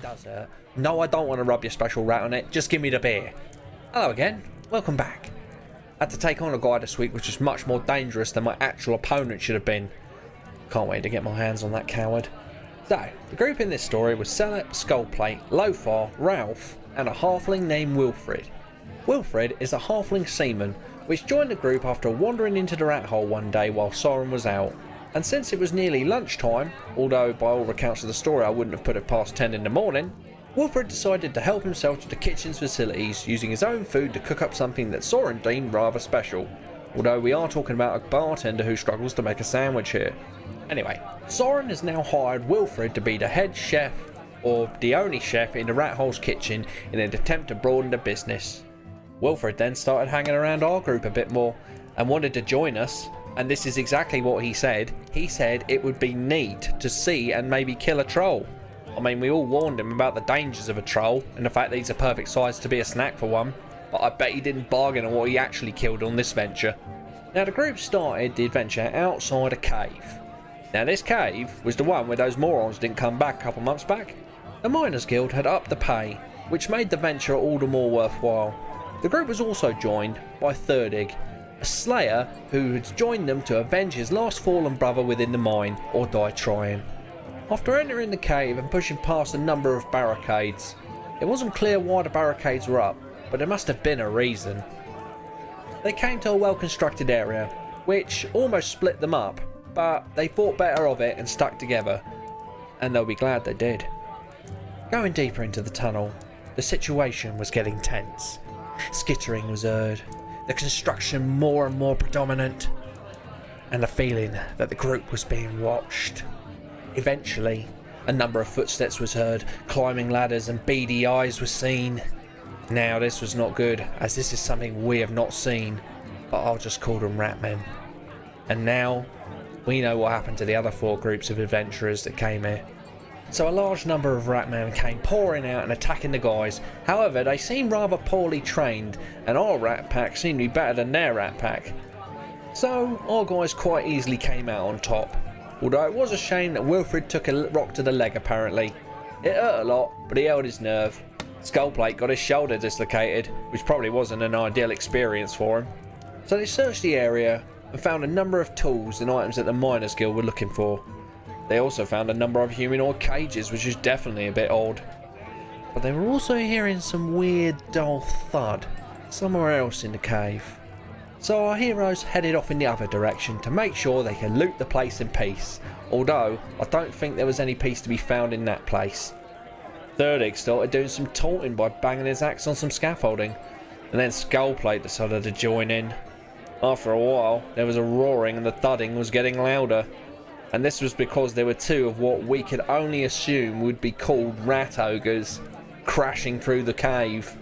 does hurt. No, I don't want to rub your special rat on it. Just give me the beer. Hello again. Welcome back. I had to take on a guy this week which is much more dangerous than my actual opponent should have been. Can't wait to get my hands on that coward. So, the group in this story was Celeb, Skullplate, Lothar, Ralph, and a halfling named Wilfred. Wilfred is a halfling seaman which joined the group after wandering into the rat hole one day while Soren was out. And since it was nearly lunchtime, although by all accounts of the story I wouldn't have put it past 10 in the morning, Wilfred decided to help himself to the kitchen's facilities using his own food to cook up something that Soren deemed rather special. Although we are talking about a bartender who struggles to make a sandwich here. Anyway, Soren has now hired Wilfred to be the head chef, or the only chef in the rat hole's kitchen in an attempt to broaden the business. Wilfred then started hanging around our group a bit more and wanted to join us. And this is exactly what he said. He said it would be neat to see and maybe kill a troll. I mean, we all warned him about the dangers of a troll and the fact that he's a perfect size to be a snack for one. But I bet he didn't bargain on what he actually killed on this venture. Now the group started the adventure outside a cave. Now this cave was the one where those morons didn't come back a couple months back. The Miners Guild had upped the pay, which made the venture all the more worthwhile. The group was also joined by Thirdig, a slayer who had joined them to avenge his last fallen brother within the mine, or die trying. After entering the cave and pushing past a number of barricades, it wasn't clear why the barricades were up, but there must have been a reason. They came to a well constructed area, which almost split them up, but they thought better of it and stuck together, and they'll be glad they did. Going deeper into the tunnel, the situation was getting tense. Skittering was heard, the construction more and more predominant, and the feeling that the group was being watched. Eventually, a number of footsteps was heard, climbing ladders and beady eyes were seen. Now this was not good, as this is something we have not seen, but I'll just call them ratmen. And now, we know what happened to the other 4 groups of adventurers that came here. So a large number of ratmen came pouring out and attacking the guys. However, they seemed rather poorly trained, and our rat pack seemed to be better than their rat pack. So our guys quite easily came out on top. Although it was a shame that Wilfred took a rock to the leg apparently. It hurt a lot, but he held his nerve. Skullplate got his shoulder dislocated, which probably wasn't an ideal experience for him. So they searched the area and found a number of tools and items that the Miners Guild were looking for. They also found a number of humanoid cages, which is definitely a bit odd. But they were also hearing some weird dull thud somewhere else in the cave. So our heroes headed off in the other direction to make sure they could loot the place in peace, although I don't think there was any peace to be found in that place. Thirdig started doing some taunting by banging his axe on some scaffolding, and then Skullplate decided to join in. After a while, there was a roaring and the thudding was getting louder. And this was because there were 2 of what we could only assume would be called rat ogres crashing through the cave.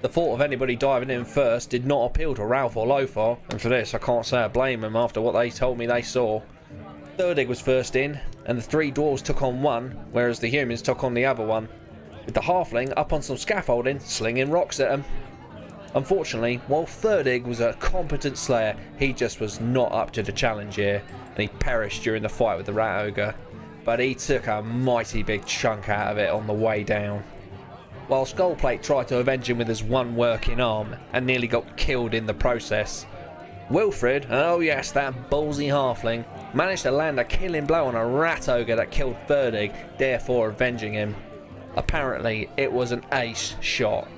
The thought of anybody diving in first did not appeal to Ralph or Lothar, and for this I can't say I blame them after what they told me they saw. Thirdig was first in, and the 3 dwarves took on one, whereas the humans took on the other one, with the halfling up on some scaffolding slinging rocks at them. Unfortunately, while Thirdig was a competent slayer, he just was not up to the challenge here, and he perished during the fight with the rat ogre, but he took a mighty big chunk out of it on the way down. While Skullplate tried to avenge him with his one working arm, and nearly got killed in the process, Wilfred, oh yes, that ballsy halfling, managed to land a killing blow on a rat ogre that killed Thirdig, therefore avenging him. Apparently, it was an ace shot.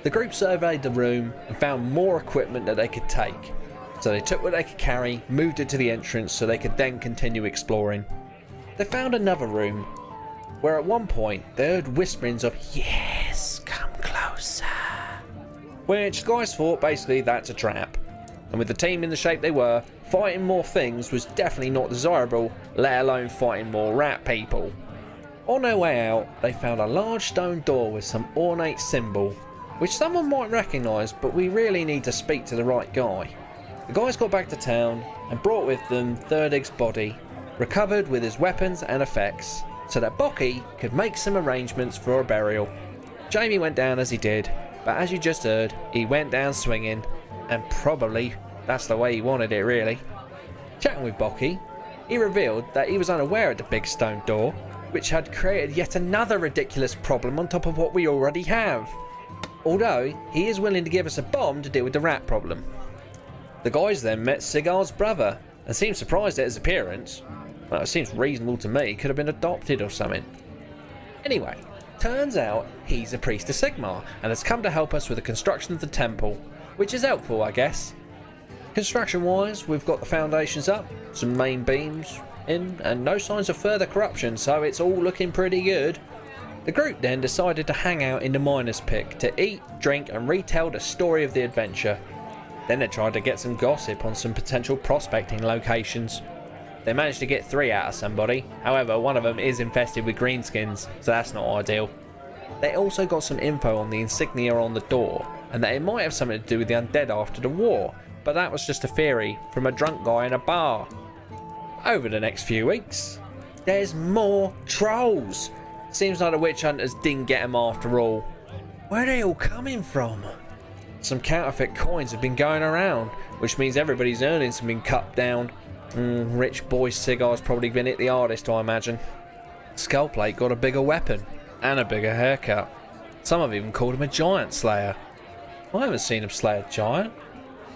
The group surveyed the room and found more equipment that they could take. So they took what they could carry, moved it to the entrance so they could then continue exploring. They found another room, where at one point they heard whisperings of "Yes, come closer," which guys thought basically that's a trap. And with the team in the shape they were, fighting more things was definitely not desirable, let alone fighting more rat people. On their way out, they found a large stone door with some ornate symbol, which someone might recognise, but we really need to speak to the right guy. The guys got back to town and brought with them Thirdig's body, recovered with his weapons and effects, so that Bocky could make some arrangements for a burial. Jamie went down as he did, but as you just heard, he went down swinging, and probably that's the way he wanted it really. Chatting with Bocky, he revealed that he was unaware of the big stone door, which had created yet another ridiculous problem on top of what we already have. Although, he is willing to give us a bomb to deal with the rat problem. The guys then met Sigurd's brother, and seemed surprised at his appearance. Well, it seems reasonable to me, could have been adopted or something. Anyway, turns out he's a priest of Sigmar, and has come to help us with the construction of the temple, which is helpful, I guess. Construction wise, we've got the foundations up, some main beams in, and no signs of further corruption, so it's all looking pretty good. The group then decided to hang out in the miner's pick to eat, drink and retell the story of the adventure. Then they tried to get some gossip on some potential prospecting locations. They managed to get 3 out of somebody, however one of them is infested with greenskins, so that's not ideal. They also got some info on the insignia on the door, and that it might have something to do with the undead after the war, but that was just a theory from a drunk guy in a bar. Over the next few weeks, there's more trolls. Seems like the witch hunters didn't get them after all. Where are they all coming from? Some counterfeit coins have been going around, which means everybody's earnings have been cut down. Rich boy Sigurd's probably been hit the hardest, I imagine. Skullplate got a bigger weapon and a bigger haircut. Some have even called him a giant slayer. I haven't seen him slay a giant.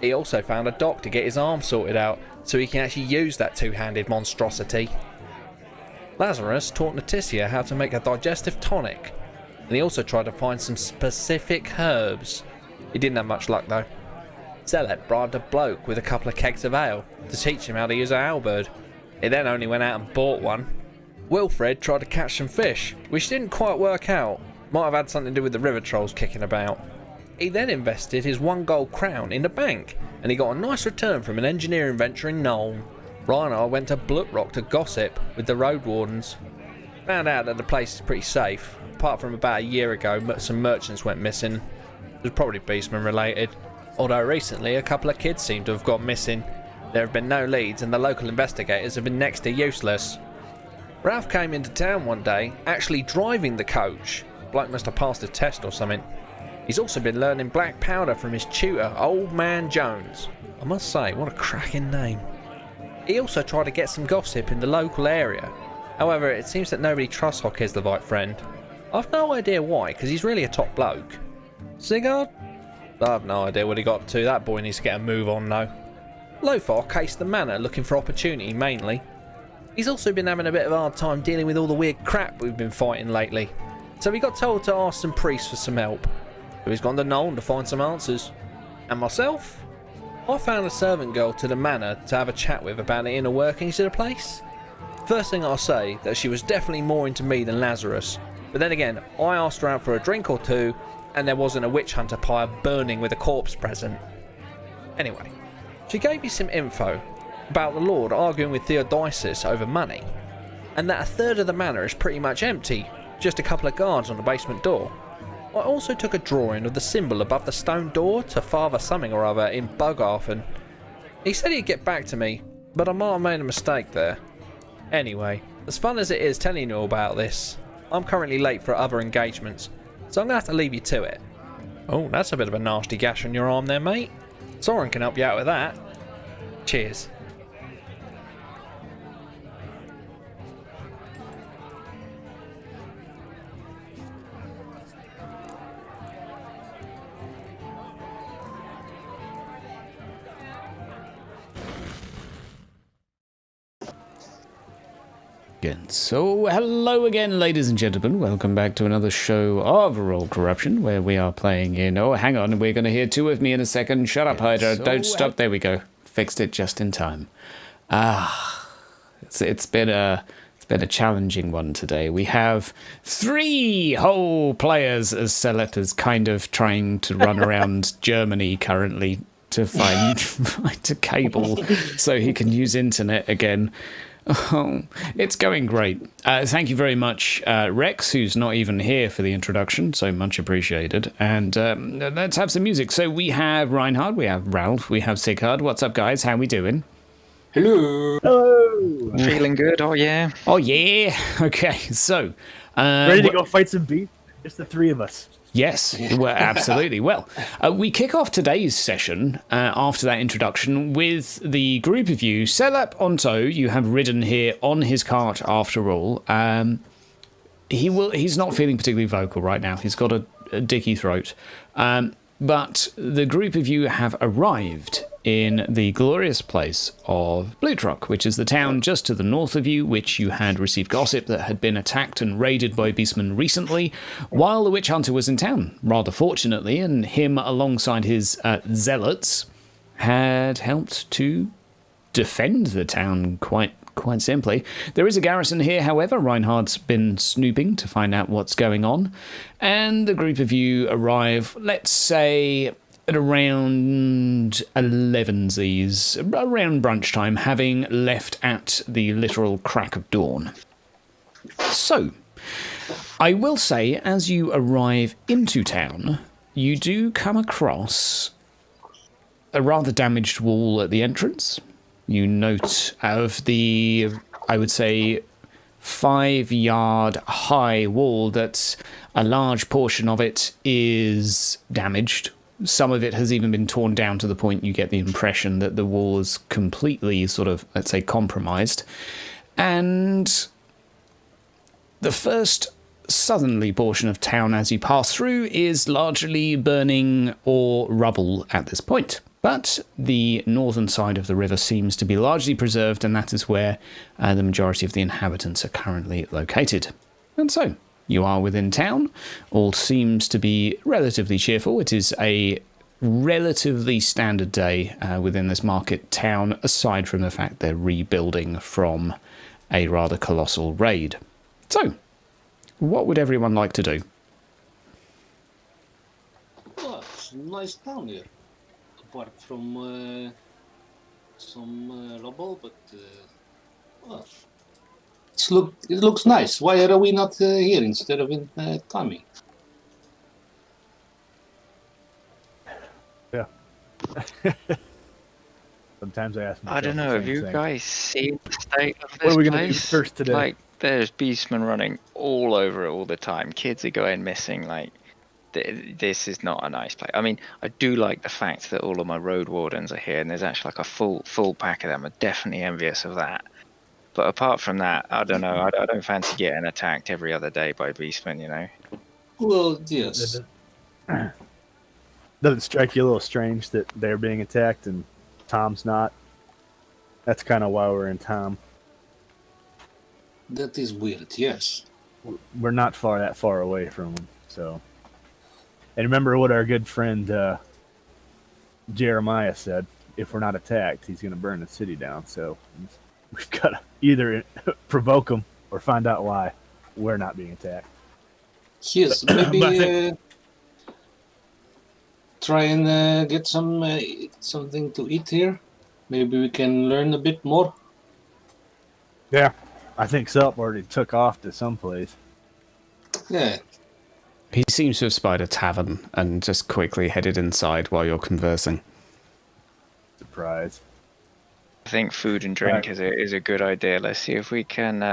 He also found a doc to get his arm sorted out, so he can actually use that two-handed monstrosity. Lazarus taught Naticia how to make a digestive tonic, and he also tried to find some specific herbs. He didn't have much luck though. Zealot bribed a bloke with a couple of kegs of ale to teach him how to use a halberd. He then only went out and bought one. Wilfred tried to catch some fish, which didn't quite work out. Might have had something to do with the river trolls kicking about. He then invested his 1 gold crown in the bank, and he got a nice return from an engineering venture in Nuln. Reinhard went to Blutrock to gossip with the road wardens. Found out that the place is pretty safe, apart from about a year ago some merchants went missing. It was probably beastman related, although recently a couple of kids seem to have gone missing. There have been no leads and the local investigators have been next to useless. Ralph came into town one day, actually driving the coach. Bloke must have passed a test or something. He's also been learning black powder from his tutor, Old Man Jones. I must say, what a cracking name. He also tried to get some gossip in the local area. However, it seems that nobody trusts our Kislevite friend. I've no idea why, because he's really a top bloke. Sigurd? I've no idea what he got up to. That boy needs to get a move on though. Lothar cased the manor looking for opportunity mainly. He's also been having a bit of a hard time dealing with all the weird crap we've been fighting lately. So he got told to ask some priests for some help. So he's gone to Nuln to find some answers. And myself? I found a servant girl to the manor to have a chat with about the inner workings of the place. First thing I'll say, that she was definitely more into me than Lazarus. But then again, I asked her out for a drink or two, and there wasn't a witch hunter pyre burning with a corpse present. Anyway, she gave me some info about the Lord arguing with Theodosius over money, and that a third of the manor is pretty much empty, just a couple of guards on the basement door. I also took a drawing of the symbol above the stone door to Father something or other in Bugharfen. He said he'd get back to me, but I might have made a mistake there. Anyway, as fun as it is telling you all about this, I'm currently late for other engagements, so I'm going to have to leave you to it. Oh, that's a bit of a nasty gash on your arm there, mate. Soren can help you out with that. Cheers. So, hello again, ladies and gentlemen. Welcome back to another show of Roll Corruption, where we are playing in... Oh, hang on, we're going to hear two of me in a second. Shut up, Hydra. Don't stop. There we go. Fixed it just in time. It's been a challenging one today. We have 3 whole players as Celeb is kind of trying to run around Germany currently to find a cable so he can use internet again. Oh, it's going great. Thank you very much, Rex, who's not even here for the introduction, so much appreciated. And let's have some music. So we have Reinhard, we have Ralph, we have Sigurd. What's up, guys? How we doing? Hello. Hello. Feeling good? Oh yeah. Oh yeah. Okay. So ready to go fight some beef? Just the 3 of us. Yes, well, absolutely. Well, we kick off today's session after that introduction with the group of you. Selap Onto, you have ridden here on his cart after all. He's not feeling particularly vocal right now. He's got a dicky throat. But the group of you have arrived in the glorious place of Blutrock, which is the town just to the north of you, which you had received gossip that had been attacked and raided by beastmen recently, while the witch hunter was in town, rather fortunately, and him alongside his zealots had helped to defend the town quite simply. There is a garrison here, however. Reinhardt's been snooping to find out what's going on, and the group of you arrive, let's say, at around 11's, around brunch time, having left at the literal crack of dawn. So, I will say, as you arrive into town, you do come across a rather damaged wall at the entrance. You note of the, I would say, 5-yard high wall that a large portion of it is damaged. Some of it has even been torn down to the point you get the impression that the wall is completely sort of, let's say, compromised. And the first southerly portion of town as you pass through is largely burning or rubble at this point. But the northern side of the river seems to be largely preserved, and that is where the majority of the inhabitants are currently located. And so, you are within town. All seems to be relatively cheerful. It is a relatively standard day within this market town, aside from the fact they're rebuilding from a rather colossal raid. So, what would everyone like to do? Oh, it's a nice town here. Apart from some rubble, but well, it looks nice. Why are we not here instead of in Tommy? Yeah. Sometimes I ask myself I don't know. the Have same you thing. guys seen the state of this What are we gonna do place? first today? Like, there's beastmen running all over it all the time. Kids are going missing. Like, this is not a nice place. I mean, I do like the fact that all of my road wardens are here, and there's actually like a full pack of them. I'm definitely envious of that. But apart from that, I don't know. I don't fancy getting attacked every other day by beastmen. You know. Well, yes. Doesn't it strike you a little strange that they're being attacked and Tom's not? That's kind of why we're in Tom. That is weird, yes. We're not that far away from them, so. And remember what our good friend Jeremiah said: if we're not attacked, he's going to burn the city down. So we've got to either provoke him or find out why we're not being attacked. Yes, maybe try and get something to eat here. Maybe we can learn a bit more. Yeah, I think Sup already took off to someplace. Yeah. He seems to have spied a tavern and just quickly headed inside while you're conversing. Surprise. I think food and drink is a good idea. Let's see if we can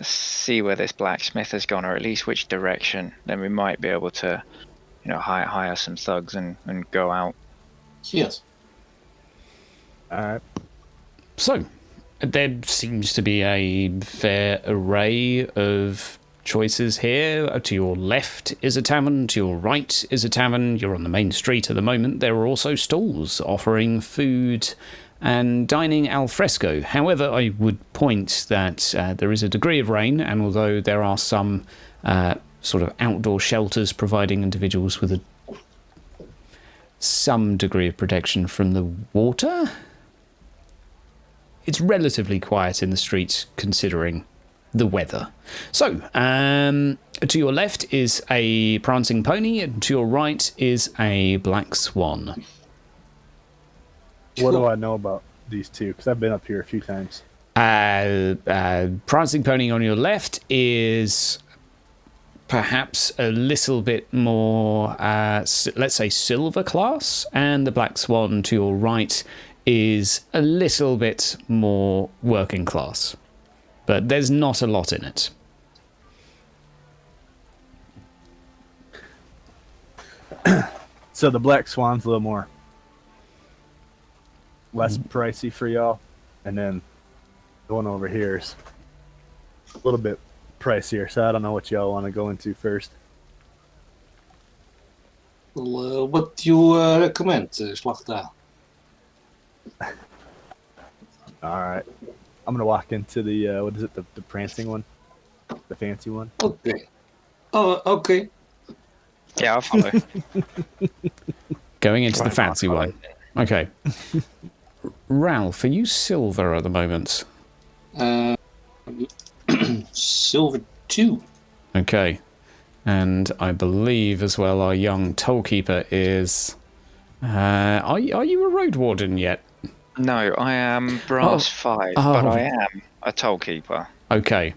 see where this blacksmith has gone, or at least which direction. Then we might be able to, hire some thugs and go out. Yes. All right. So, there seems to be a fair array of choices here. To your left is a tavern, to your right is a tavern. You're on the main street at the moment. There are also stalls offering food and dining al fresco. However, I would point that there is a degree of rain, and although there are some sort of outdoor shelters providing individuals with some degree of protection from the water, it's relatively quiet in the streets considering the weather. So, to your left is a prancing pony, and to your right is a black swan. What do I know about these two? Because I've been up here a few times. Prancing pony on your left is perhaps a little bit more, let's say, silver class, and the black swan to your right is a little bit more working class. But there's not a lot in it. So the black swan's a little more less pricey for y'all, and then the one over here is a little bit pricier, so I don't know what y'all want to go into first. Well, what do you recommend, Slachta? All right. I'm going to walk into the, what is it, the prancing one? The fancy one? Okay. Oh, okay. Yeah, I'll follow. Going into the Right, fancy I'll one. Okay. Ralph, are you silver at the moment? Silver 2. Okay. And I believe as well our young tollkeeper is... are you a road warden yet? No, I am brass 5, but I am a tollkeeper. Okay.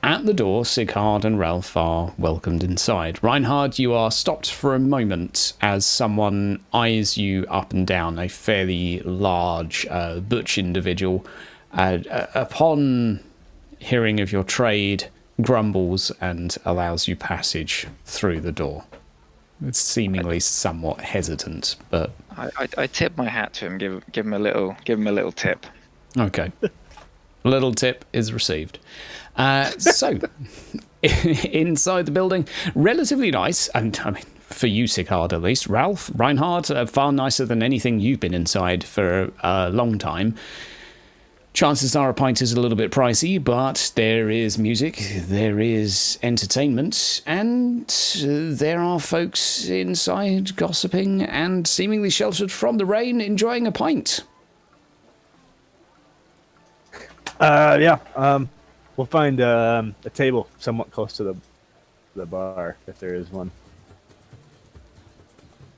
At the door, Sighard and Ralph are welcomed inside. Reinhard, you are stopped for a moment as someone eyes you up and down, a fairly large, butch individual. Upon hearing of your trade, grumbles and allows you passage through the door. It's seemingly somewhat hesitant, but... I tip my hat to him, give him a little tip. Okay. A little tip is received. So, inside the building, relatively nice, and I mean, for you, Sighard, at least. Ralph, Reinhard, far nicer than anything you've been inside for a long time. Chances are a pint is a little bit pricey, but there is music, there is entertainment, and there are folks inside gossiping and seemingly sheltered from the rain, enjoying a pint. We'll find a table somewhat close to the bar, if there is one.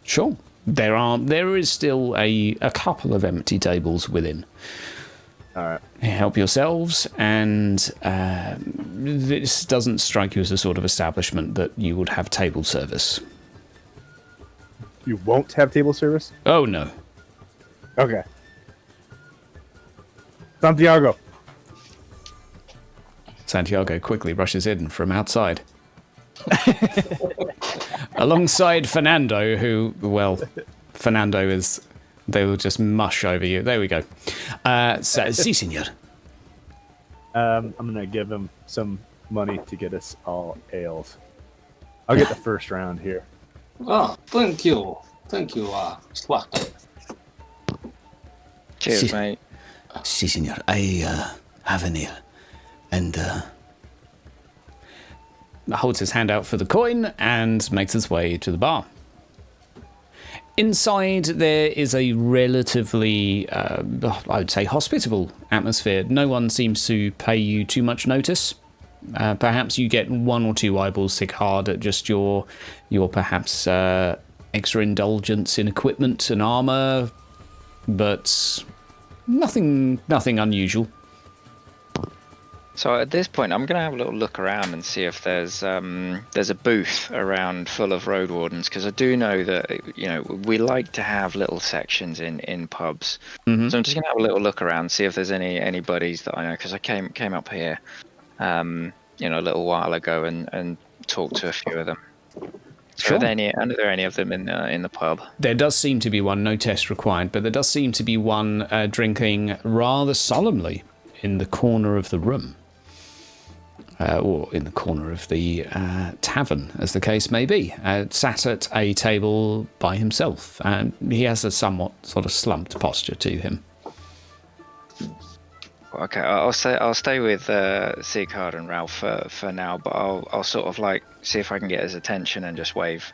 Sure. There is still a couple of empty tables within. All right. Help yourselves, and this doesn't strike you as the sort of establishment that you would have table service. You won't have table service? Oh, no. Okay. Santiago quickly rushes in from outside. Alongside Fernando, who, well, Fernando is... They will just mush over you. There we go. Si, senor. I'm going to give him some money to get us all ales. I'll get the first round here. Oh, thank you. Thank you, Slachta. Cheers, mate. Si, senor. I have an ale. And, holds his hand out for the coin and makes his way to the bar. Inside, there is a relatively, I would say, hospitable atmosphere. No one seems to pay you too much notice. Perhaps you get one or two eyeballs tick hard at just your perhaps extra indulgence in equipment and armor, but nothing unusual. So at this point, I'm going to have a little look around and see if there's a booth around full of road wardens, because I do know that we like to have little sections in pubs. Mm-hmm. So I'm just going to have a little look around, see if there's any buddies that I know, because I came up here, a little while ago and talked to a few of them. So sure. Are there any of them in the pub? There does seem to be one, no test required, but there does seem to be one drinking rather solemnly in the corner of the room. Or in the corner of the tavern, as the case may be, sat at a table by himself. He has a somewhat sort of slumped posture to him. Okay, I'll stay with Sighard and Ralph for now, but I'll sort of like see if I can get his attention and just wave.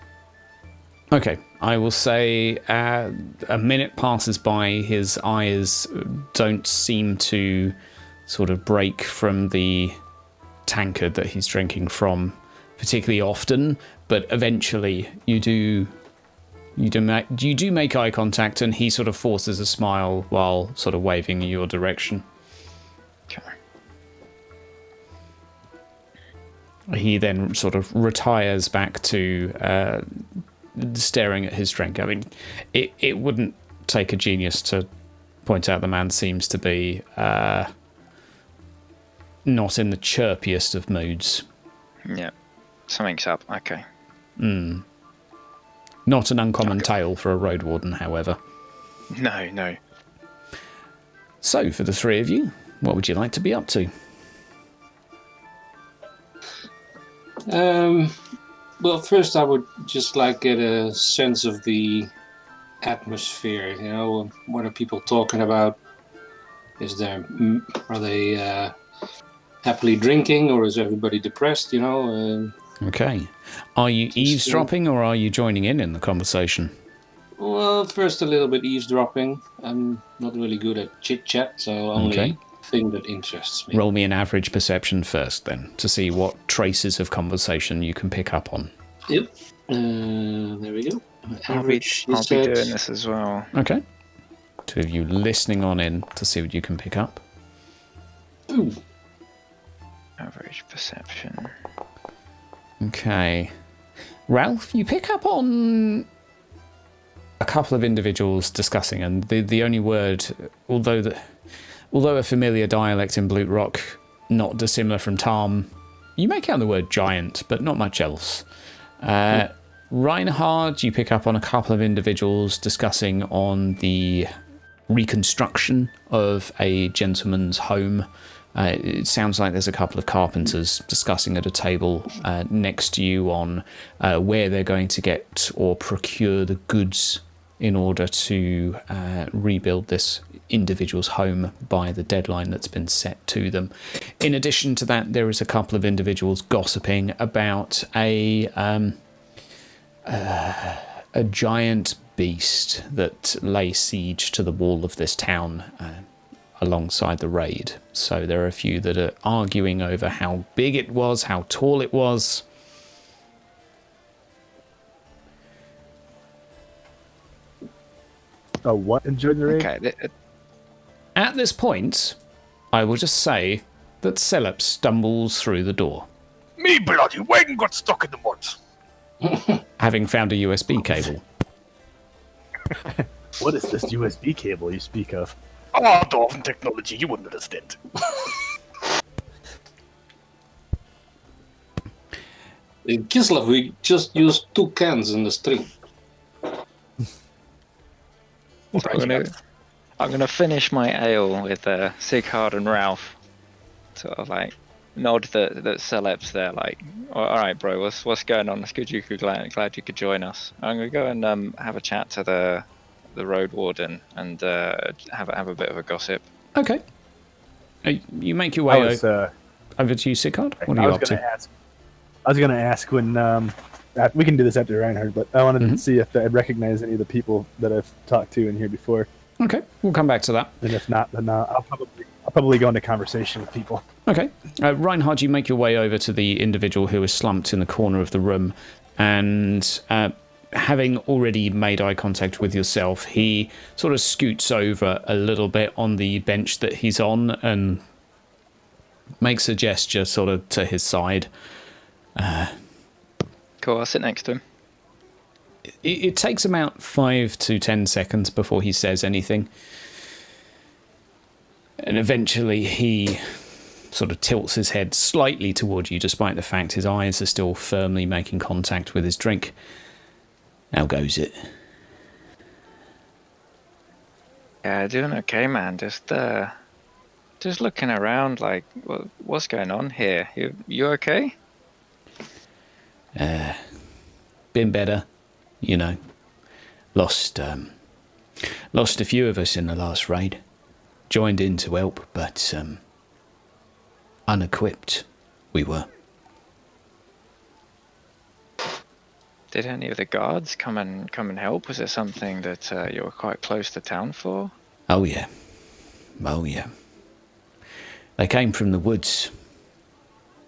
Okay, I will say a minute passes by. His eyes don't seem to sort of break from the tankard that he's drinking from particularly often, but eventually you do make eye contact, and he sort of forces a smile while sort of waving in your direction. Okay. He then sort of retires back to staring at his drink. I mean, it wouldn't take a genius to point out the man seems to be not in the chirpiest of moods. Yeah, something's up. Okay. Not an uncommon tale for a road warden, however. No. So, for the three of you, what would you like to be up to? Well, first I would just like get a sense of the atmosphere. You know, what are people talking about? Are they happily drinking, or is everybody depressed? You know. Okay. Are you eavesdropping or are you joining in the conversation? Well, first a little bit eavesdropping. I'm not really good at chit chat, so only thing that interests me. Roll me an average perception first, then, to see what traces of conversation you can pick up on. Yep. There we go. I'll be doing this as well. Okay. Two of you listening on in to see what you can pick up. Ooh. Average perception. Okay. Ralph, you pick up on a couple of individuals discussing, and the only word, although a familiar dialect in Blutrock, not dissimilar from Tarm, you make out the word giant, but not much else. Reinhard, you pick up on a couple of individuals discussing on the reconstruction of a gentleman's home. It sounds like there's a couple of carpenters discussing at a table next to you on where they're going to get or procure the goods in order to rebuild this individual's home by the deadline that's been set to them. In addition to that, there is a couple of individuals gossiping about a giant beast that lay siege to the wall of this town alongside the raid. So there are a few that are arguing over how big it was, how tall it was. Oh, what enjoyed the raid? Okay. At this point, I will just say that Celeb stumbles through the door. Me bloody wagon got stuck in the mud. Having found a USB cable. What is this USB cable you speak of? Oh, Dolphin technology, you wouldn't understand. In Kislev, we just used 2 cans in the street. I'm gonna finish my ale with Sighard and Ralph. Sort of like nod that Celeb's there. Like, all right, bro, what's going on? It's good glad you could join us. I'm gonna go and have a chat to the road warden and have a bit of a gossip. Okay. You make your way over to you, Sighard. What are you up to? I was going to ask when we can do this after Reinhardt, but I wanted to see if I recognize any of the people that I've talked to in here before. Okay, we'll come back to that. And if not, then I'll probably go into conversation with people. Okay. Reinhard, you make your way over to the individual who is slumped in the corner of the room, and having already made eye contact with yourself, he sort of scoots over a little bit on the bench that he's on and makes a gesture sort of to his side. Cool, I'll sit next to him. It takes about 5 to 10 seconds before he says anything. And eventually he sort of tilts his head slightly toward you, despite the fact his eyes are still firmly making contact with his drink. How goes it? Yeah, doing okay, man. Just looking around, like, what's going on here? You okay? Been better, you know. Lost a few of us in the last raid. Joined in to help, but unequipped we were. Did any of the guards come and help? Was it something that you were quite close to town for? Oh yeah. They came from the woods.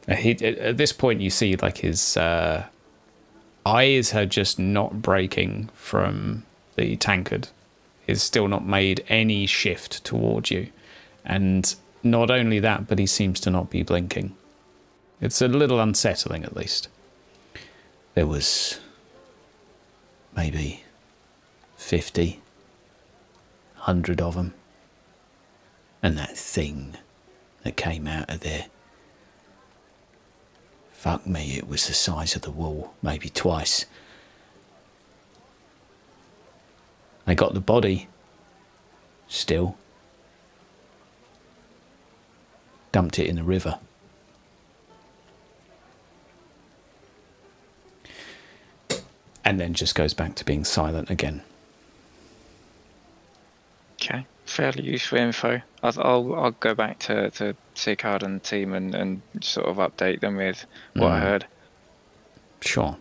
At this point, you see like his eyes are just not breaking from the tankard. He's still not made any shift toward you, and not only that, but he seems to not be blinking. It's a little unsettling, at least. There was maybe 50, 100 of them. And that thing that came out of there, fuck me, it was the size of the wall, maybe twice. They got the body, still. Dumped it in the river. and then just goes back to being silent again. Okay, fairly useful info. I'll go back to Sigurd and the team and sort of update them with what I heard. Sure.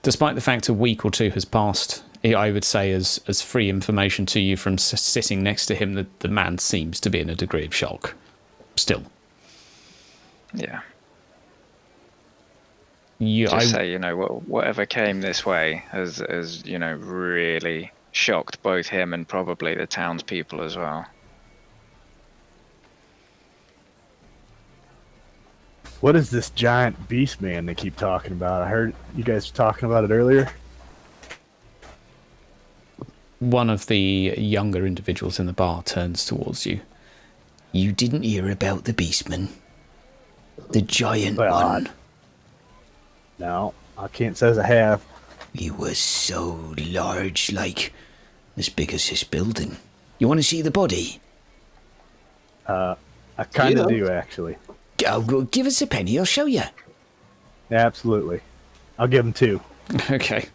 Despite the fact a week or two has passed, I would say as free information to you from sitting next to him, that the man seems to be in a degree of shock. Still. Yeah. I say, whatever came this way has really shocked both him and probably the townspeople as well. What is this giant beast man they keep talking about? I heard you guys talking about it earlier. One of the younger individuals in the bar turns towards you. You didn't hear about the beastman? The giant one? No, I can't say as I have. He was so large, like as big as this building. You want to see the body? I kind of do, actually. Oh, give us a penny, I'll show you. Absolutely. I'll give him 2. Okay.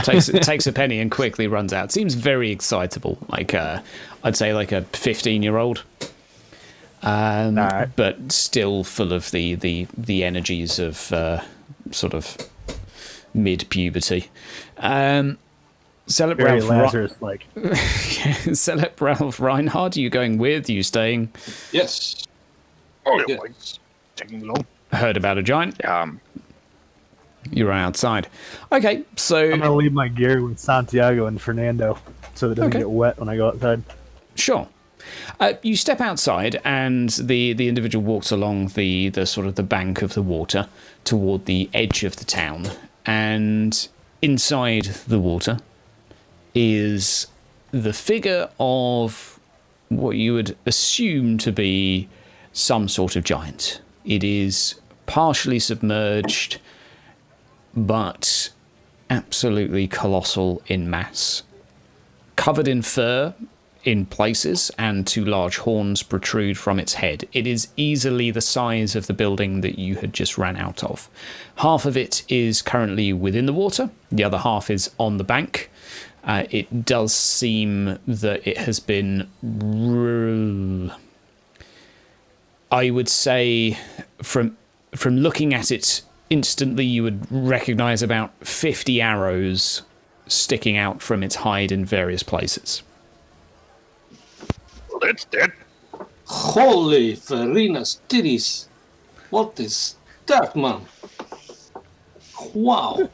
Takes a penny and quickly runs out. Seems very excitable. Like, I'd say like a 15-year-old. Right. But still full of the energies of sort of mid-puberty. Celeb Very Ralph Lazarus-like. Celeb Ralph Reinhard, are you going with? Are you staying? Yes. Oh, yeah, Yes. taking along. Heard about a giant? Um, You're outside. Okay, so... I'm going to leave my gear with Santiago and Fernando so it doesn't get wet when I go outside. Sure. You step outside, and the individual walks along the sort of the bank of the water toward the edge of the town, and inside the water is the figure of what you would assume to be some sort of giant. It is partially submerged, but absolutely colossal in mass, covered in fur in places, and 2 large horns protrude from its head. It is easily the size of the building that you had just ran out of. Half of it is currently within the water, the other half is on the bank. It does seem that it has been, I would say, from looking at it instantly, you would recognize about 50 arrows sticking out from its hide in various places. Well, that's dead. Holy Farina's titties. What is that, man? Wow.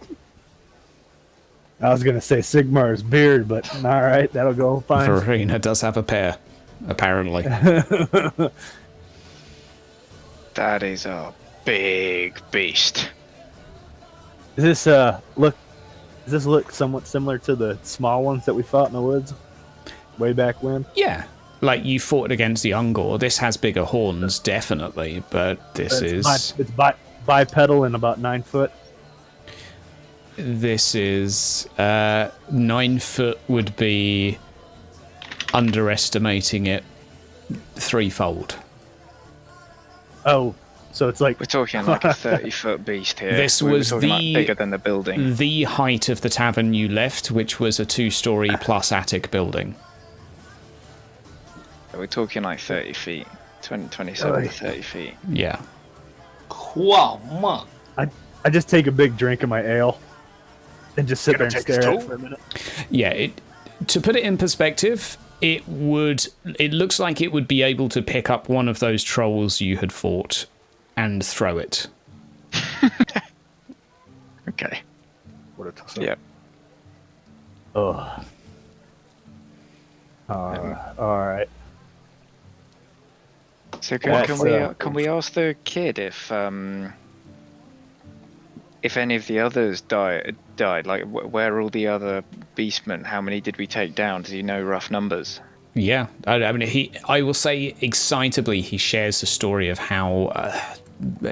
I was going to say Sigmar's beard, but all right, that'll go fine. Farina does have a pair, apparently. that is a big beast. Does this look somewhat similar to the small ones that we fought in the woods way back when? Yeah, like you fought against the Ungor. This has bigger horns, definitely, but it's bipedal and about 9 foot. This is 9 foot would be underestimating it threefold. Oh, so it's like We're talking like a 30-foot beast here. This We're was talking like bigger than the building. the height of the tavern you left, which was a 2-story plus attic building. We're talking like 30 feet, 27 to 30 feet. Yeah. Wow, man. I just take a big drink of my ale and just sit there and stare at it for a minute. Yeah, to put it in perspective, it looks like it would be able to pick up one of those trolls you had fought and throw it. Okay. What a toss. Yeah. Oh. All right. So Well, can we ask the kid if any of the others died? Like, where are all the other beastmen? How many did we take down? Does he know rough numbers? Yeah, I mean, I will say excitably, he shares the story of how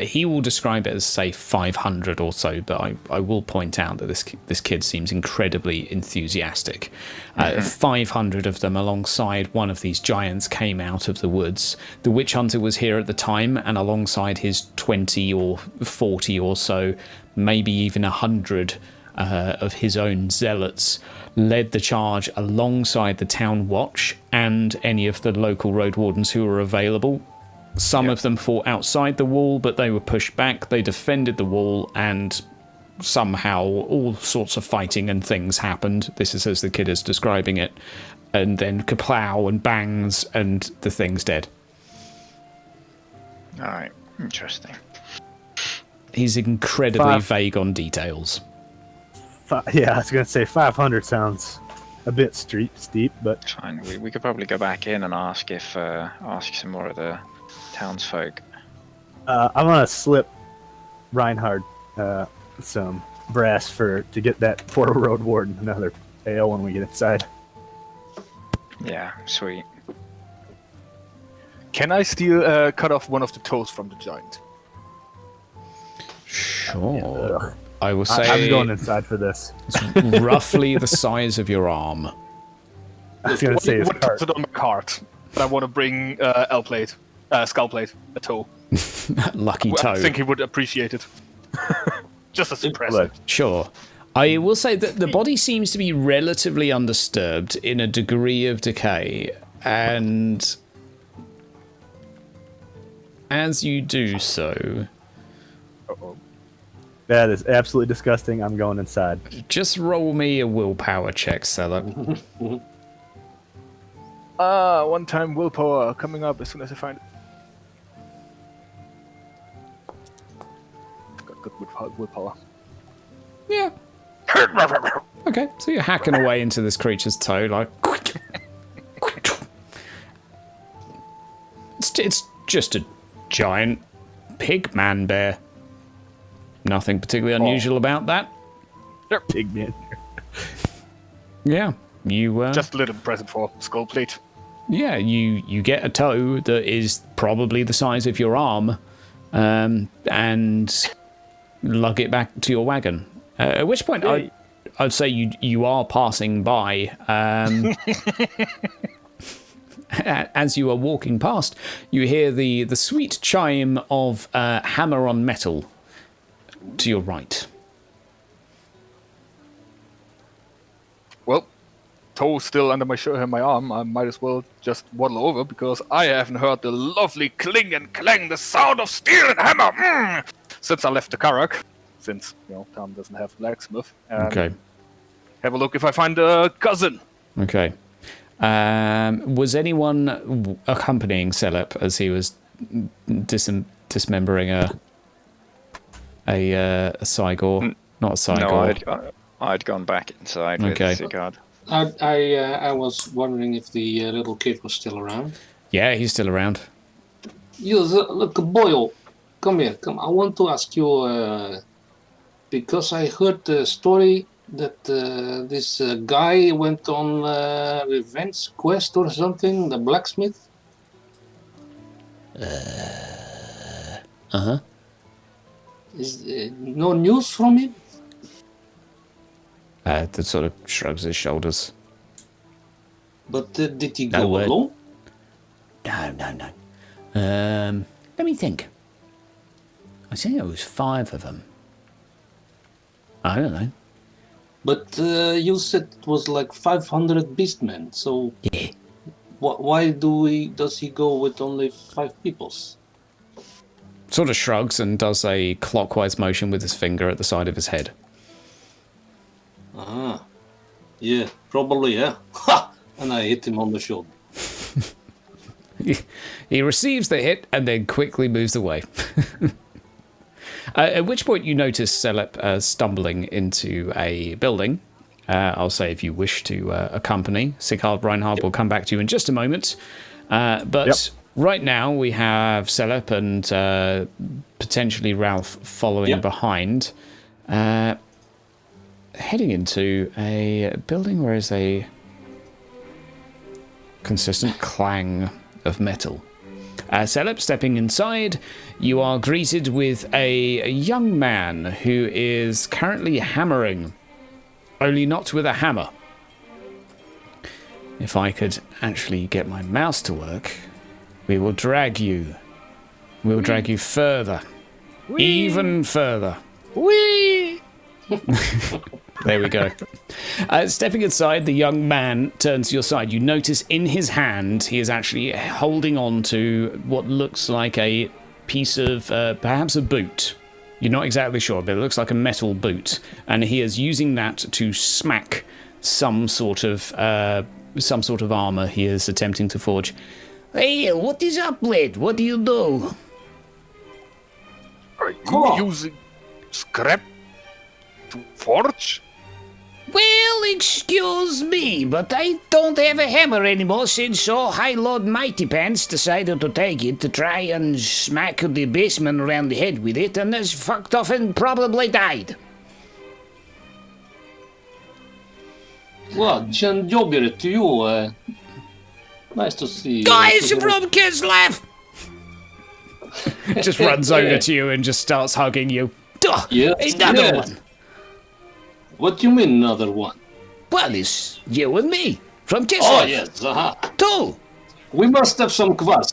he will describe it as, say, 500 or so, but I will point out that this kid seems incredibly enthusiastic. 500 of them alongside one of these giants came out of the woods. The witch hunter was here at the time, and alongside his 20 or 40 or so, maybe even 100 of his own zealots led the charge alongside the town watch and any of the local road wardens who were available. Some of them fought outside the wall, but they were pushed back. They defended the wall, and somehow all sorts of fighting and things happened. This is as the kid is describing it. And then kaplow and bangs, and the thing's dead. Alright, interesting. He's incredibly vague on details. Yeah, I was going to say 500 sounds a bit steep, but... Fine, we could probably go back in and ask some more of the townsfolk. I'm going to slip Reinhard some brass to get that Portal Road Warden another ale when we get inside. Yeah, sweet. Can I still cut off one of the toes from the giant? Sure. I will say I'm going inside for this. it's roughly the size of your arm. I was going to say I his want to cart. put it on my cart, but I want to bring skull plate, a toe. Lucky I toe. think he would appreciate it. Just as impressive. Look, Sure. I will say that the body seems to be relatively undisturbed in a degree of decay, and as you do so, that is absolutely disgusting. I'm going inside. just roll me a willpower check, Seller. One-time willpower coming up as soon as I find it. Got good willpower. Yeah. Okay, so you're hacking away into this creature's toe, like... It's just a giant pig man bear. Nothing particularly unusual about that. Pig man. Yeah, you... Just a little present for skull plate. Yeah, you get a toe that is probably the size of your arm, and lug it back to your wagon. At which point, I'd say you are passing by. As you are walking past, you hear the sweet chime of hammer on metal to your right. Well, toe still under my shirt and my arm. I might as well just waddle over because I haven't heard the lovely cling and clang, the sound of steel and hammer, since I left the Karak. Since town doesn't have blacksmith. Okay. Have a look if I find a cousin. Okay. Was anyone accompanying Celep as he was dismembering a Cygor? Not a Cygor. No, I'd gone back inside with Okay. Sigurd. I was wondering if the little kid was still around. Yeah, he's still around. You look, Boyle, come here. Come. I want to ask you because I heard the story that this guy went on revenge quest or something. The blacksmith. Uh-huh. Is no news from him? That sort of shrugs his shoulders. But did he No go word. alone? No. Let me think. I think there was 5 of them. I don't know. But you said it was like 500 beastmen. So Yeah. why does he go with only 5 peoples? Sort of shrugs and does a clockwise motion with his finger at the side of his head. Ah, yeah, probably, yeah. Ha! And I hit him on the shoulder. He receives the hit and then quickly moves away. At which point you notice Celep stumbling into a building. I'll say if you wish to accompany. Sigurd Reinhard will come back to you in just a moment. But right now we have Celep and potentially Ralph following behind. Heading into a building where is a consistent clang of metal. Celep stepping inside, you are greeted with a young man who is currently hammering, only not with a hammer. If I could actually get my mouse to work, we will drag you. We'll drag you further. Even further. Whee! There we go. Stepping aside, the young man turns to your side. You notice in his hand, he is actually holding on to what looks like a piece of, perhaps a boot. You're not exactly sure, but it looks like a metal boot. And he is using that to smack some sort of armor he is attempting to forge. Hey, what is up, lad? What do you do? Are you using scrap to forge? Well, excuse me, but I don't have a hammer anymore since High Lord Mighty Pants decided to take it to try and smack the baseman around the head with it and has fucked off and probably died. Well, Jen Jobber to you. Nice to see you. Guys from Kislev! Just runs over to you and just starts hugging you. Duh, Yes, another yes. one. What do you mean another one? Well, it's you and me from Kislev. Oh, yes, Two. We must have some kvass.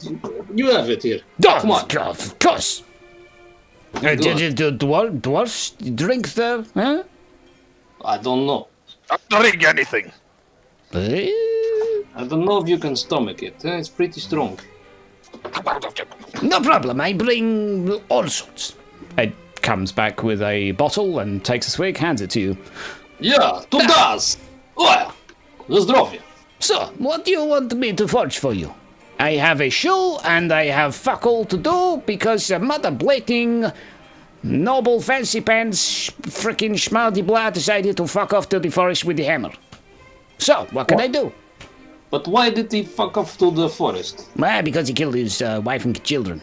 You have it here. Come on. Of course. Did the dwarfs drink the... Huh? I don't know. Not drink anything. I don't know if you can stomach it. It's pretty strong. No problem, I bring all sorts. It comes back with a bottle and takes a swig, hands it to you. Yeah, to das. Well, the zdrowie. So, what do you want me to forge for you? I have a shoe and I have fuck all to do because mother blating noble fancy pants frickin' schmaldy blah decided to fuck off to the forest with the hammer. So, what can I do? But why did he fuck off to the forest? Well, because he killed his wife and children.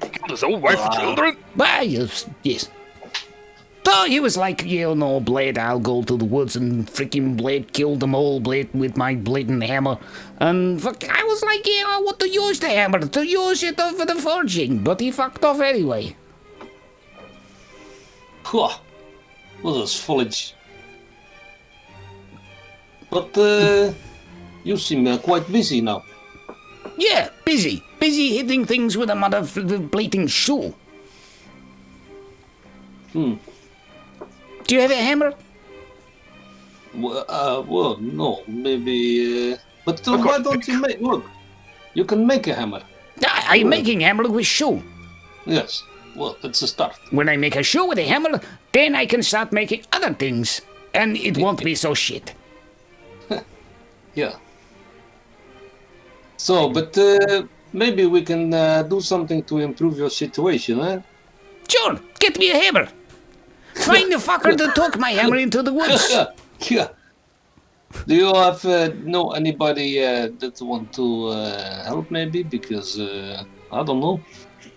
Killed his own wife and children? Well, yes. So he was like, Blade, I'll go to the woods and freaking Blade killed them all, Blade, with my bleeding hammer. And I was like, I want to use the hammer, to use it for the forging, but he fucked off anyway. Huh. What is foliage? But, you seem quite busy now. Yeah, busy. Busy hitting things with a mother bleating shoe. Do you have a hammer? Well, no, maybe, but why don't you make, look, you can make a hammer. I'm making hammer with shoe. Yes, well, that's a start. When I make a shoe with a hammer, then I can start making other things, and it won't be so shit. Yeah. So, but maybe we can do something to improve your situation, eh? Sure, get me a hammer. Find the fucker that took my hammer into the woods. Yeah. Do you have know anybody that want to help maybe? Because I don't know.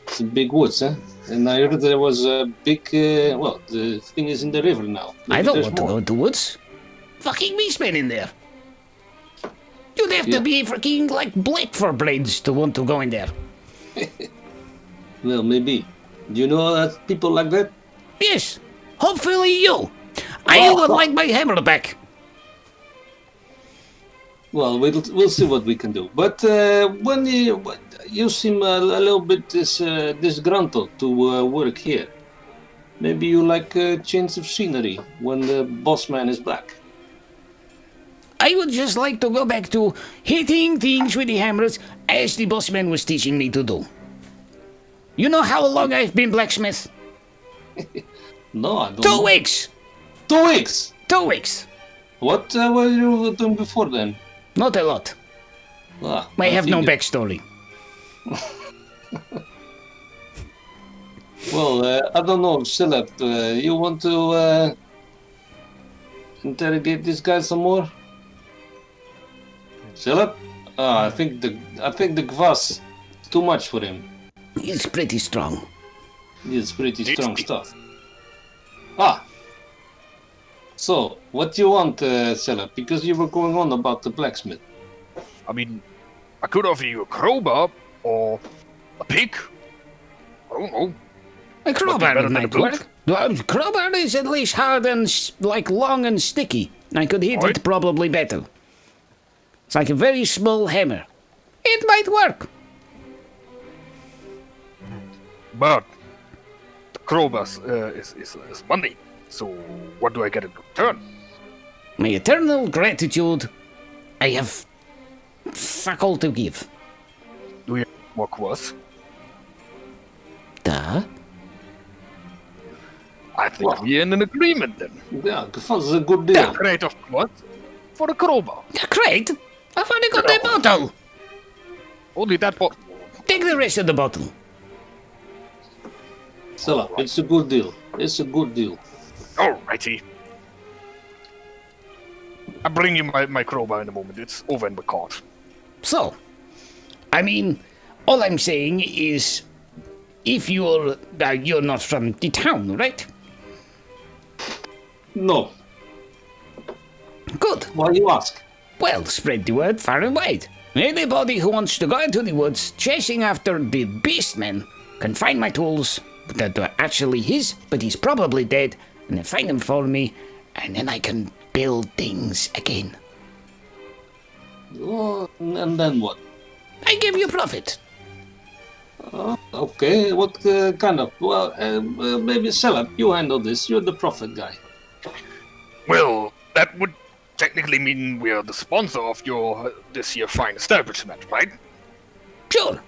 It's a big woods, eh? And I heard there was a big. Well, the thing is in the river now. Maybe I don't there's want to more. go into the woods. Fucking beastmen in there. You'd have to be freaking like Blake for blades to want to go in there. Well, maybe. Do you know people like that? Yes. Hopefully you. I would like my hammer back. Well, we'll see what we can do. But when you seem a little bit disgruntled to work here, maybe you like a change of scenery when the boss man is back. I would just like to go back to hitting things with the hammers as the bossman was teaching me to do. You know how long I've been blacksmith? No, I don't 2 know. weeks. 2 weeks! 2 weeks. What were you doing before then? Not a lot. I have no figured. backstory. Well, I don't know, Philip, you want to interrogate this guy some more? Philip? I think the kvass is too much for him. It's pretty strong. It's pretty strong stuff. So, what do you want, Philip? Because you were going on about the blacksmith. I mean, I could offer you a crowbar or a pick. I don't know. A crowbar better than might a boot? work. Well, crowbar is at least hard and long and sticky. I could hit Right. it probably better. It's like a very small hammer. It might work. But the crowbar is money. So, what do I get in return? My eternal gratitude. I have fuck all to give. Do you have more quartz? Duh. I think we're in an agreement then. Yeah, that's a good deal. Yeah. A crate of quartz for a crowbar. Great. I've only got that bottle. Only that bottle. Take the rest of the bottle. Stella, it's a good deal. It's a good deal. Alrighty. I'll bring you my crowbar in a moment. It's over in the cart. So, I mean, all I'm saying is, if you're not from the town, right? No. Good. Why you ask? Well, spread the word far and wide. Anybody who wants to go into the woods chasing after the beastmen can find my tools that are actually his, but he's probably dead, and then find them for me, and then I can build things again. Oh, and then what? I give you profit. Okay, what kind of? Well, maybe Stella, you handle this. You're the profit guy. Well, that would technically mean we're the sponsor of your this year fine establishment, right? Sure.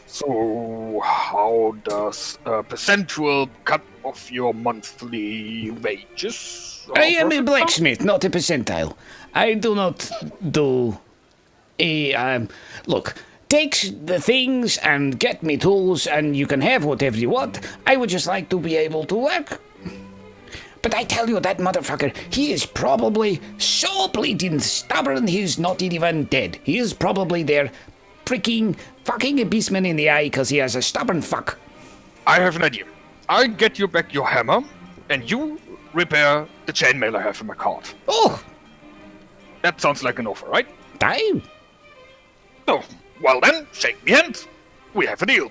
So, how does a percentual cut of your monthly wages? I am a blacksmith, not a percentile. I do not do a, look, take the things and get me tools and you can have whatever you want. I would just like to be able to work. But I tell you, that motherfucker, he is probably so bleeding stubborn he's not even dead. He is probably there freaking fucking a beastman in the eye because he has a stubborn fuck. I have an idea. I get you back your hammer, and you repair the chainmail I have in my cart. Oh, That sounds like an offer, right? time. Oh, well then, shake me hand. We have a deal.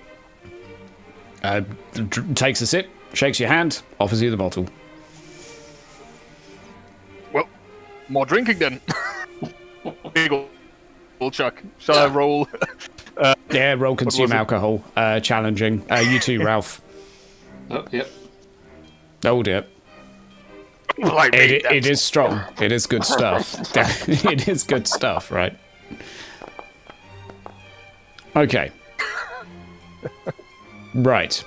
Takes a sip, shakes your hand, offers you the bottle. Well, more drinking then. Big old chuck. Shall I roll? Yeah, roll consume was it? alcohol. Challenging. You too, Ralph. Oh, yep. Oh dear. Well, I made that. It is strong. It is good stuff. It is good stuff, right? Okay. Right.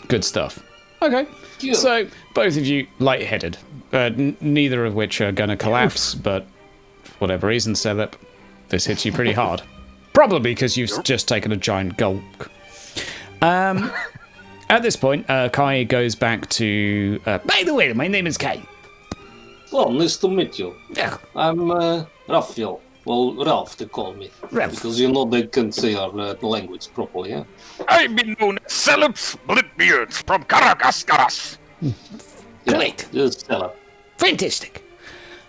Good stuff. Okay. Yeah. So, both of you lightheaded. Neither of which are going to collapse, but for whatever reason, Celeb, this hits you pretty hard. Probably because you've just taken a giant gulp. At this point, Kai goes back to... By the way, my name is Kai. Well, nice to meet you. Yeah, I'm Raphael. Well, Ralph, they call me. Ralph. Because you know they can't say our language properly, yeah? I've been known as Celebs Blitbeards from Caracascaras. Great. Just Stella. Fantastic.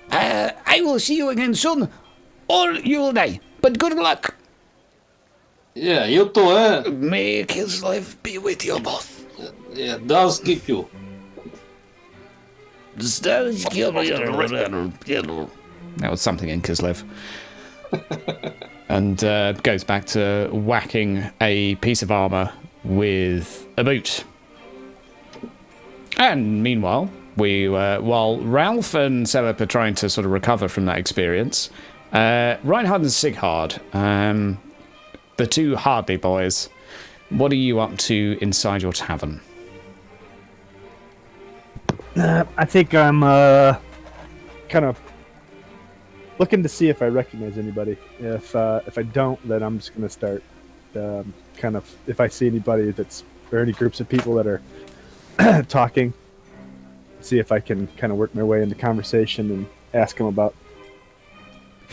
I will see you again soon, or you will die. But good luck. Yeah, you too, eh? May Kislev be with you both. Yeah, does keep you. That was something in Kislev. And goes back to whacking a piece of armor with a boot. And meanwhile, while Ralph and Celeb are trying to sort of recover from that experience, Reinhard and Sighard, the two Hardly boys, what are you up to inside your tavern? I think I'm kind of looking to see if I recognize anybody. If I don't, then I'm just gonna start kind of, if I see anybody or any groups of people that are talking, see if I can kind of work my way into conversation and ask them about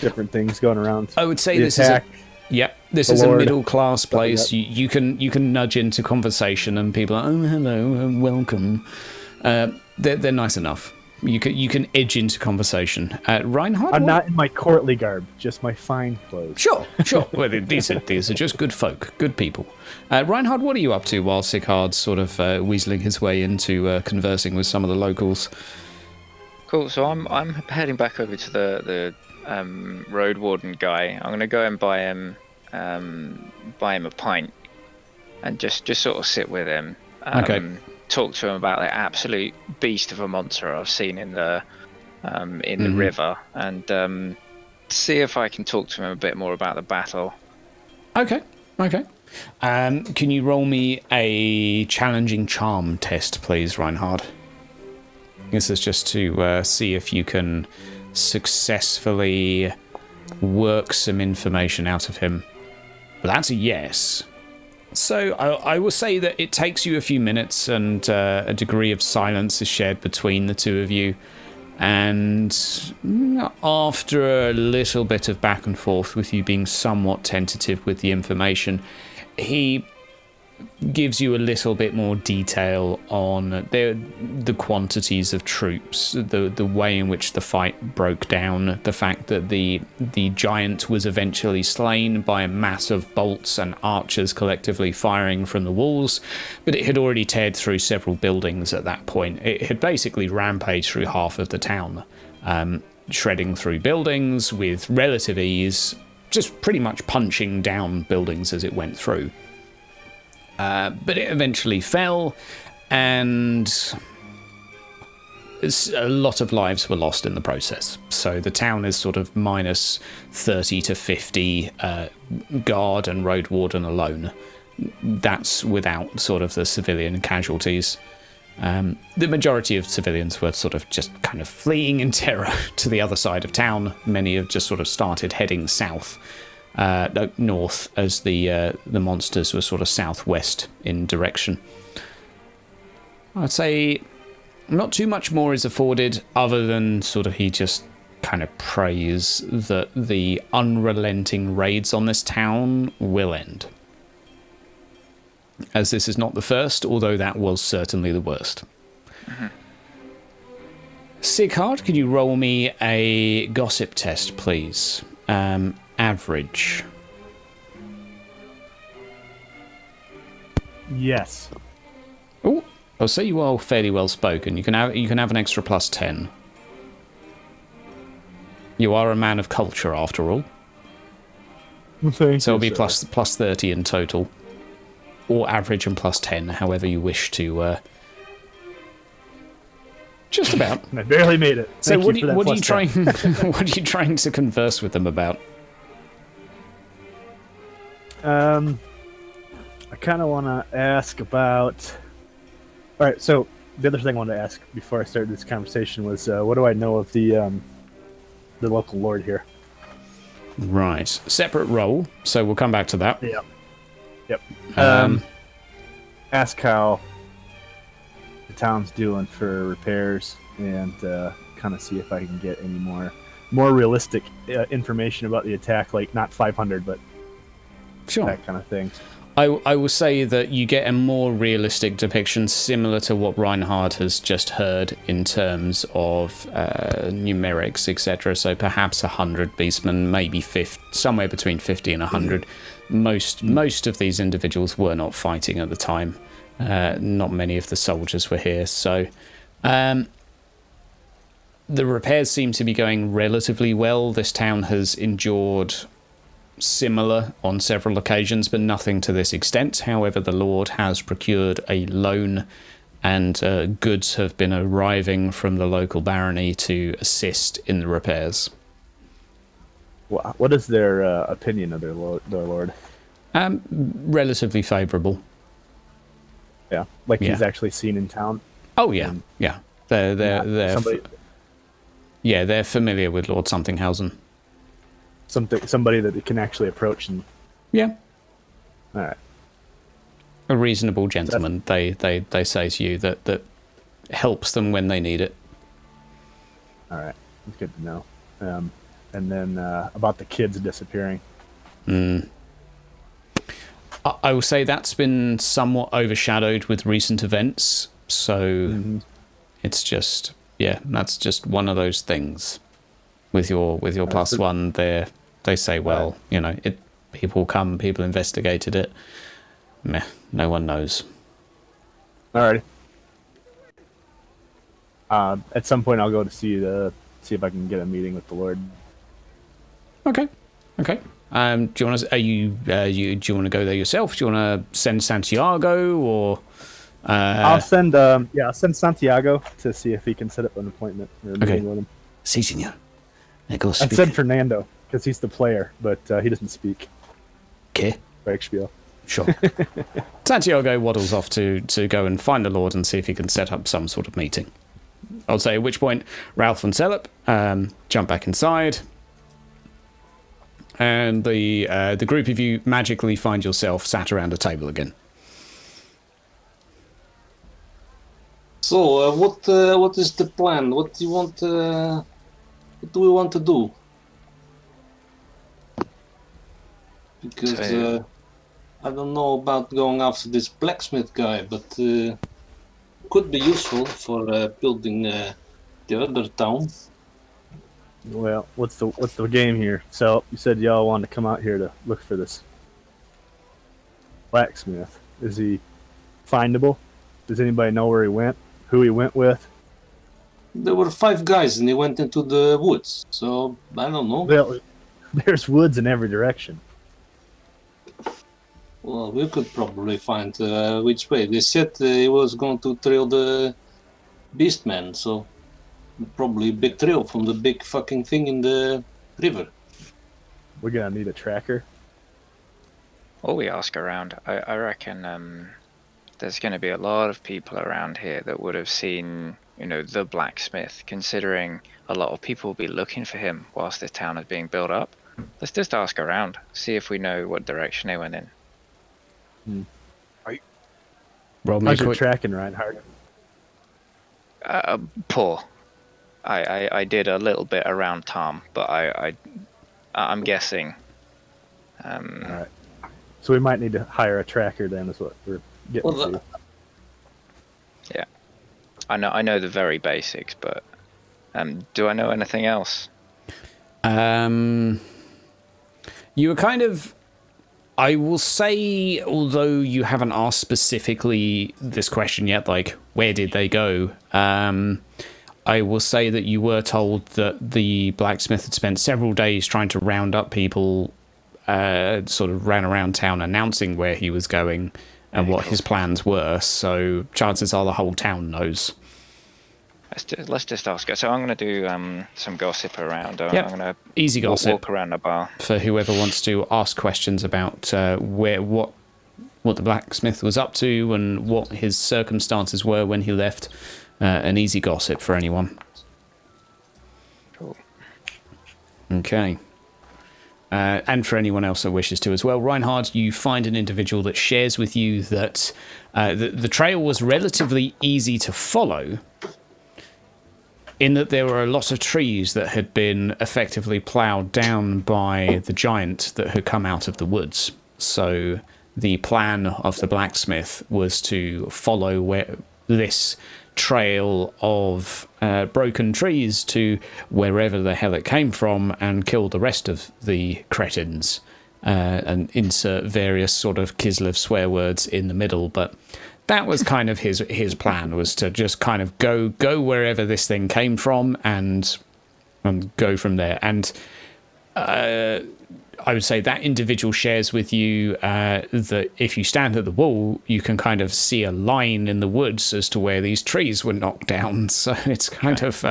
different things going around. I would say The this attack. this is a Lord. middle class Stuff like place. that. You can nudge into conversation, and people are, oh hello, welcome. They're nice enough. You can edge into conversation. Reinhard, I'm not in my courtly garb, just my fine clothes. Sure. Well, these are just good folk, good people. Reinhard, what are you up to while Sighard's sort of weaseling his way into conversing with some of the locals? Cool. So I'm heading back over to the road warden guy. I'm gonna go and buy him a pint, and just sort of sit with him. Okay. talk to him about the absolute beast of a monster I've seen in the river, and see if I can talk to him a bit more about the battle. Okay. Can you roll me a challenging charm test, please, Reinhard? This is just to see if you can successfully work some information out of him. Well, that's a yes. So I will say that it takes you a few minutes, and a degree of silence is shared between the two of you. And after a little bit of back and forth with you being somewhat tentative with the information, he gives you a little bit more detail on the quantities of troops, the way in which the fight broke down, the fact that the giant was eventually slain by a mass of bolts and archers collectively firing from the walls, but it had already teared through several buildings at that point. It had basically rampaged through half of the town, shredding through buildings with relative ease, just pretty much punching down buildings as it went through. But it eventually fell, and a lot of lives were lost in the process. So the town is sort of minus 30 to 50 guard and road warden alone. That's without sort of the civilian casualties. The majority of civilians were sort of just kind of fleeing in terror to the other side of town. Many have just sort of started heading south. North, as the monsters were sort of southwest in direction. I'd say not too much more is afforded, other than sort of he just kind of prays that the unrelenting raids on this town will end. As this is not the first, although that was certainly the worst. Mm-hmm. Sighard, could you roll me a gossip test, please? Average. Yes. Oh, I'll say you are fairly well spoken. You can have an extra plus 10. You are a man of culture, after all. So it'll be plus 30 in total, or average and plus 10, however you wish to. Just about. I barely made it. So what are you trying? What are you trying to converse with them about? I kind of want to ask about... Alright, so the other thing I wanted to ask before I started this conversation was, what do I know of the local lord here? Right. Separate role, so we'll come back to that. Yep. Ask how the town's doing for repairs, and kind of see if I can get any more realistic information about the attack, like not 500, but sure, that kind of thing. I will say that you get a more realistic depiction similar to what Reinhard has just heard in terms of numerics, etc. So perhaps 100 beastmen, maybe 50, somewhere between 50 and 100. Most of these individuals were not fighting at the time. Not many of the soldiers were here. So the repairs seem to be going relatively well. This town has endured similar on several occasions, but nothing to this extent. However, the Lord has procured a loan, and goods have been arriving from the local barony to assist in the repairs. What is their opinion of their Lord? Relatively favourable. Yeah, like he's actually seen in town. Oh yeah, yeah. They're familiar with Lord Somthinghausen. Somebody that they can actually approach and... Yeah. All right. A reasonable gentleman, they say to you, that helps them when they need it. All right. That's good to know. And then about the kids disappearing. I will say that's been somewhat overshadowed with recent events, so it's just, that's just one of those things. With your plus one, they say, well, people come, people investigated it. Meh, no one knows. Alrighty. At some point, I'll go to see if I can get a meeting with the Lord. Okay. Do you want to? Do you want to go there yourself? Do you want to send Santiago, or I'll send Santiago to see if he can set up an appointment or a meeting with him. Si, senor. I go I speak. said Fernando because he's the player, but he doesn't speak. Okay. Spiel. Sure. Santiago waddles off to go and find the Lord and see if he can set up some sort of meeting. I'll say at which point Ralph and Celip jump back inside, and the group of you magically find yourself sat around a table again. So, what is the plan? What do you want? What do we want to do? Because I don't know about going after this blacksmith guy, but could be useful for building the other town. Well, what's the game here? So you said y'all wanted to come out here to look for this blacksmith. Is he findable? Does anybody know where he went? Who he went with? There were 5 guys, and he went into the woods. So I don't know. Well, there's woods in every direction. Well, we could probably find which way. They said he was going to trail the beastman, so probably a big trail from the big fucking thing in the river. We're gonna need a tracker. Or we ask around. I reckon there's going to be a lot of people around here that would have seen, the blacksmith, considering a lot of people will be looking for him whilst this town is being built up. Let's just ask around, see if we know what direction they went in. Roll me How's a your quick. tracking, Reinhardt? Poor. I did a little bit around Tom, but I'm guessing. All right. So we might need to hire a tracker then, is what we're getting to. Yeah, I know the very basics, but do I know anything else? You were kind of, I will say, although you haven't asked specifically this question yet, like, where did they go? I will say that you were told that the blacksmith had spent several days trying to round up people, sort of ran around town announcing where he was going and what his plans were, so chances are the whole town knows. Let's just ask her. So I'm going to do some gossip around. Yep. I'm going to Easy gossip walk around the bar. for whoever wants to ask questions about what the blacksmith was up to and what his circumstances were when he left. An easy gossip for anyone. Cool. Okay. And for anyone else that wishes to as well. Reinhard, you find an individual that shares with you that the trail was relatively easy to follow, in that there were a lot of trees that had been effectively ploughed down by the giant that had come out of the woods. So the plan of the blacksmith was to follow this trail of broken trees to wherever the hell it came from and kill the rest of the cretins, and insert various sort of Kislev swear words in the middle, but that was kind of his plan, was to just kind of go wherever this thing came from and go from there. And I would say that individual shares with you that if you stand at the wall, you can kind of see a line in the woods as to where these trees were knocked down. So it's kind of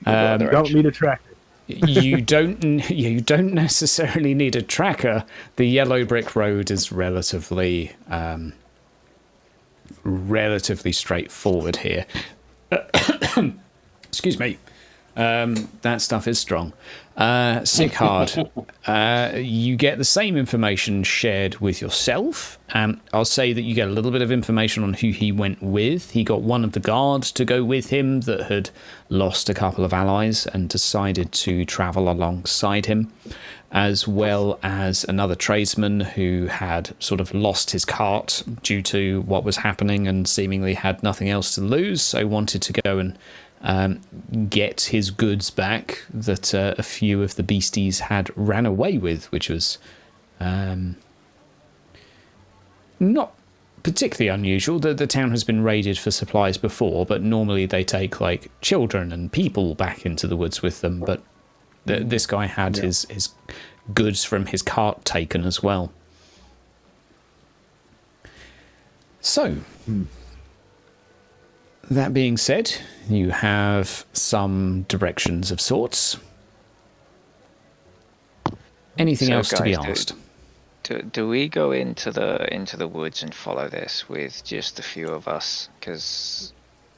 Don't need a tracker. you don't necessarily need a tracker. The yellow brick road is relatively straightforward here. Excuse me. That stuff is strong. Sickhard, you get the same information shared with yourself. I'll say that you get a little bit of information on who he went with. He got one of the guards to go with him that had lost a couple of allies and decided to travel alongside him, as well as another tradesman who had sort of lost his cart due to what was happening and seemingly had nothing else to lose, so wanted to go and get his goods back that a few of the beasties had ran away with, which was not particularly unusual. The town has been raided for supplies before, but normally they take like children and people back into the woods with them, but this guy had his goods from his cart taken as well. So that being said, you have some directions of sorts. Anything So, else to be guys, asked? Do we go into the woods and follow this with just a few of us? Because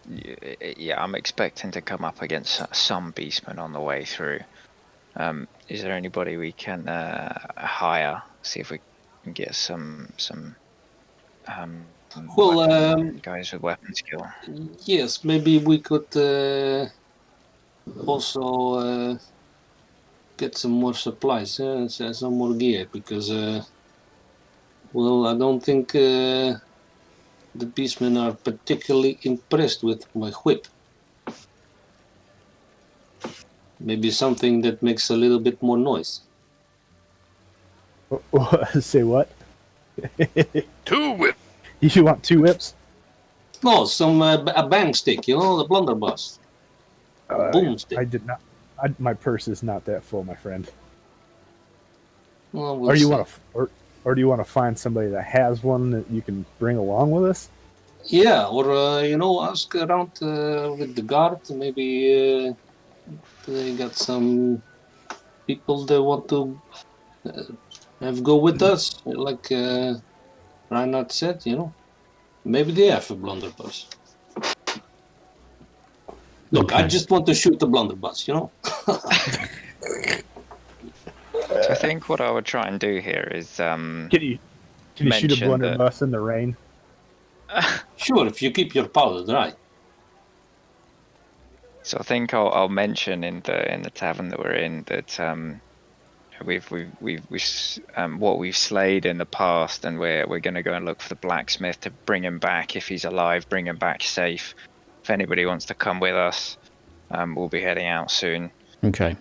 yeah, I'm expecting to come up against some beastmen on the way through. Is there anybody we can hire? See if we can get some guys with weapon skill. Yes, maybe we could also get some more supplies, some more gear, because well, I don't think the beastmen are particularly impressed with my whip. Maybe something that makes a little bit more noise. Say what? 2 whip. You want 2 whips? No, a bang stick, you know, the blunderbuss. Boomstick. I did not. My purse is not that full, my friend. Well, Or do you want to find somebody that has one that you can bring along with us? Yeah, or you know, ask around with the guard. Maybe they got some people that want to go with us, like Reinhard said. You know, maybe they have a blunderbuss. Look, I just want to shoot the blunderbuss. You know. So I think what I would try and do here is Can you shoot a mention blunderbuss in the rain? Sure, if you keep your powder dry. So I think I'll mention in the tavern that we're in that what we've slayed in the past, and we're going to go and look for the blacksmith to bring him back if he's alive, bring him back safe. If anybody wants to come with us, we'll be heading out soon. Okay.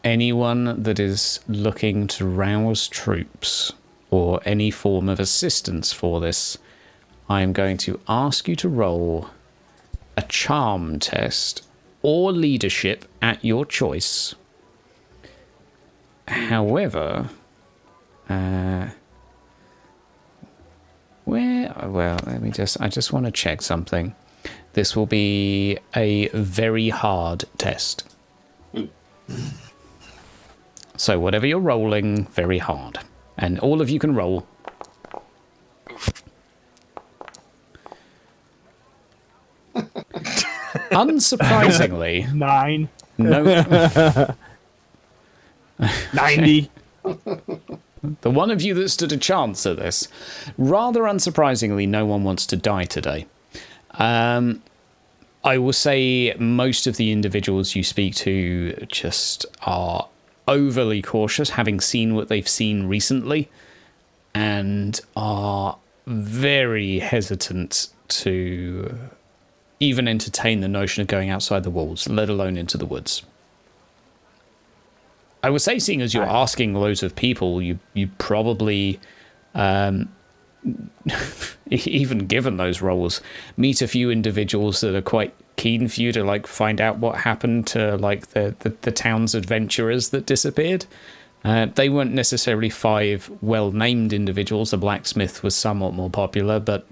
Anyone that is looking to rouse troops or any form of assistance for this, I am going to ask you to roll a charm test or leadership at your choice. However, I just want to check something. This will be a very hard test. So whatever you're rolling, very hard. And all of you can roll. Unsurprisingly, 9. no. 90. The one of you that stood a chance at this. Rather unsurprisingly, no one wants to die today. I will say most of the individuals you speak to just are overly cautious, having seen what they've seen recently, and are very hesitant to even entertain the notion of going outside the walls, let alone into the woods. I would say, seeing as you're asking loads of people, you probably, even given those roles, meet a few individuals that are quite keen for you to like find out what happened to like the town's adventurers that disappeared. They weren't necessarily 5 well-named individuals. The blacksmith was somewhat more popular, but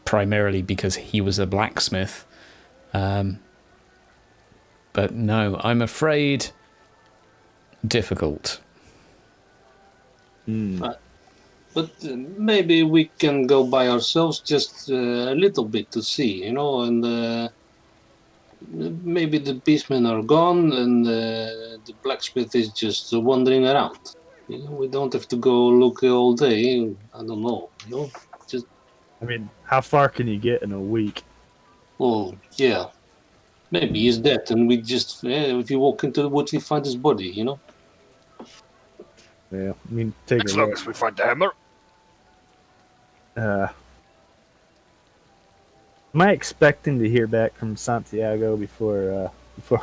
primarily because he was a blacksmith. But no, I'm afraid difficult. But maybe we can go by ourselves just a little bit to see, you know, and maybe the beastmen are gone and the blacksmith is just wandering around. You know, we don't have to go look all day. I don't know, you know, just. I mean, how far can you get in a week? Oh, yeah. Maybe he's dead and we just, if you walk into the woods, we find his body, you know? Yeah, I mean, take As a long look. as we find the hammer. Am I expecting to hear back from Santiago before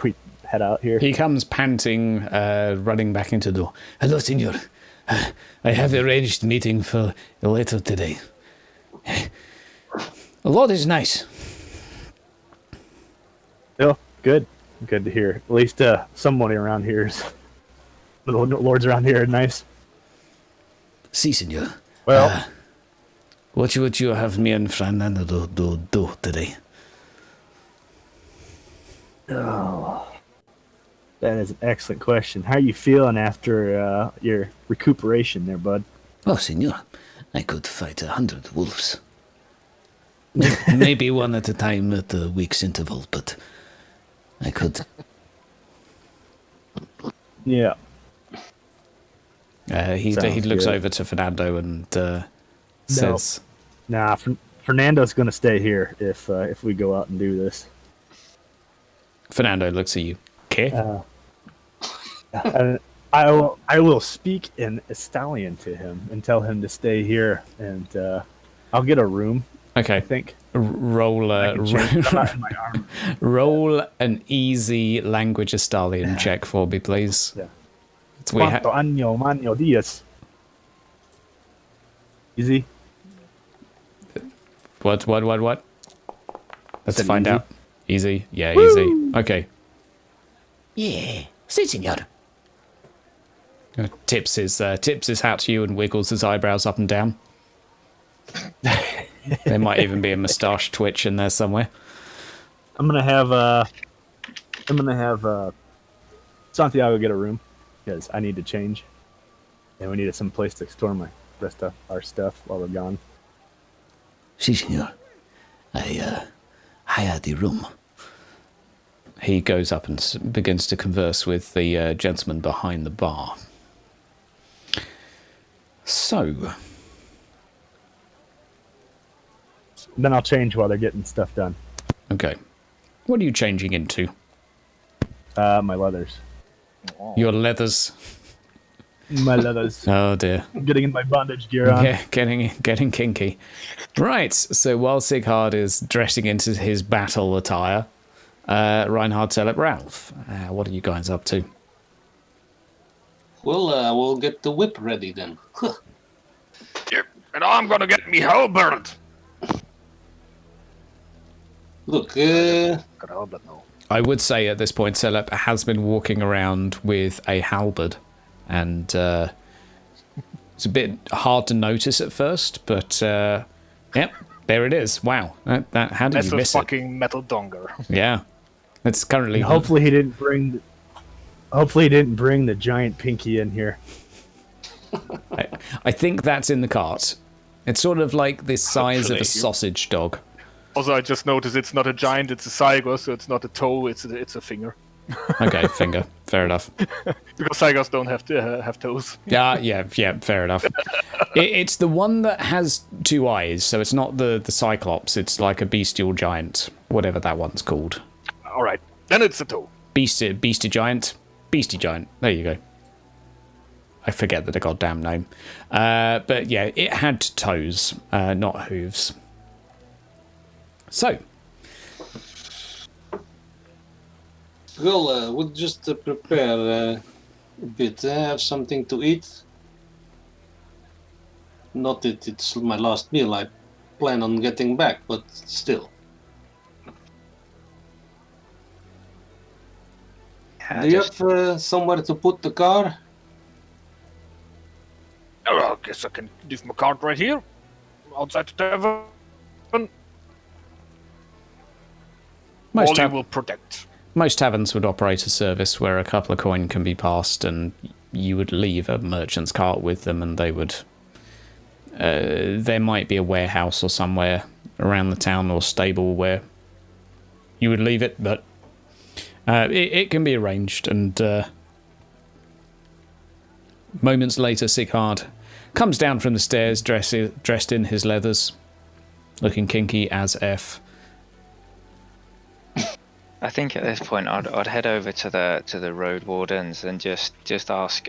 we head out here? He comes panting, running back into the door. Hello, senor. I have arranged meeting for later today. The Lord is nice. Oh, good. Good to hear. At least somebody around here is... The lords around here are nice. Si, senor. Well... What would you have me and Fernando do today? Oh, that is an excellent question. How are you feeling after your recuperation there, bud? Oh, senor, I could fight 100 wolves. Maybe one at a time at a week's interval, but I could. Yeah. He Sounds looks good. over to Fernando and says, Nah, Fernando's going to stay here if we go out and do this. Fernando looks at you. Okay. And I will speak in Estalian to him and tell him to stay here, and I'll get a room. Okay. I think. Roll I can change that in my armor. roll an easy language Estalian check for me, please. Yeah. We ha- Cuanto año mano dias. Easy. What? Let's Said find easy. out. Easy? Yeah, easy. Okay. Yeah, si, senor. Tips his hat to you and wiggles his eyebrows up and down. There might even be a moustache twitch in there somewhere. I'm gonna have Santiago get a room because I need to change, and we need some place to store my rest of our stuff while we're gone. Si, senor. I had the room. He goes up and begins to converse with the gentleman behind the bar. So, Then I'll change while they're getting stuff done. okay. What are you changing into? My leathers. Your leathers. My leathers. Oh dear. I'm getting in my bondage gear on. Yeah, getting kinky. Right, so while Sighard is dressing into his battle attire, Reinhard Telep Ralph, what are you guys up to? Well, we'll get the whip ready then. Huh. Yep, and I'm gonna get me halberd. Look, I would say at this point, Telep has been walking around with a halberd, and it's a bit hard to notice at first, but yep, there it is. Wow, how did That's you a miss it? fucking metal donger. Yeah, it's currently. And hopefully he didn't bring the giant pinky in here. I think that's in the cart. It's sort of like the size of a Hopefully. sausage dog. Also, I just noticed it's not a giant, it's a Saiga, so it's not a toe, it's a finger. Okay, finger. Fair enough. Because Saigas don't have to have toes. Yeah, fair enough. It's the one that has two eyes, so it's not the Cyclops. It's like a bestial giant, whatever that one's called. All right, then it's a toe. Beastie giant. Beastie giant. There you go. I forget the goddamn name. But yeah, it had toes, not hooves. So, well, we'll just prepare a bit. Have something to eat. Not that it's my last meal. I plan on getting back, but still. Yeah, Do you just- have somewhere to put the car? Oh, well, I guess I can leave my cart right here, outside the tavern. most, Ollie will protect. most taverns would operate a service where a couple of coin can be passed and you would leave a merchant's cart with them and they would... there might be a warehouse or somewhere around the town or stable where you would leave it, but it can be arranged. And moments later, Sighard comes down from the stairs dressed in his leathers, looking kinky as F. I think at this point I'd head over to the road wardens and just ask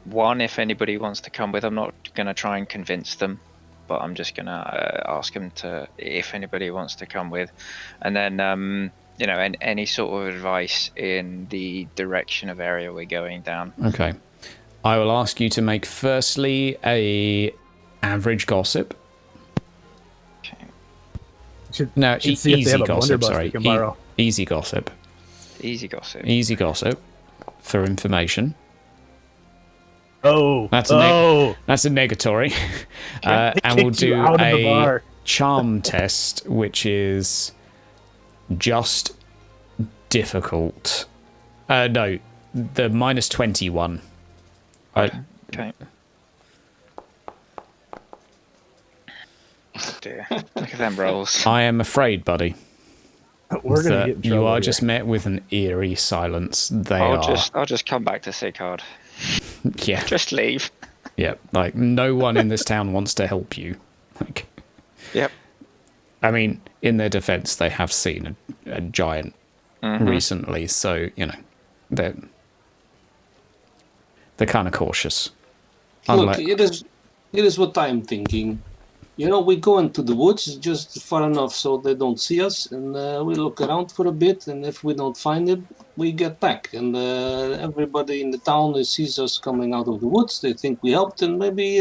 one, if anybody wants to come with. I'm not gonna try and convince them, but I'm just gonna ask them if anybody wants to come with, and then any sort of advice in the direction of area we're going down. Okay. I will ask you to make firstly a average gossip. No, Should see if they easy have a gossip, blunderbuss sorry. they can borrow. Easy gossip. Easy gossip. Easy gossip for information. Oh, That's a negatory. And we'll Kicked you do out of the a bar. charm test, which is just difficult. No, the minus 21. Okay. Oh dear. Look at them rolls. I am afraid, buddy. We're gonna get in trouble you are here. just met with an eerie silence. I'll just come back to Sicard. Yeah. Just leave. Yeah, like no one in this town wants to help you. Like, Yep. I mean, in their defense, they have seen a giant recently, so you know they're kind of cautious. Look, it is what I'm thinking. You know, we go into the woods just far enough so they don't see us, and we look around for a bit, and if we don't find it, we get back. And everybody in the town sees us coming out of the woods. They think we helped, and maybe,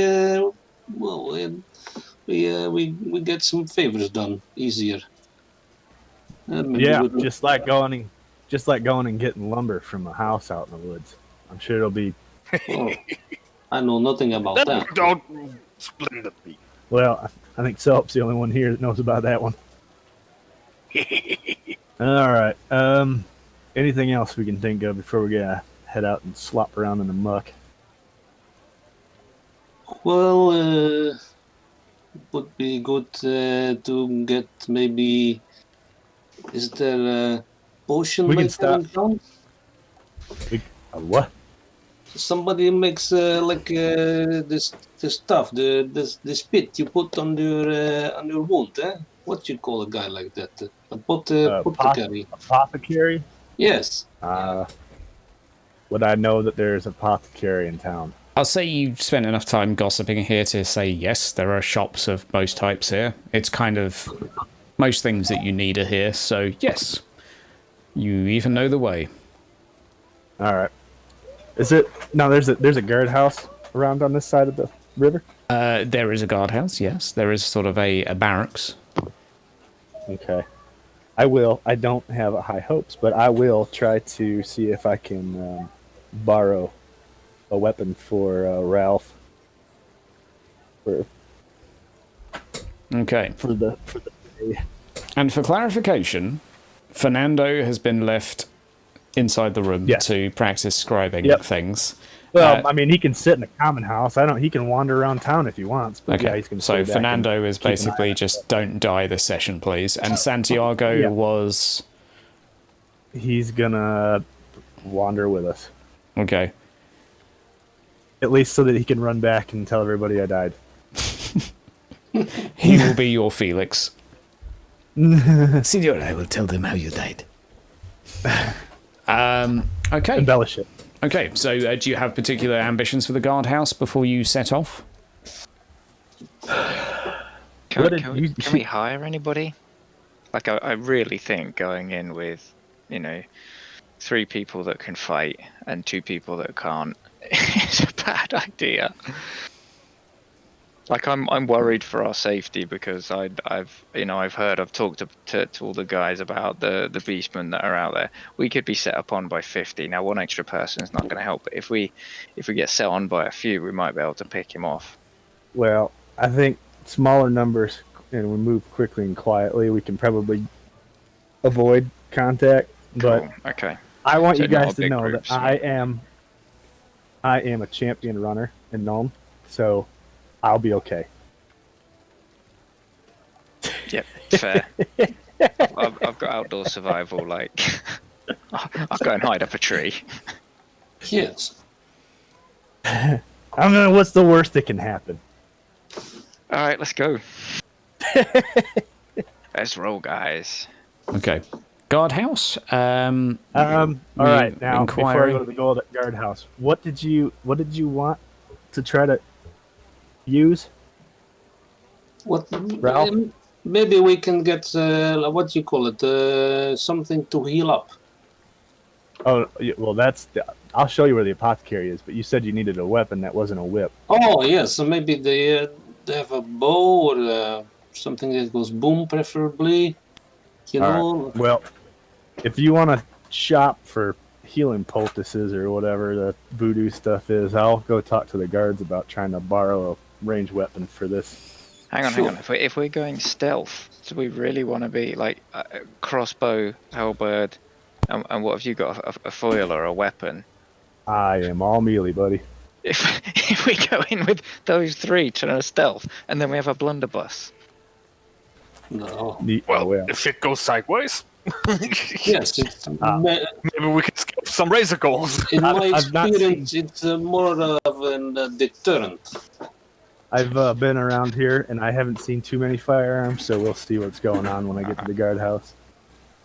we get some favors done easier. Yeah, just like going and getting lumber from a house out in the woods. I'm sure it'll be. Oh, I know nothing about that. Don't splendidly. Well, I think Soap's the only one here that knows about that one. All right. Anything else we can think of before we head out and slop around in the muck? Well, would be good to get maybe. Is there a potion We can maker stop. in town? What? Somebody makes this stuff, the spit you put on your wound, eh? What you call a guy like that? Apothecary. Apothecary? Yes. Would I know that there's an apothecary in town? I'll say you spent enough time gossiping here to say yes, there are shops of most types here. It's kind of most things that you need are here, so yes, you even know the way. All right. Is it? No, there's a guardhouse around on this side of the river. There is a guardhouse, yes. There is sort of a barracks. Okay. I don't have high hopes, but I will try to see if I can borrow a weapon for Ralph. Okay. For the day. And for clarification, Fernando has been left inside the room to practice scribing things. Well, I mean, he can sit in a common house. He can wander around town if he wants. But Okay, yeah, he's gonna so stay back Fernando and is keep an eye basically on just don't die this session, please. And Santiago was... He's gonna wander with us. Okay. At least so that he can run back and tell everybody I died. He will be your Felix. Senor, I will tell them how you died. Okay. Embellish it. Okay, so do you have particular ambitions for the guardhouse before you set off? Can we hire anybody? Like, I really think going in with, 3 people that can fight and 2 people that can't is a bad idea. Like, I'm worried for our safety because I've talked to all the guys about the beastmen that are out there. We could be set upon by 50. Now, one extra person is not going to help. But if we get set on by a few, we might be able to pick him off. Well, I think smaller numbers and we move quickly and quietly, we can probably avoid contact. But Cool. Okay. I want So you guys not to big know groups, that I am a champion runner in Nuln, so I'll be okay. Yep, fair. I've got outdoor survival, like, I'll go and hide up a tree. Yes. What's the worst that can happen? Alright, let's go. Let's roll, guys. Okay. Guardhouse? All right, now before I inquiring. go to the guardhouse, what did you want to try to use? What? Ralph? Maybe we can get what do you call it? Something to heal up. Oh, well, I'll show you where the apothecary is. But you said you needed a weapon that wasn't a whip. Oh yes, so maybe they have a bow or something that goes boom, preferably. You All know. right. Well, if you want to shop for healing poultices or whatever the voodoo stuff is, I'll go talk to the guards about trying to borrow a ranged weapon for this. Hang on. If we're going stealth, do we really want to be like crossbow, halberd, And what have you got? A foil or a weapon? I am all melee, buddy. If we go in with those three trying to stealth, and then we have a blunderbuss. No. Well, if shit goes sideways, Yes, it's maybe we can skip some razor goals. in my I've not experience, it's more of a deterrent. I've been around here, and I haven't seen too many firearms, so we'll see what's going on when I get to the guardhouse.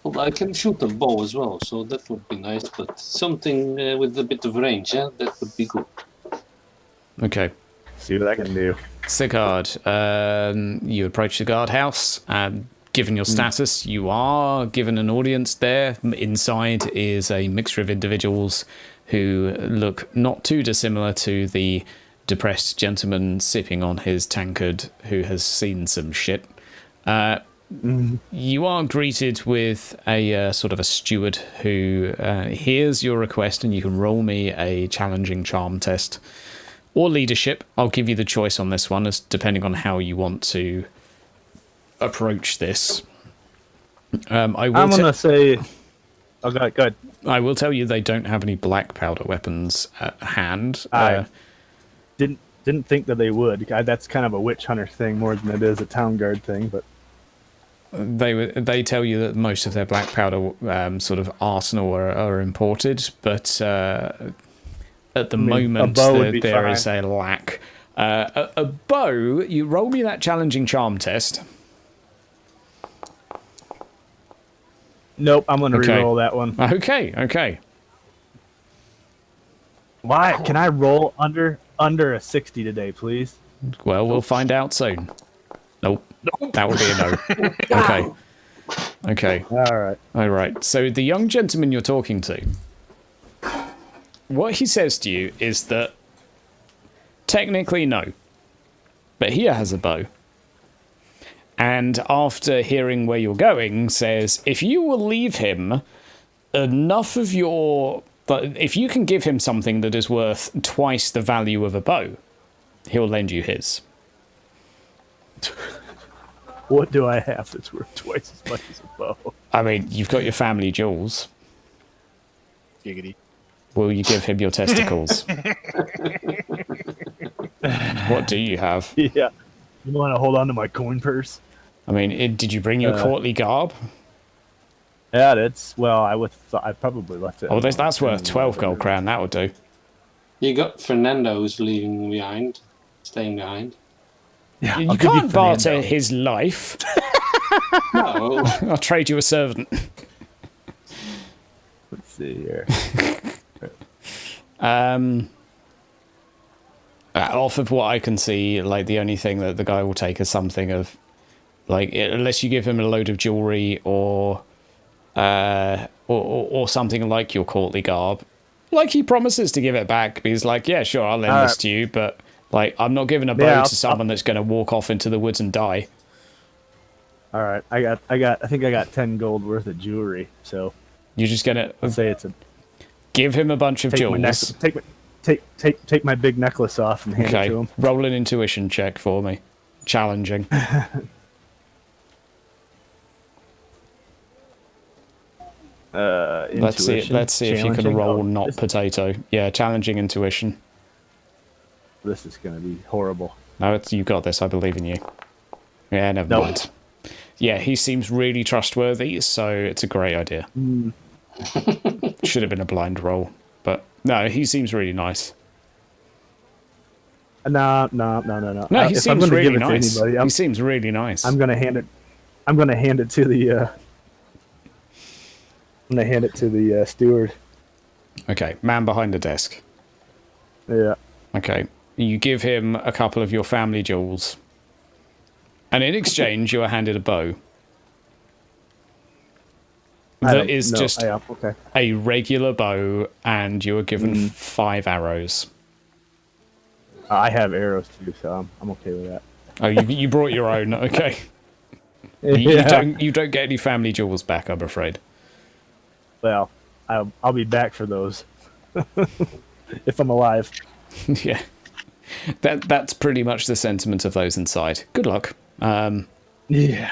Well, I can shoot a bow as well, so that would be nice. But something with a bit of range, yeah, that would be good. Okay. See what I can do. Sigurd, you approach the guardhouse. Given your status, you are given an audience there. Inside is a mixture of individuals who look not too dissimilar to the depressed gentleman sipping on his tankard who has seen some shit. You are greeted with a sort of a steward who hears your request, and you can roll me a challenging charm test or leadership. I'll give you the choice on this one, as depending on how you want to approach this. I'm going to say... Oh, go ahead. I will tell you they don't have any black powder weapons at hand. I didn't think that they would. That's kind of a witch hunter thing more than it is a town guard thing, but... They tell you that most of their black powder sort of arsenal are imported, but at the moment there is a lack. A bow, you roll me that challenging charm test. Nope, I'm going to re-roll that one. Okay. Why? Can I roll under a 60 today, please? Well, we'll find out soon. Nope. That would be a no. Okay. All right. So the young gentleman you're talking to, what he says to you is that technically no, but he has a bow. And after hearing where you're going, says, if you will leave him enough of your... If you can give him something that is worth twice the value of a bow, he'll lend you his. What do I have that's worth twice as much as a bow? I mean, you've got your family jewels. Giggity. Will you give him your testicles? What do you have? Yeah. You want to hold on to my coin purse? I mean, did you bring your courtly garb? Yeah, I probably left it. Oh, that's worth 12 gold crown. That would do. You got Fernando who's staying behind. Yeah, you can't barter his life. No. I'll trade you a servant. Let's see here. Off of what I can see, like, the only thing that the guy will take is something of, like, unless you give him a load of jewelry or something like your courtly garb. Like, he promises to give it back, but he's like, yeah, sure, I'll lend this to you, but, like, I'm not giving a bow to someone that's going to walk off into the woods and die. All right, I think I got 10 gold worth of jewelry, so you're just gonna say it's a... Give him a bunch of jewels. Take my big necklace off and hand it to him. Roll an intuition check for me. Challenging. Let's see if you can roll not potato. Yeah, challenging intuition. This is going to be horrible. No, you got this. I believe in you. Yeah, never mind. Yeah, he seems really trustworthy, so it's a great idea. Should have been a blind roll, but no, he seems really nice. No. No, he seems really nice. He seems really nice. I'm going to hand it to the steward. Okay, man behind the desk. Yeah. Okay, you give him a couple of your family jewels, and in exchange, you are handed a bow. That is just a regular bow, and you are given 5 arrows. I have arrows too, so I'm okay with that. Oh, you brought your own. Okay. You don't get any family jewels back, I'm afraid. Well, I'll be back for those if I'm alive. Yeah, that's pretty much the sentiment of those inside. Good luck. Yeah.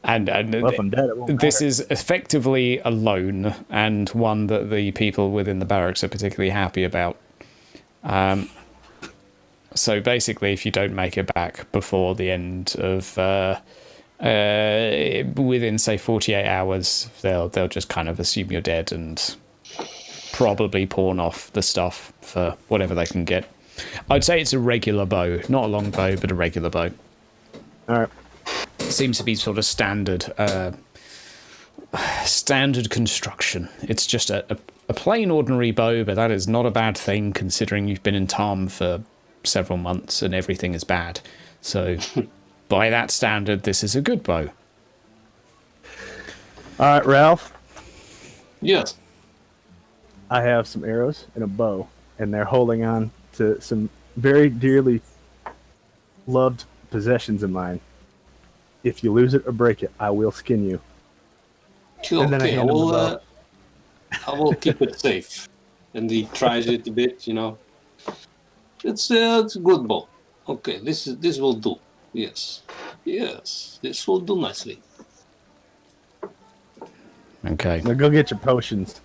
And Well, if I'm dead, it won't this matter. is effectively a loan, and one that the people within the barracks are particularly happy about. So basically, if you don't make it back before the end of within say 48 hours, they'll just kind of assume you're dead and probably pawn off the stuff for whatever they can get. I'd say it's a regular bow, not a long bow, but a regular bow. All right. Seems to be sort of standard construction. It's just a plain ordinary bow, but that is not a bad thing considering you've been in Tarm for several months and everything is bad. So by that standard, this is a good bow. All right, Ralph. Yes. I have some arrows and a bow, and they're holding on to some very dearly loved possessions of mine. If you lose it or break it, I will skin you. Sure, And then I okay, hand him the bow. I will keep it safe. And he tries it a bit, you know. It's a good bow. Okay, this will do. Yes. Yes, this will do nicely. Okay. Now go get your potions.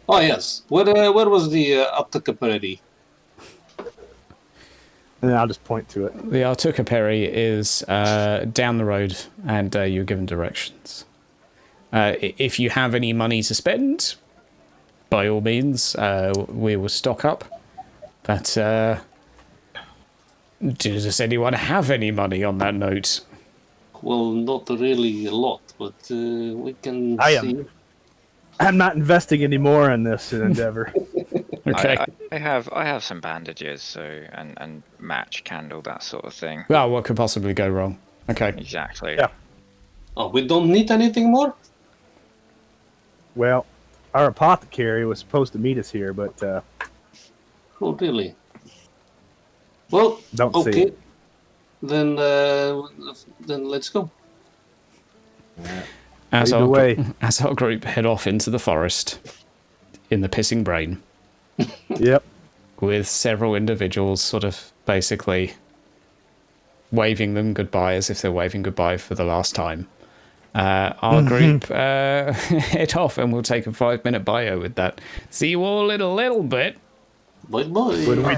Oh, yes. Where was the Achaidh? And then I'll just point to it. The Achaidh is down the road, and you're given directions. If you have any money to spend, by all means, we will stock up. But does anyone have any money on that note? Well, not really a lot, but we can see. I'm not investing any more in this endeavor. Okay. I have some bandages, so and match candle, that sort of thing. Well, what could possibly go wrong? Okay. Exactly. Yeah. Oh, we don't need anything more? Well, our apothecary was supposed to meet us here, but Oh, really? Well, Don't see okay. it. Then let's go. As Lead the way. as our group head off into the forest in the pissing brain, Yep. with several individuals sort of basically waving them goodbye as if they're waving goodbye for the last time. Our group head off, and we'll take a 5-minute bio with that. See you all in a little bit. Bye bye. When we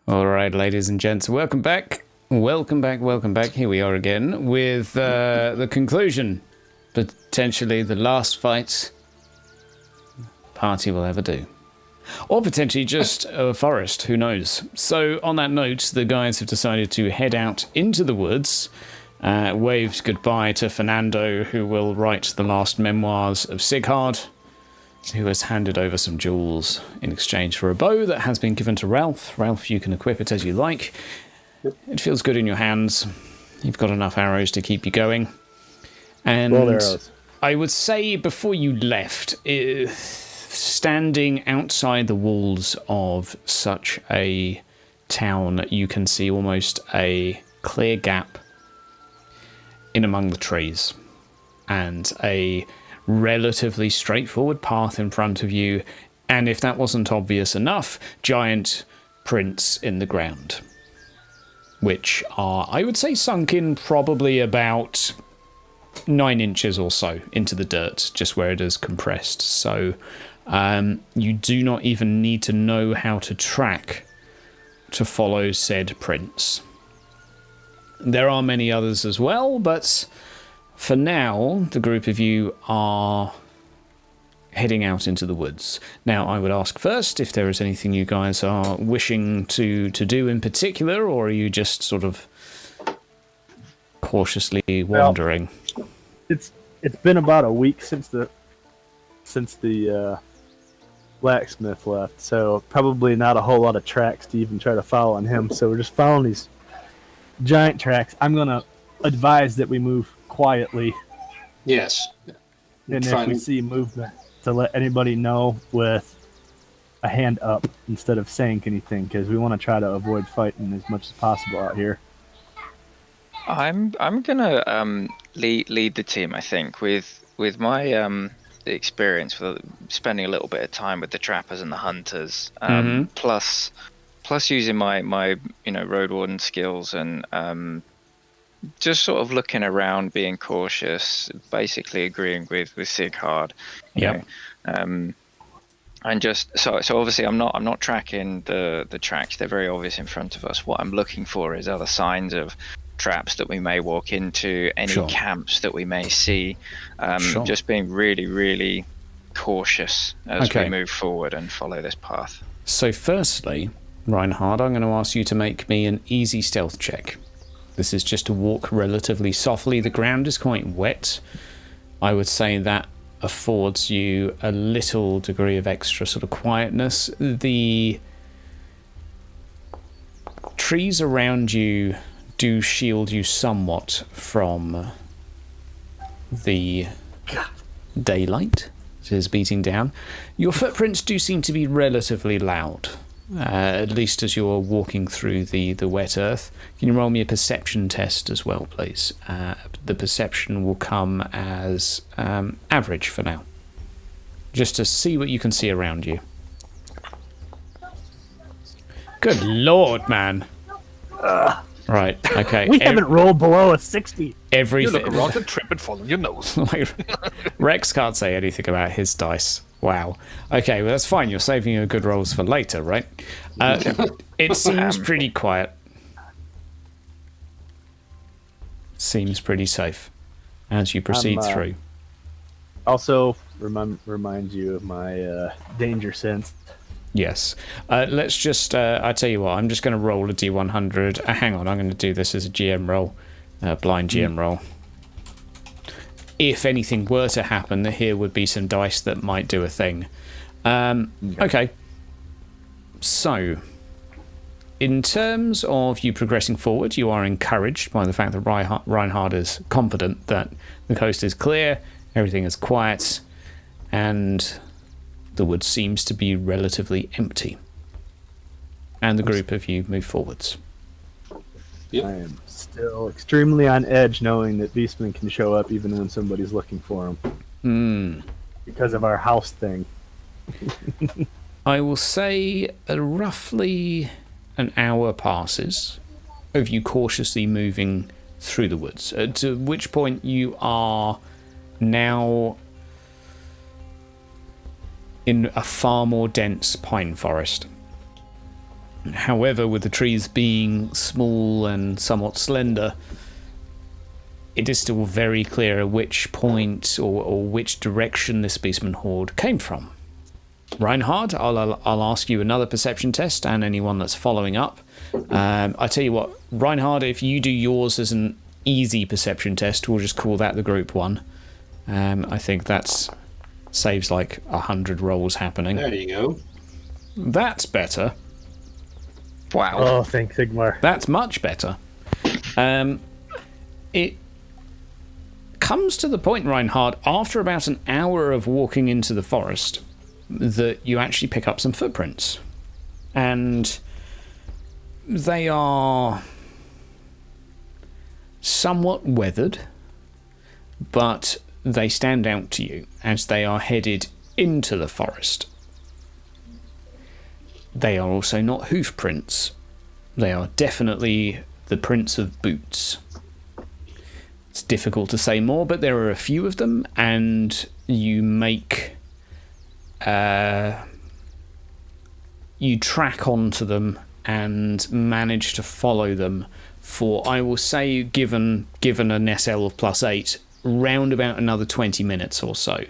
All right, ladies and gents, welcome back. Welcome back, welcome back. Here we are again with the conclusion. Potentially the last fight party will ever do. Or potentially just a forest, who knows. So on that note, the guys have decided to head out into the woods, waved goodbye to Fernando, who will write the last memoirs of Sighard, who has handed over some jewels in exchange for a bow that has been given to Ralph. Ralph, you can equip it as you like. It feels good in your hands. You've got enough arrows to keep you going. And arrows. I would say before you left, standing outside the walls of such a town, you can see almost a clear gap in among the trees and a relatively straightforward path in front of you, and if that wasn't obvious enough, giant prints in the ground, which are, I would say, sunk in probably about 9 inches or so into the dirt, just where it is compressed. So you do not even need to know how to track to follow said prints. There are many others as well, but for now, the group of you are heading out into the woods. Now, I would ask first if there is anything you guys are wishing to do in particular, or are you just sort of cautiously wandering? Well, it's been about a week since the blacksmith left, so probably not a whole lot of tracks to even try to follow on him. So we're just following these giant tracks. I'm gonna advise that we move quietly. Yes. And if we see movement, to let anybody know with a hand up instead of saying anything, because we want to try to avoid fighting as much as possible out here. I'm gonna lead the team. I think with my experience with spending a little bit of time with the trappers and the hunters, plus using my road warden skills and just sort of looking around, being cautious, basically agreeing with Sighard. Yeah. And just so obviously I'm not tracking the tracks. They're very obvious in front of us. What I'm looking for is other signs of traps that we may walk into, any camps that we may see. Just being really, really cautious as we move forward and follow this path. So firstly, Reinhard, I'm going to ask you to make me an easy stealth check. This is just to walk relatively softly. The ground is quite wet. I would say that affords you a little degree of extra sort of quietness. The trees around you do shield you somewhat from the daylight that is beating down. Your footprints do seem to be relatively loud. At least as you're walking through the wet earth. Can you roll me a perception test as well, please? The perception will come as average for now. Just to see what you can see around you. Good lord, man. Right, okay. We haven't rolled below a 60. You look around and trip and fall on your nose. Rex can't say anything about his dice. Wow. Okay, well, that's fine. You're saving your good rolls for later, right? It seems pretty quiet. Seems pretty safe as you proceed through. Also, remind you of my danger sense. Yes. Let's just... I tell you what, I'm just going to roll a D100. Hang on, I'm going to do this as a GM roll. Blind GM roll. If anything were to happen, here would be some dice that might do a thing. Okay. So, in terms of you progressing forward, you are encouraged by the fact that Reinhard is confident that the coast is clear, everything is quiet, and the wood seems to be relatively empty. And the group of you move forwards. Yep. I am still extremely on edge knowing that beastmen can show up even when somebody's looking for them. Because of our house thing. I will say roughly an hour passes of you cautiously moving through the woods, to which point you are now in a far more dense pine forest. However, with the trees being small and somewhat slender, it is still very clear at which point or which direction this beastman horde came from. Reinhard, I'll ask you another perception test, and anyone that's following up. I tell you what, Reinhard, if you do yours as an easy perception test, we'll just call that the group one. I think that saves like 100 rolls happening. There you go. That's better. Wow. Oh, thanks, Sigmar. That's much better. It comes to the point, Reinhard, after about an hour of walking into the forest, that you actually pick up some footprints. And they are somewhat weathered, but they stand out to you as they are headed into the forest. They are also not hoof prints. They are definitely the prints of boots. It's difficult to say more, but there are a few of them, and you make... you track onto them and manage to follow them for, I will say, given an SL of +8, round about another 20 minutes or so.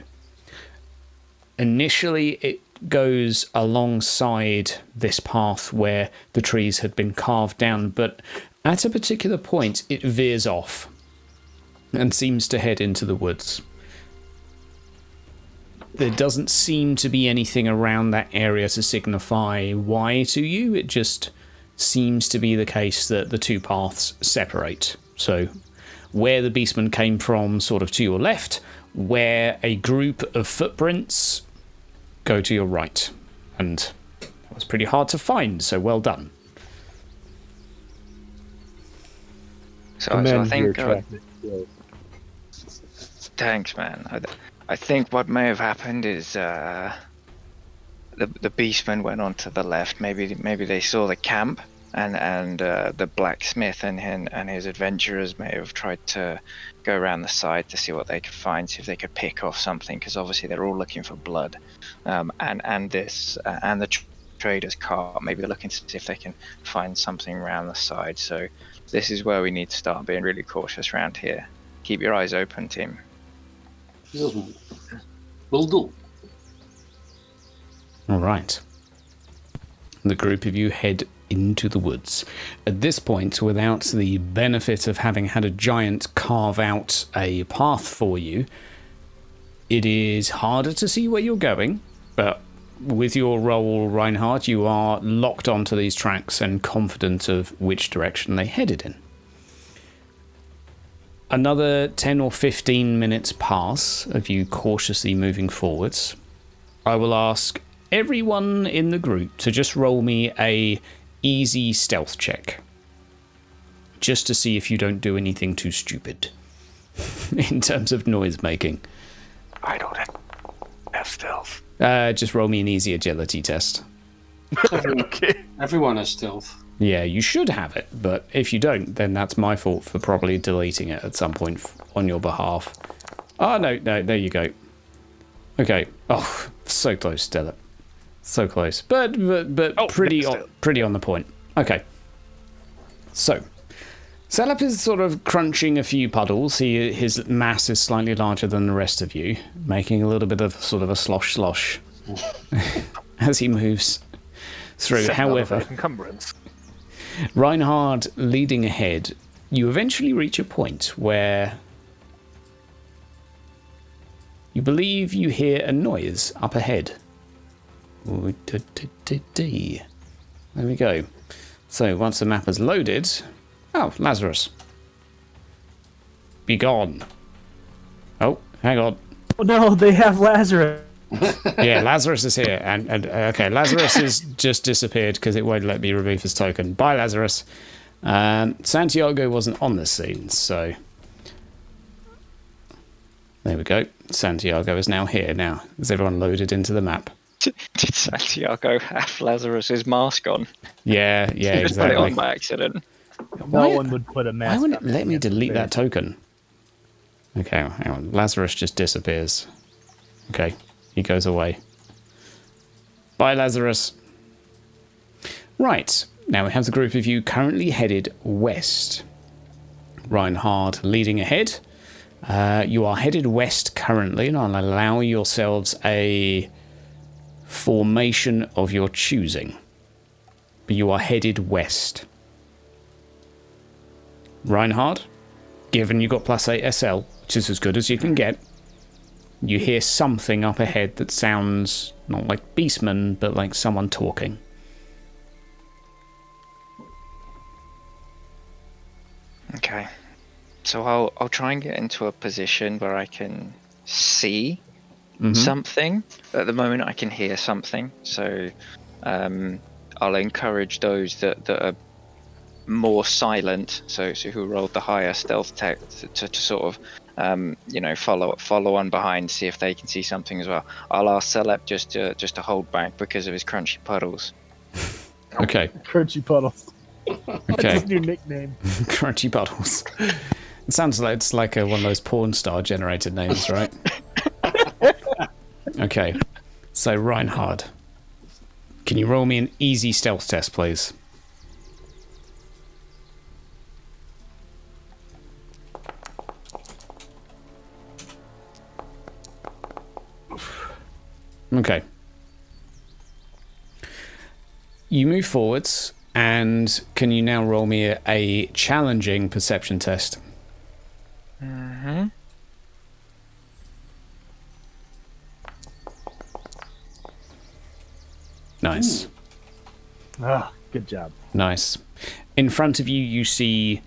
Initially, it goes alongside this path where the trees had been carved down, but at a particular point, it veers off and seems to head into the woods. There doesn't seem to be anything around that area to signify why to you. It just seems to be the case that the two paths separate. So where the beastman came from, sort of to your left, where a group of footprints go to your right. And that was pretty hard to find, so well done. So I think... thanks, man. I think what may have happened is the beastmen went on to the left. Maybe they saw the camp, and the blacksmith and his adventurers may have tried to go around the side to see what they could find, see if they could pick off something, because obviously they're all looking for blood, and the trader's cart. Maybe they're looking to see if they can find something around the side. So this is where we need to start being really cautious around here. Keep your eyes open, team. Will do. All right. The group of you head into the woods. At this point, without the benefit of having had a giant carve out a path for you, it is harder to see where you're going, but with your roll, Reinhardt, you are locked onto these tracks and confident of which direction they headed in. Another 10 or 15 minutes pass of you cautiously moving forwards. I will ask everyone in the group to just roll me a easy stealth check. Just to see if you don't do anything too stupid in terms of noise making. I don't have stealth. Just roll me an easy agility test. Okay. Everyone has stealth. Yeah, you should have it, but if you don't, then that's my fault for probably deleting it at some point on your behalf. Oh, no, there you go. Okay. Oh, so close, Stella. So close. But pretty on the point. Okay. So, Salop is sort of crunching a few puddles. His mass is slightly larger than the rest of you, making a little bit of sort of a slosh as he moves through. However, Reinhard leading ahead, you eventually reach a point where you believe you hear a noise up ahead. There we go. So once the map is loaded... Oh, Lazarus. Be gone. Oh, hang on. Oh no, they have Lazarus. Yeah, Lazarus is here. And okay, Lazarus has just disappeared because it won't let me remove his token. Bye, Lazarus. Santiago wasn't on this scene, so... There we go. Santiago is now here. Now, is everyone loaded into the map? Did Santiago have Lazarus's mask on? Yeah, Just exactly. put it on by accident. No one would put a mask Why wouldn't on it let me against delete the that token? Okay, hang on. Lazarus just disappears. Okay, he goes away. Bye, Lazarus. Right, now we have the group of you currently headed west. Reinhard leading ahead. You are headed west currently, and I'll allow yourselves a formation of your choosing. But you are headed west. Reinhard, given you got +8 SL, which is as good as you can get, you hear something up ahead that sounds not like beastmen, but like someone talking. Okay. So I'll try and get into a position where I can see something. At the moment, I can hear something. So I'll encourage those that are more silent, so who rolled the higher stealth tech, to sort of follow on behind, see if they can see something as well. I'll ask Celeb just to hold back because of his crunchy puddles. Okay. Crunchy Puddles. That's Okay. his new nickname. Crunchy Puddles. It sounds like it's like one of those porn star generated names, right? Okay. So Reinhard, can you roll me an easy stealth test, please? Okay. You move forwards, and can you now roll me a challenging perception test? Mm-hmm. Nice. Ah, good job. Nice. In front of you, you see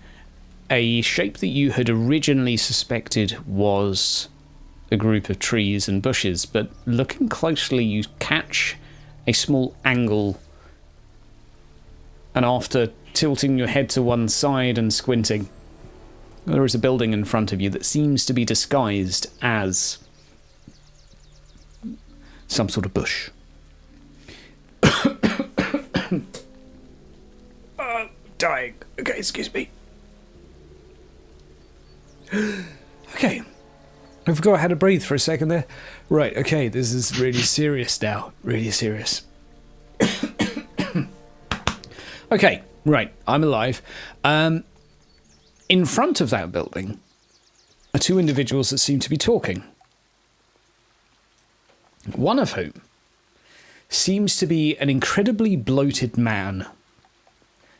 a shape that you had originally suspected was a group of trees and bushes, but looking closely, you catch a small angle, and after tilting your head to one side and squinting, there is a building in front of you that seems to be disguised as some sort of bush. Dying. Okay, excuse me. Okay. I forgot how to breathe for a second there. Right, okay, this is really serious now. Really serious. Okay, right, I'm alive. In front of that building are two individuals that seem to be talking. One of whom seems to be an incredibly bloated man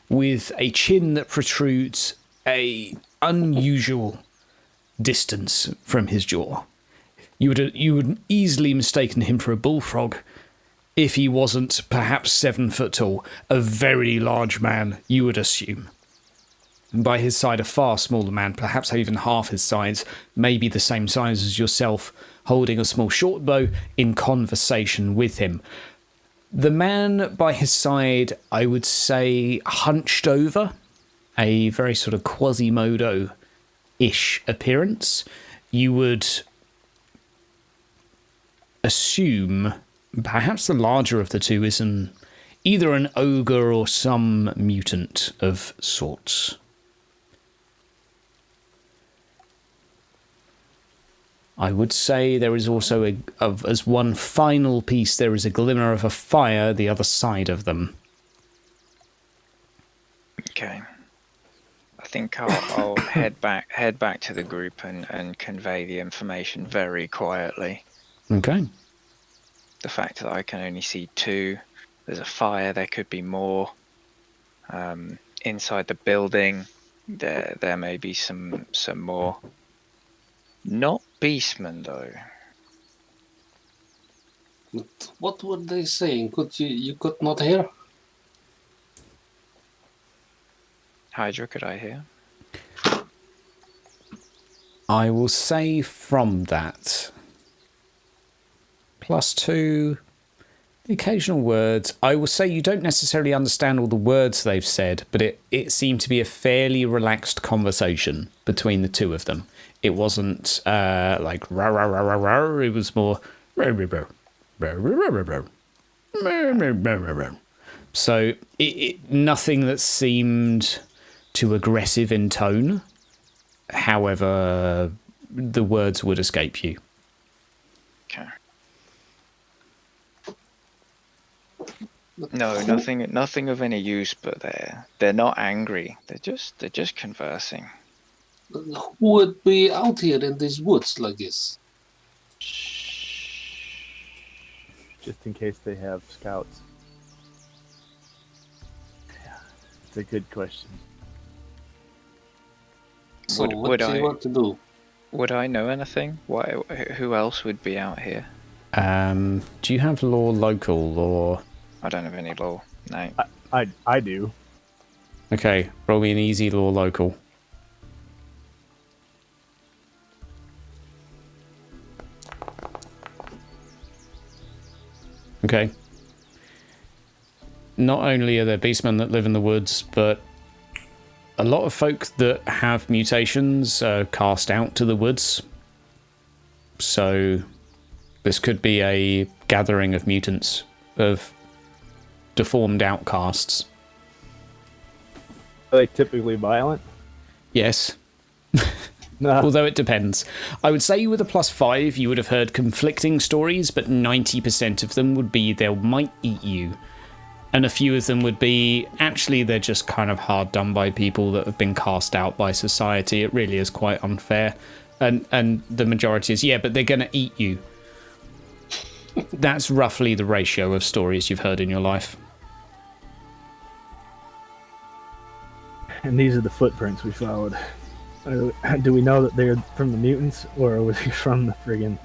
with a chin that protrudes a unusual distance from his jaw. You would easily mistaken him for a bullfrog if he wasn't perhaps 7 foot tall, a very large man, you would assume. And by his side, a far smaller man, perhaps even half his size, maybe the same size as yourself, holding a small short bow in conversation with him. The man by his side, I would say, hunched over, a very sort of Quasimodo-ish appearance. You would assume perhaps the larger of the two is either an ogre or some mutant of sorts. I would say there is also, as one final piece, there is a glimmer of a fire the other side of them. Okay. I think I'll head back to the group and convey the information very quietly. Okay. The fact that I can only see 2, there's a fire, there could be more. Inside the building, there may be some more. Not beastmen though. What were they saying? You could not hear? Hydra, could I hear? I will say from that, +2, the occasional words. I will say you don't necessarily understand all the words they've said, but it seemed to be a fairly relaxed conversation between the two of them. It wasn't like rah, rah, rah, rah, rah. It was more rah, rah, rah, rah, rah, rah, rah, rah. So nothing that seemed too aggressive in tone. However, the words would escape you. Okay. No, nothing of any use. But they're not angry. They're just conversing. Who would be out here in these woods like this? Just in case they have scouts. Yeah, it's a good question. So what do you want to do? Would I know anything? Who else would be out here? Do you have law local or? I don't have any law. No. I do. Okay, roll me an easy law local. Okay. Not only are there beastmen that live in the woods, but a lot of folk that have mutations are cast out to the woods. So this could be a gathering of mutants, of deformed outcasts. Are they typically violent? Yes. No. Although it depends. I would say with a +5 you would have heard conflicting stories, but 90% of them would be they might eat you. And a few of them would be, actually they're just kind of hard done by people that have been cast out by society. It really is quite unfair. And the majority is, yeah, but they're going to eat you. That's roughly the ratio of stories you've heard in your life. And these are the footprints we followed. Do we know that they're from the mutants, or was he from the friggin'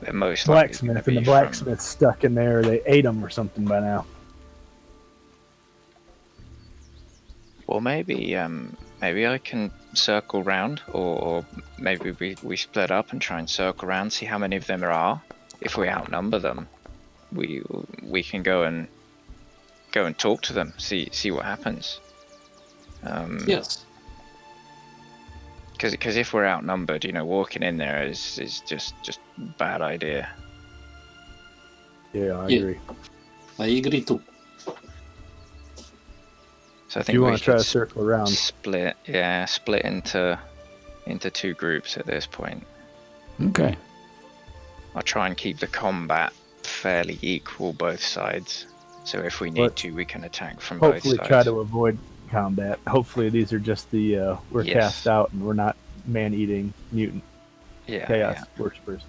They're most likely gonna blacksmith? And the be blacksmith stuck in there. They ate them or something by now. Well, maybe I can circle round, or maybe we split up and try and circle around, see how many of them there are. If we outnumber them, we can go and talk to them, see what happens. Yes. Because if we're outnumbered, walking in there is just a bad idea. Yeah, I agree. I agree too. So I think You we want to try should to circle around? split into two groups at this point. Okay. I'll try and keep the combat fairly equal both sides. So if we need Let's to, we can attack from both sides. Hopefully try to avoid combat. Hopefully these are just the we're Yes. cast out and we're not man-eating mutant chaos worshippers.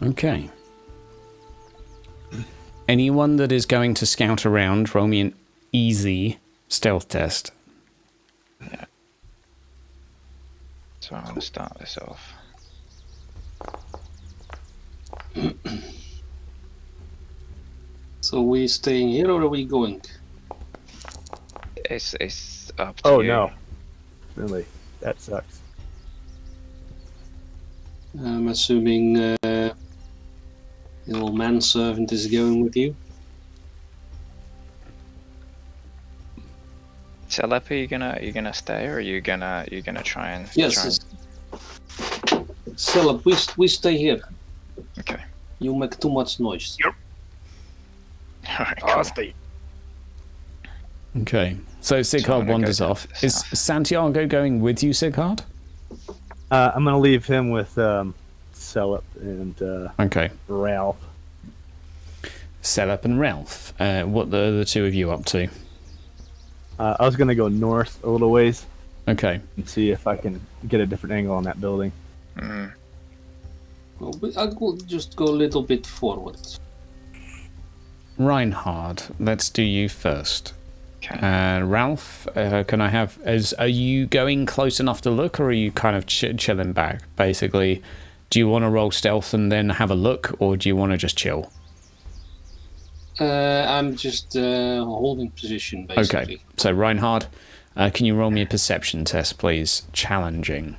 Okay. Anyone that is going to scout around, roll me an easy stealth test. Yeah. So I'm going to start this off. So we staying here or are we going? It's up to Oh you. no. Really? That sucks. I'm assuming the old manservant is going with you. Celep, are you gonna stay, or are you gonna try and Yes. Celeb, we stay here. Okay. You make too much noise. Alright, I'll cool. stay. Okay. So I'm Sighard gonna go wanders down off. to the Is south. Santiago going with you, Sighard? I'm gonna leave him with Celep and Okay. Ralph. Celep and Ralph. What are the two of you up to? I was gonna go north a little ways Okay. and see if I can get a different angle on that building. Mm. Well, I will just go a little bit forward. Reinhard, let's do you first. Okay. Ralph, can I have... Are you going close enough to look, or are you kind of chilling back, basically? Do you want to roll stealth and then have a look, or do you want to just chill? I'm just holding position, basically. Okay, so Reinhard, can you roll me a perception test, please? Challenging.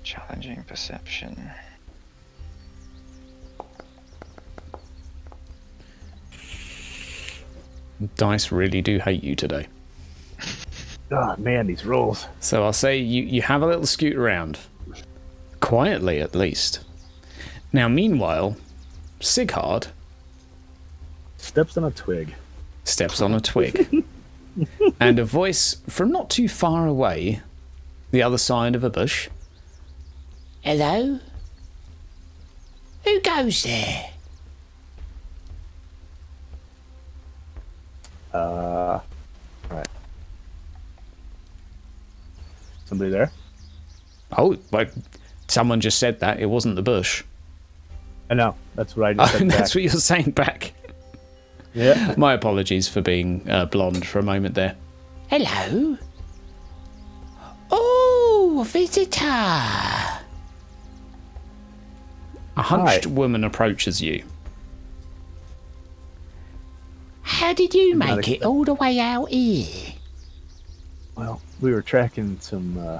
Challenging perception. Dice really do hate you today. Oh man, these rolls. So I'll say you have a little scoot around. Quietly, at least. Now, meanwhile, Sighard Steps on a twig. steps on a twig. And a voice from not too far away, the other side of a bush. Hello? Who goes there? Right. Somebody there? Oh, like someone just said that. It wasn't the bush. I know. That's what I just said. That's back. what you're saying back. Yeah. My apologies for being blonde for a moment there. Hello? Oh, visitor! A hunched Hi. woman approaches you. How did you Not make it all the way out here? Well, we were tracking some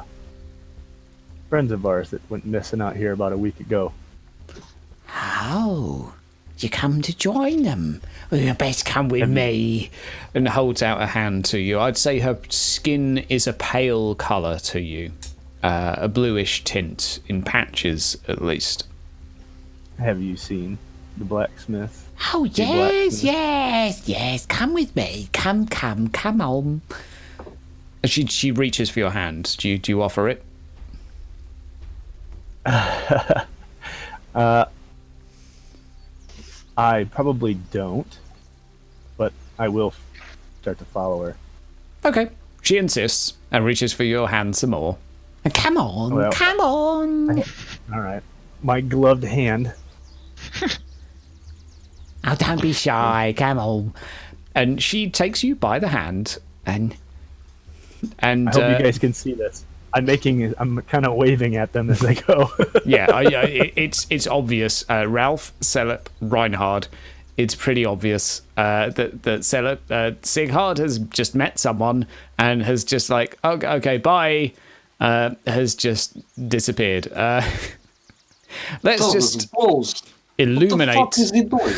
friends of ours that went missing out here about a week ago. Oh, you come to join them? Well, you best come with me. And holds out a hand to you. I'd say her skin is a pale colour to you. A bluish tint, in patches at least. Have you seen the blacksmith? Oh, blacksmith. yes. Come with me. Come on. She reaches for your hand. Do you offer it? I probably don't, but I will start to follow her. Okay. She insists and reaches for your hand some more. Come on, Well- come on. All right. My gloved hand. Oh, don't be shy. Come on. And she takes you by the hand and I hope you guys can see this. I'm kind of waving at them as I go. it's obvious. Ralph, Selep, Reinhard. It's pretty obvious that Selep, Sighard has just met someone and has just like, okay, bye, has just disappeared. Let's Those just balls. illuminate What the fuck is he doing?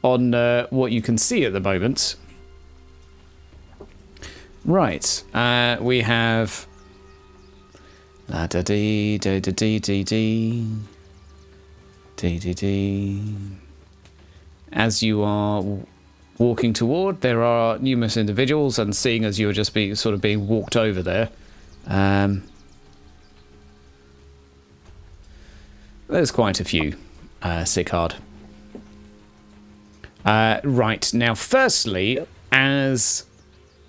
on what you can see at the moment. Right, we have la da dee da da dee dee dee dee dee dee. As you are walking toward, there are numerous individuals, and seeing as you are just being walked over there, there's quite a few. Sighard. Right now, firstly, as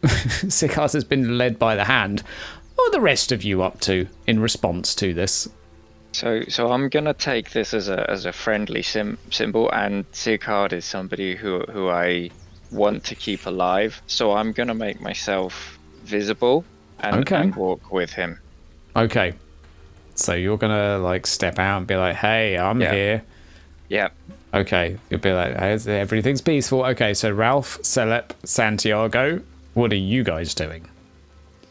Sighard has been led by the hand, what are the rest of you up to in response to this? So I'm gonna take this as a friendly symbol, and Sighard is somebody who I want to keep alive. So I'm gonna make myself visible and walk with him. Okay. So you're gonna like step out and be like, "Hey, I'm here." Yeah. Okay. You'll be like, hey, "Everything's peaceful." Okay. So Ralph, Selep, Santiago, what are you guys doing?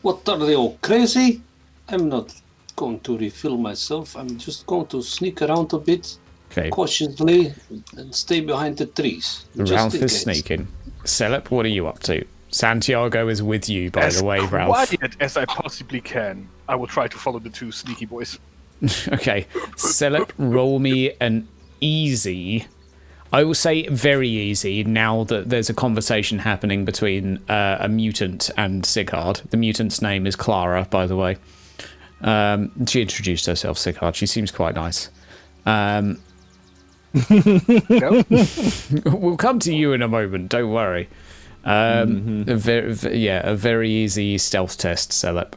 What are they all crazy? I'm not going to refill myself. I'm just going to sneak around a bit Okay. cautiously and stay behind the trees. just Ralph in is case. sneaking. Selep, what are you up to? Santiago is with you, by As the way, Ralph. quiet as I possibly can, I will try to follow the two sneaky boys. Okay. Selep, roll me an easy. I will say very easy now that there's a conversation happening between a mutant and Sighard. The mutant's name is Clara, by the way. She introduced herself, Sighard. She seems quite nice. We'll come to you in a moment. Don't worry. A very easy stealth test, Selep.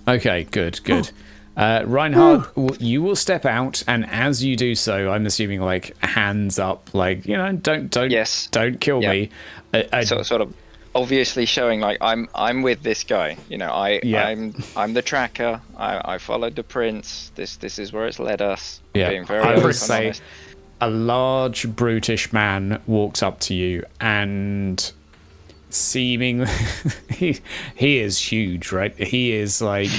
Okay, good. Reinhard, you will step out, and as you do so, I'm assuming like hands up, like don't kill me. Sort of obviously showing like I'm with this guy. I'm the tracker. I followed the prince. This is where it's led us. Yeah, Being very I would open, say honest. a large, brutish man walks up to you and seeming he is huge, right? He is like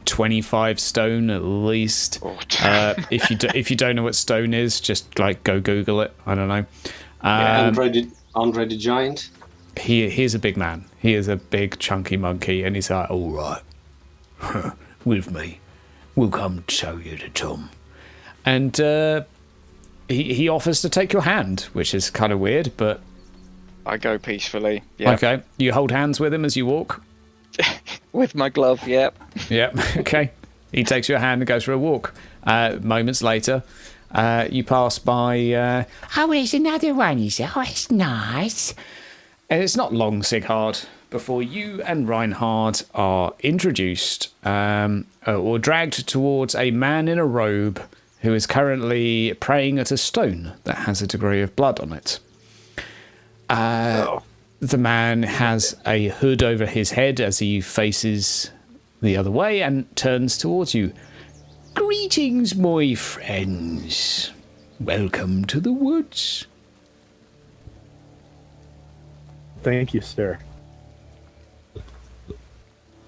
25 stone at least. If you don't know what stone is, just like go Google it. I don't know. Andre the Giant. He's a big man. He is a big chunky monkey, and he's like, all right, with me, we'll come show you the tomb. And he offers to take your hand, which is kind of weird, but I go peacefully. Yeah. okay. You hold hands with him as you walk. With my glove. Yep. Yep. Okay. He takes your hand and goes for a walk. Moments later, You pass by. Oh, there's another one, he said. Oh, it's nice. And it's not long, Sighard, before you and Reinhard are introduced or dragged towards a man in a robe who is currently praying at a stone that has a degree of blood on it. The man has a hood over his head as he faces the other way and turns towards you. Greetings, my friends. Welcome to the woods. Thank you, sir.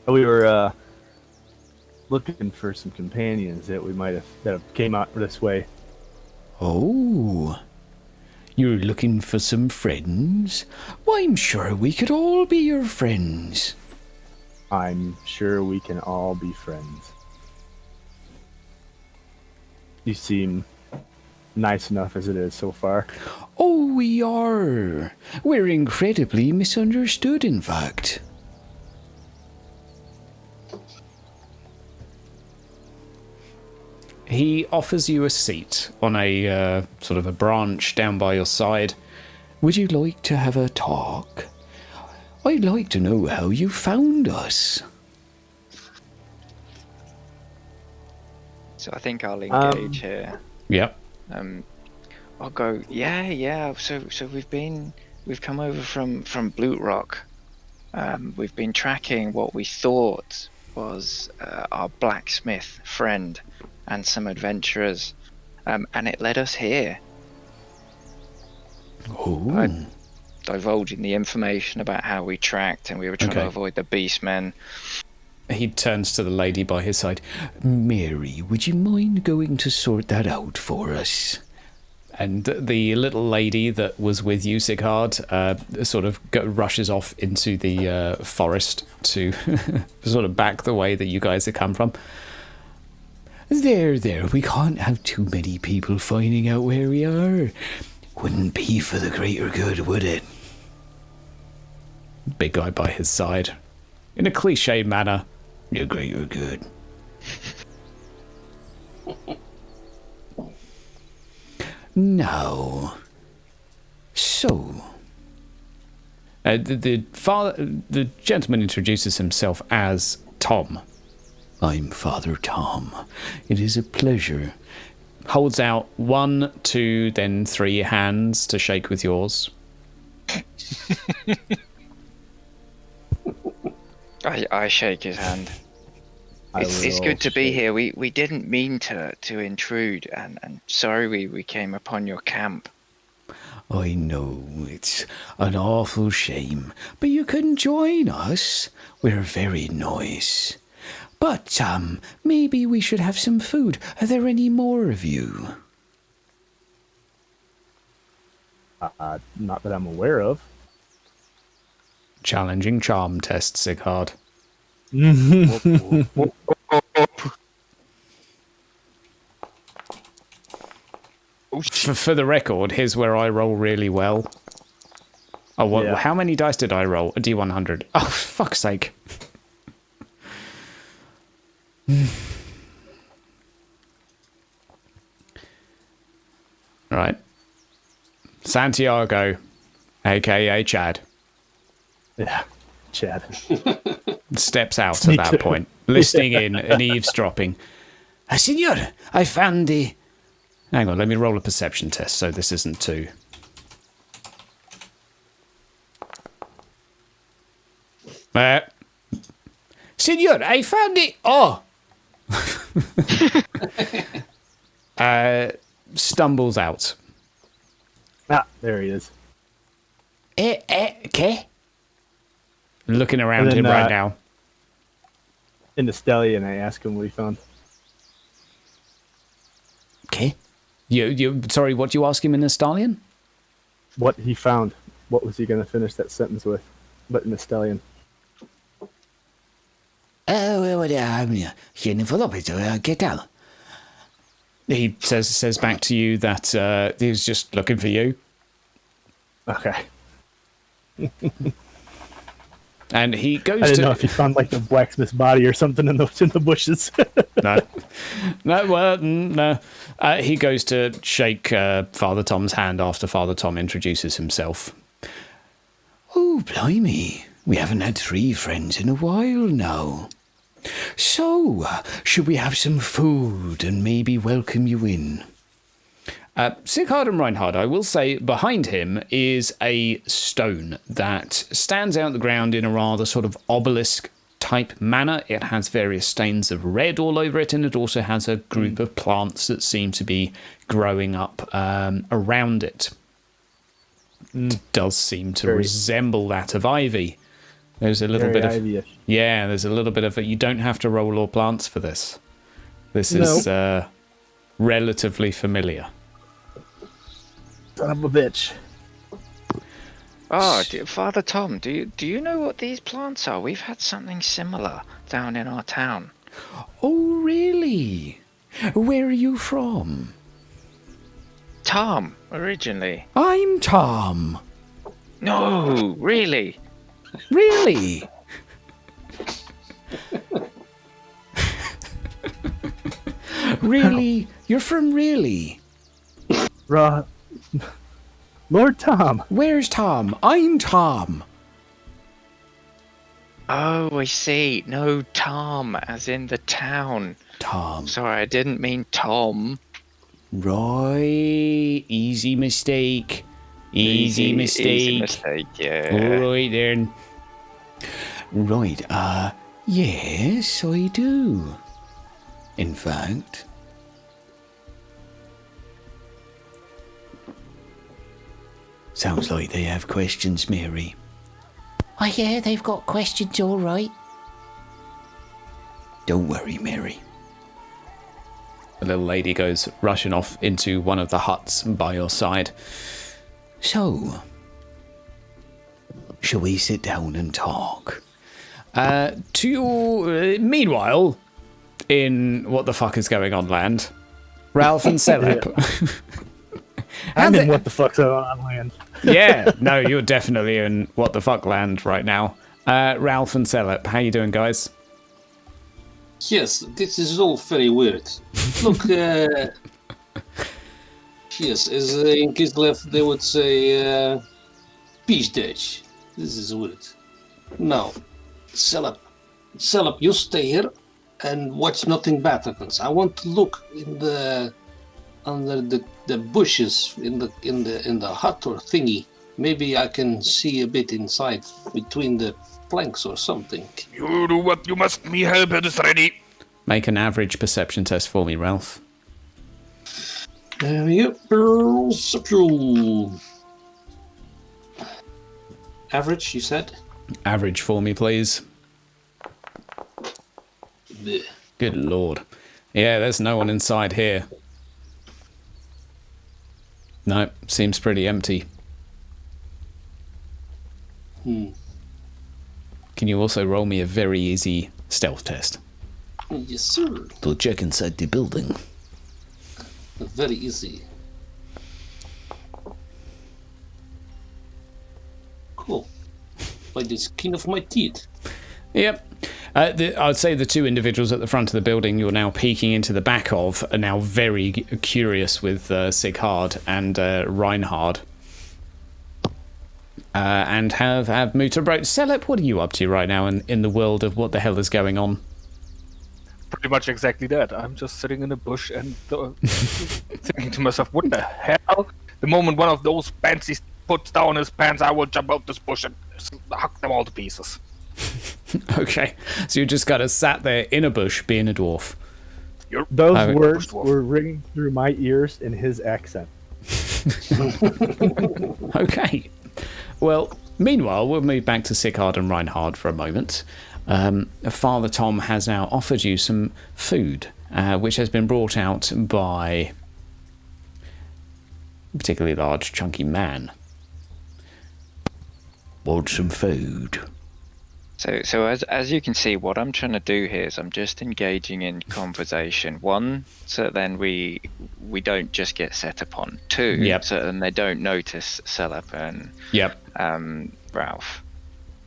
We were looking for some companions that we might have that came out this way. Oh, you're looking for some friends? Well, I'm sure we could all be your friends. I'm sure we can all be friends. You seem nice enough as it is so far. Oh, we are. We're incredibly misunderstood, in fact. He offers you a seat on a sort of a branch down by your side. Would you like to have a talk? I'd like to know how you found us. So I think I'll engage here. Yep. I'll go. Yeah. So we've come over from Blutrock. We've been tracking what we thought was our blacksmith friend and some adventurers, and it led us here. Oh. Divulging the information about how we tracked, and we were trying to avoid the beastmen. He turns to the lady by his side. Mary, would you mind going to sort that out for us? And the little lady that was with you, Sighard, sort of rushes off into the forest to sort of back the way that you guys have come from. There, we can't have too many people finding out where we are. Wouldn't be for the greater good, would it? Big guy by his side. In a cliche manner. The greater good. Now, so the gentleman introduces himself as Tom. I'm Father Tom. It is a pleasure. Holds out 1, 2, then 3 hands to shake with yours. I shake his hand. It's good to be here. We didn't mean to intrude, and sorry we came upon your camp. I know, it's an awful shame, but you can join us. We're very nice. But, maybe we should have some food. Are there any more of you? Not that I'm aware of. Challenging charm test, Sighard. For the record, here's where I roll really well. Oh, what? Yeah. How many dice did I roll? A D100. Oh, fuck's sake. Right. Santiago, aka Chad, Yeah, Chad. steps out at that point, listening in and eavesdropping. Senor, I found the... Hang on, let me roll a perception test so this isn't too. Senor, I found it... Oh! Stumbles out. Ah, there he is. Okay. Looking around And then, him right now. In the stallion, I asked him what he found. Okay. Sorry, what do you ask him in the stallion? What he found. What was he going to finish that sentence with? But in the stallion. ¿Qué tal? He says back to you that he was just looking for you. Okay. And he goes I didn't to... know if you found like the blacksmith's body or something in the bushes. No. He goes to shake Father Tom's hand after Father Tom introduces himself. Oh, blimey. We haven't had 3 friends in a while now. So, should we have some food and maybe welcome you in? Sicard and Reinhard, I will say, behind him is a stone that stands out the ground in a rather sort of obelisk-type manner. It has various stains of red all over it, and it also has a group of plants that seem to be growing up around it. It does seem to resemble that of ivy. There's a little bit of... ivy-ish. Yeah, there's a little bit of it. You don't have to roll all plants for this. This is relatively familiar. Son of a bitch. Oh, Father Tom, do you know what these plants are? We've had something similar down in our town. Oh, really? Where are you from? Tom, originally. I'm Tom. No, really? Really? Really? You're from really? Lord Tom. Where's Tom? I'm Tom. Oh, I see. No, Tom, as in the town. Tom. Sorry, I didn't mean Tom. Right. Easy mistake. Easy mistake. Easy mistake, yeah. Right then. Right, yes, I do. In fact. Sounds like they have questions, Mary. Oh yeah, they've got questions, all right. Don't worry, Mary. The little lady goes rushing off into one of the huts by your side. So, shall we sit down and talk? Meanwhile, in what the fuck is going on land, Ralph and Celeb. I'm in what the fuck's on land. Yeah, no, you're definitely in what the fuck land right now. Ralph and Celeb, how you doing, guys? Yes, this is all very weird. Look, yes, as in Kislev they would say, peace dash. This is weird. Now, Celeb, you stay here and watch nothing bad happens. I want to look in under the bushes in the hut or thingy. Maybe I can see a bit inside between the planks or something. You do what you must. Me help is ready. Make an average perception test for me, Ralph. Yep, perception. Average, you said? Average for me, please. Blech. Good lord. Yeah, there's no one inside here. No, seems pretty empty. Can you also roll me a very easy stealth test? Yes, sir. To check inside the building. Very easy. Cool. By the skin of my teeth. Yep. I'd say the 2 individuals at the front of the building you're now peeking into the back of are now very curious with Sicard and Reinhard. And have moved to approach. Celeb, what are you up to right now in the world of what the hell is going on? Pretty much exactly that. I'm just sitting in a bush and thinking to myself, what the hell? The moment one of those pansies puts down his pants, I will jump out this bush and hack them all to pieces. Okay, so you just kind of sat there in a bush being a dwarf. Those words were ringing through my ears in his accent. Okay. Well, meanwhile, we'll move back to Sicard and Reinhard for a moment. Father Tom has now offered you some food, which has been brought out by a particularly large, chunky man. Want some food? So as you can see, what I'm trying to do here is I'm just engaging in conversation. 1, so then we don't just get set upon. 2, yep. So then they don't notice Celeb and yep. Ralph.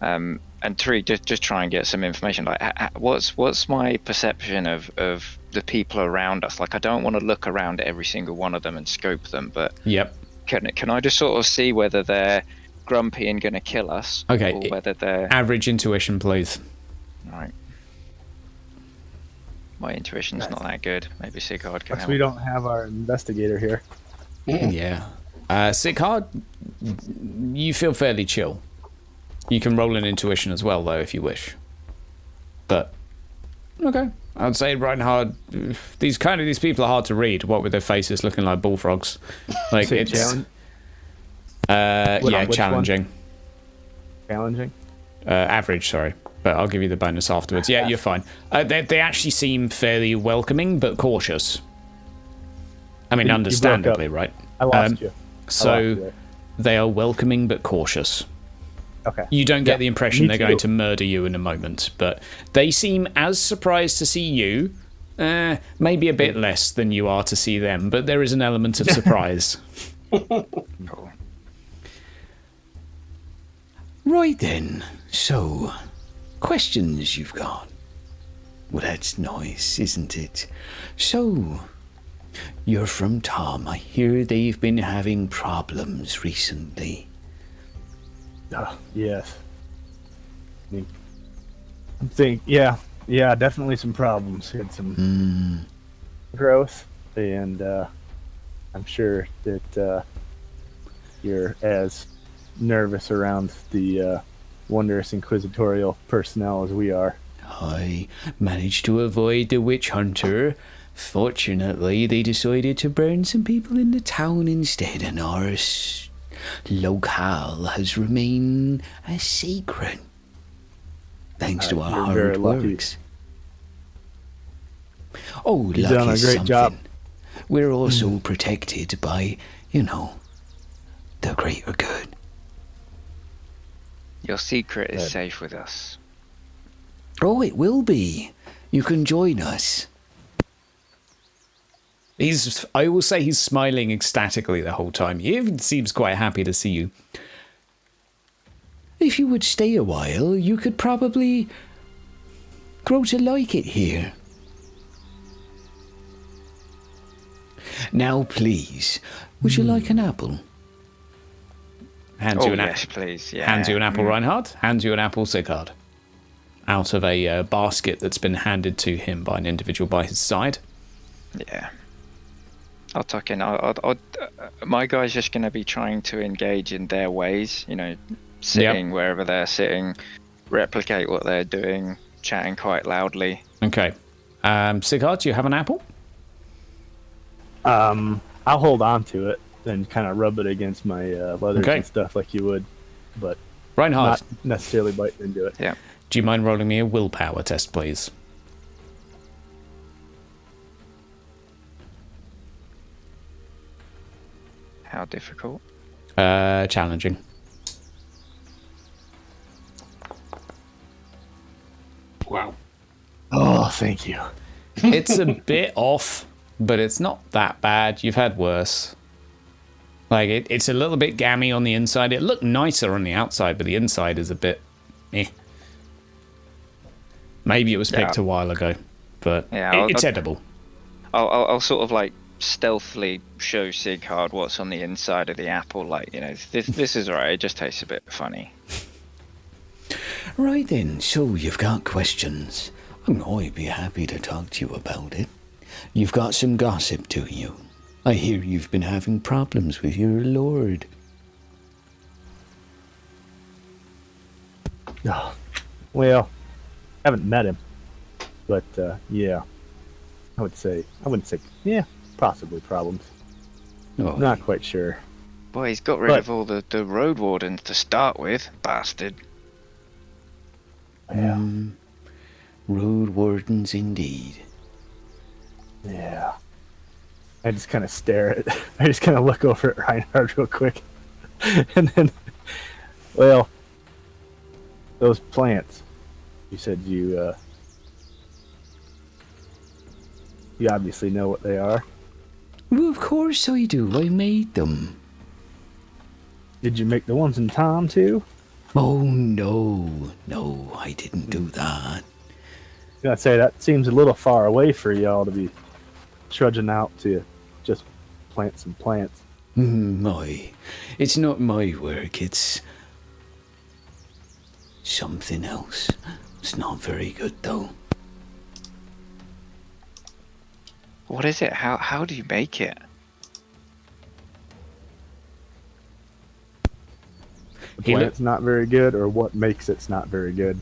And And three, just try and get some information. Like, what's my perception of the people around us? Like, I don't want to look around at every single one of them and scope them, but Yep. can I just sort of see whether they're grumpy and going to kill us, Okay. or whether they're Average intuition, please. right? My intuition's not that good. Maybe Sigurd can help. We don't have our investigator here. Yeah. Sighard, you feel fairly chill. You can roll an intuition as well, though, if you wish. But okay, I would say Reinhard. These people are hard to read. What with their faces looking like bullfrogs, like it's challenging. Challenging. Average, sorry, but I'll give you the bonus afterwards. Yeah, you're fine. They actually seem fairly welcoming but cautious. I mean, understandably, right? I lost you. So they are welcoming but cautious. Okay. You don't get the impression me they're too. going to murder you in a moment, but they seem as surprised to see you, maybe a bit less than you are to see them, but there is an element of surprise. Cool. Right then, so, questions you've got. Well, that's nice, isn't it? So, you're from Tom. I hear they've been having problems recently. Yes. I think, yeah, definitely some problems. Had some growth, and I'm sure that you're as nervous around the wondrous inquisitorial personnel as we are. I managed to avoid the witch hunter. Fortunately, they decided to burn some people in the town instead, and our locale has remained as sacred. Thanks to our you're very hard lucky. works. Oh, You've luck done a is great something. job. We're also protected by, the greater good. Your secret is Good. safe with us. Oh, it will be. You can join us. I will say he's smiling ecstatically the whole time. He even seems quite happy to see you. If you would stay a while, you could probably grow to like it here. Now, please, would you like an apple? Hands you an yes, please. Yeah. Hands you an apple, Reinhard. Hands you an apple, Sighard. Out of a basket that's been handed to him by an individual by his side. Yeah. I'll tuck in. My guy's just going to be trying to engage in their ways, sitting wherever they're sitting, replicate what they're doing, chatting quite loudly. Okay. Sighard, do you have an apple? I'll hold on to it and kind of rub it against my leathers Okay. and stuff like you would, but Reinhard, not necessarily biting into it. Yeah. do you mind rolling me a willpower test, please? How difficult? Challenging. Wow. Oh, thank you. It's a bit off, but it's not that bad. You've had worse. Like, it's a little bit gammy on the inside. It looked nicer on the outside, but the inside is a bit eh. Maybe it was picked a while ago, but it's edible. I'll sort of like stealthily show Sighard what's on the inside of the apple. Like, this is alright. It just tastes a bit funny. Right then, so you've got questions. I'd be happy to talk to you about it. You've got some gossip, do you? I hear you've been having problems with your lord. Oh, well, I haven't met him, but yeah, I wouldn't say, yeah, possibly problems. Oh, Not quite sure. Boy, he's got rid of all the road wardens to start with, bastard. Yeah, road wardens indeed. yeah. I just kind of stare at. I just kind of look over at Reinhard real quick, and then, well, those plants. You said you obviously know what they are. Well, of course I do. I made them. Did you make the ones in Tom too? Oh, no, I didn't do that. I'd say that seems a little far away for y'all to be trudging out to just plant some plants. It's not my work, it's something else. It's not very good, though. What is it? How do you make it? The plant's not very good, or what makes it's not very good?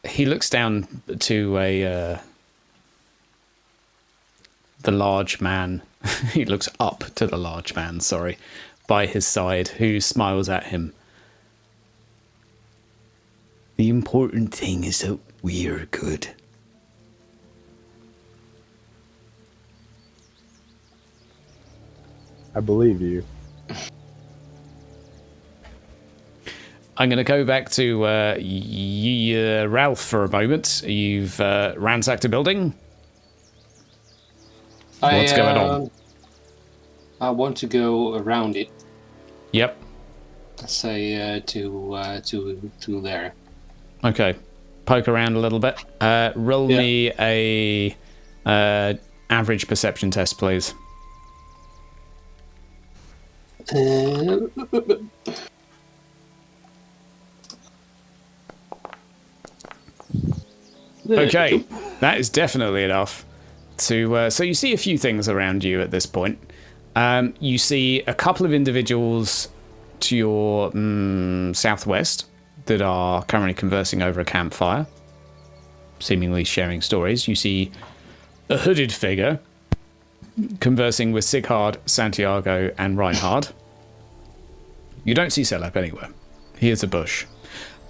He looks down to the large man. He looks up to the large man, sorry, by his side, who smiles at him. The important thing is that we're good. I believe you. I'm going to go back to Ralph for a moment. You've ransacked a building. What's going on? I want to go around it. Yep. Say to there. Okay. Poke around a little bit. Roll me a average perception test, please. Okay, that is definitely enough to. So you see a few things around you at this point. You see a couple of individuals to your southwest that are currently conversing over a campfire, seemingly sharing stories. You see a hooded figure conversing with Sighard, Santiago, and Reinhard. You don't see Selep anywhere. He is a bush.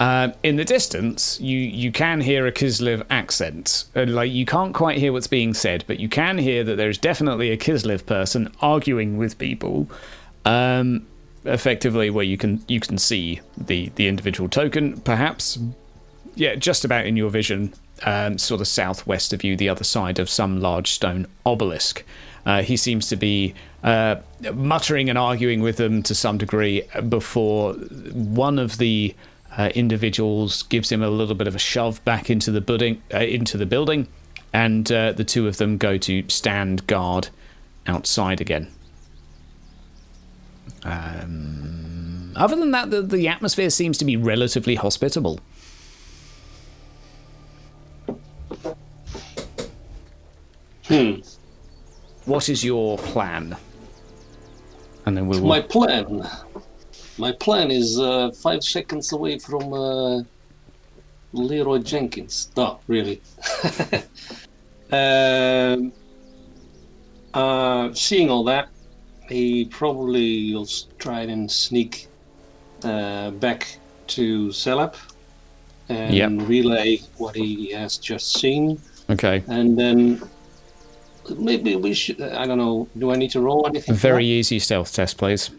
In the distance, you can hear a Kislev accent. Like, you can't quite hear what's being said, but you can hear that there's definitely a Kislev person arguing with people. Effectively, where you can see the individual token, perhaps. Yeah, just about in your vision, sort of southwest of you, the other side of some large stone obelisk. He seems to be muttering and arguing with them to some degree before one of the individuals gives him a little bit of a shove back into the building, and the two of them go to stand guard outside again. Other than that, the atmosphere seems to be relatively hospitable. What is your plan? And then we'll... My plan is 5 seconds away from Leroy Jenkins. No, really. Seeing all that, he probably will try and sneak back to Selep and relay what he has just seen. Okay. And then maybe we should, I don't know, do I need to roll anything? Very easy stealth test, please.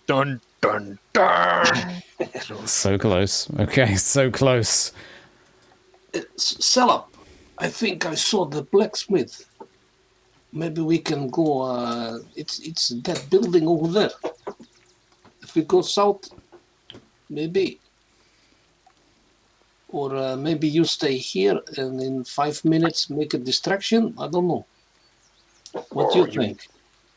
Dun, dun, dun. So close. Okay, so close. Selep, I think I saw the blacksmith. Maybe we can go, it's that building over there. If we go south, maybe. Or maybe you stay here and in 5 minutes make a distraction. I don't know. What do you think?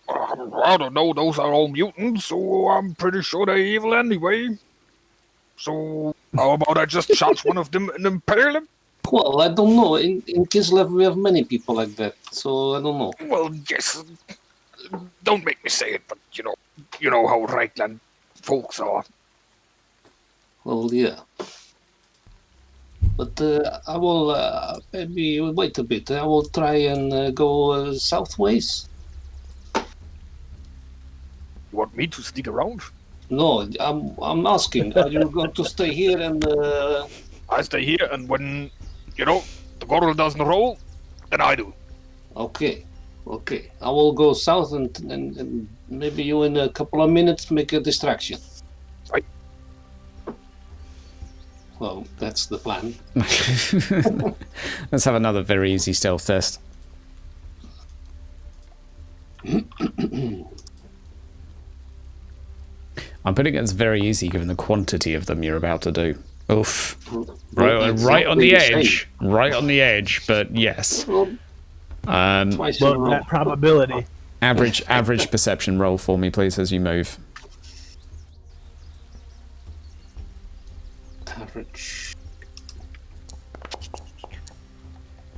I don't know, those are all mutants, so I'm pretty sure they're evil anyway. So, how about I just shot one of them in Imperium? Well, I don't know. In Kislev we have many people like that, so I don't know. Well, yes. Don't make me say it, but you know how Reichland folks are. Well, yeah. But I will maybe wait a bit. I will try and go southways. You want me to sneak around? No, I'm asking. Are you going to stay here and? I stay here, and when the girl doesn't roll, then I do. Okay. I will go south and maybe you in a couple of minutes make a distraction. Right. Well, that's the plan. Let's have another very easy stealth test. I'm putting it as very easy given the quantity of them you're about to do. Oof. Right on the edge. Right on the edge, but yes. Twice in a Well, row. that probability. Average perception roll for me, please, as you move. Average.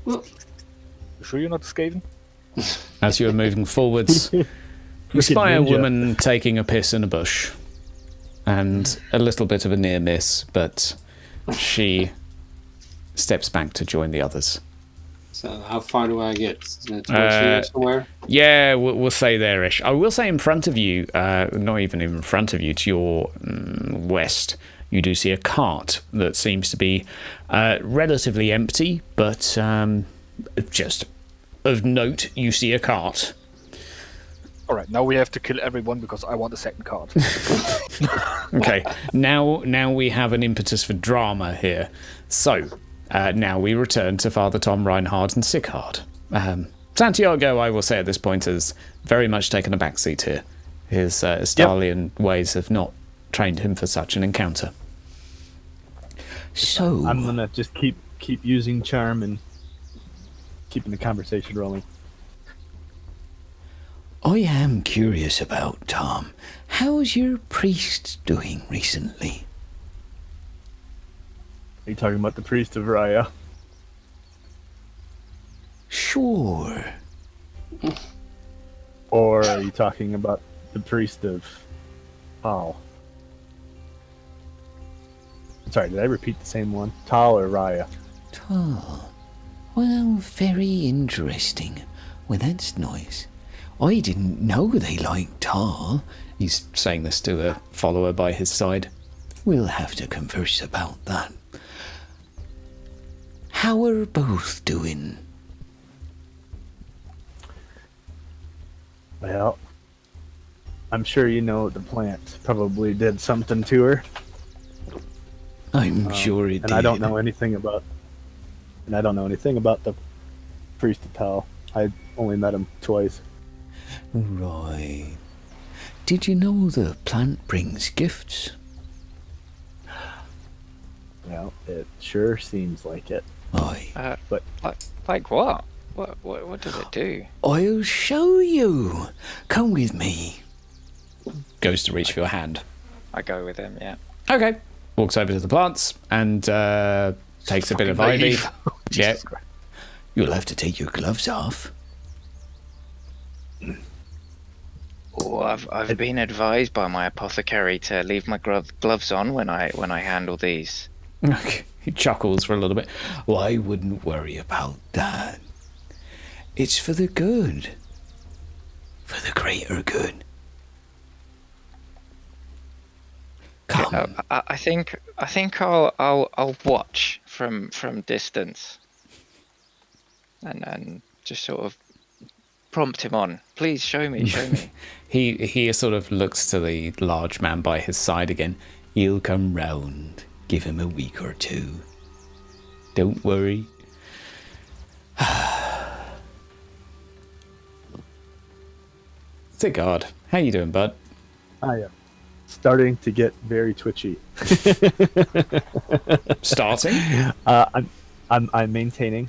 You sure you're not Skaven? As you are moving forwards, you spy a woman taking a piss in a bush. And a little bit of a near miss, but she steps back to join the others. So how far do I get? Towards here somewhere? Yeah, we'll say there-ish. I will say in front of you, not even in front of you, to your west, you do see a cart that seems to be relatively empty, but just of note, you see a cart. Alright, now we have to kill everyone because I want a second card. Okay, now we have an impetus for drama here. So, now we return to Father Tom, Reinhard, and Sickhard. Santiago, I will say at this point, has very much taken a backseat here. His Stalian ways have not trained him for such an encounter. So, I'm gonna just keep using charm and keeping the conversation rolling. I am curious about Tom. How's your priest doing recently? Are you talking about the priest of Raya? Sure. Or are you talking about the priest of Tal? Sorry, did I repeat the same one? Tal or Raya? Tal. Well, very interesting. Well, that's nice. I didn't know they liked Tal. He's saying this to a follower by his side. We'll have to converse about that. How are both doing? Well, I'm sure you know the plant probably did something to her. I'm sure it did. And I don't know anything about the priest of Tal. I only met him twice. Right. Did you know the plant brings gifts? Well, it sure seems like it. Aye. But Like what? What does it do? I'll show you. Come with me. Goes to reach for your hand. I go with him, yeah. Okay. Walks over to the plants and takes a bit of ivy. naive. Yeah. You'll have to take your gloves off. Oh, I've been advised by my apothecary to leave my gloves on when I handle these. Okay. He chuckles for a little bit. Well, I wouldn't worry about that. It's for the good. For the greater good. Come. I think I'll watch from distance, and just sort of prompt him on. Please show me. He sort of looks to the large man by his side again. He'll come round. Give him a week or two. Don't worry. Sickhard, how you doing, bud? I am starting to get very twitchy. Starting? I'm maintaining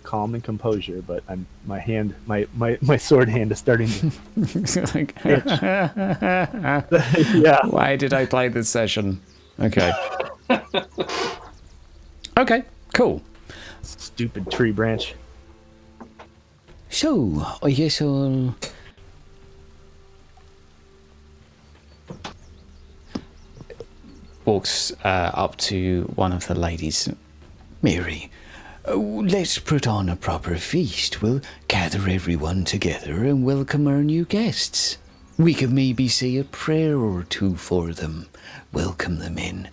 calm and composure, but my sword hand is starting to. Like, Yeah. why did I play this session? Okay. Okay, cool. Stupid tree branch. So, I guess I'll... Walks up to one of the ladies. Mary, let's put on a proper feast. We'll gather everyone together and welcome our new guests. We could maybe say a prayer or two for them. Welcome them in.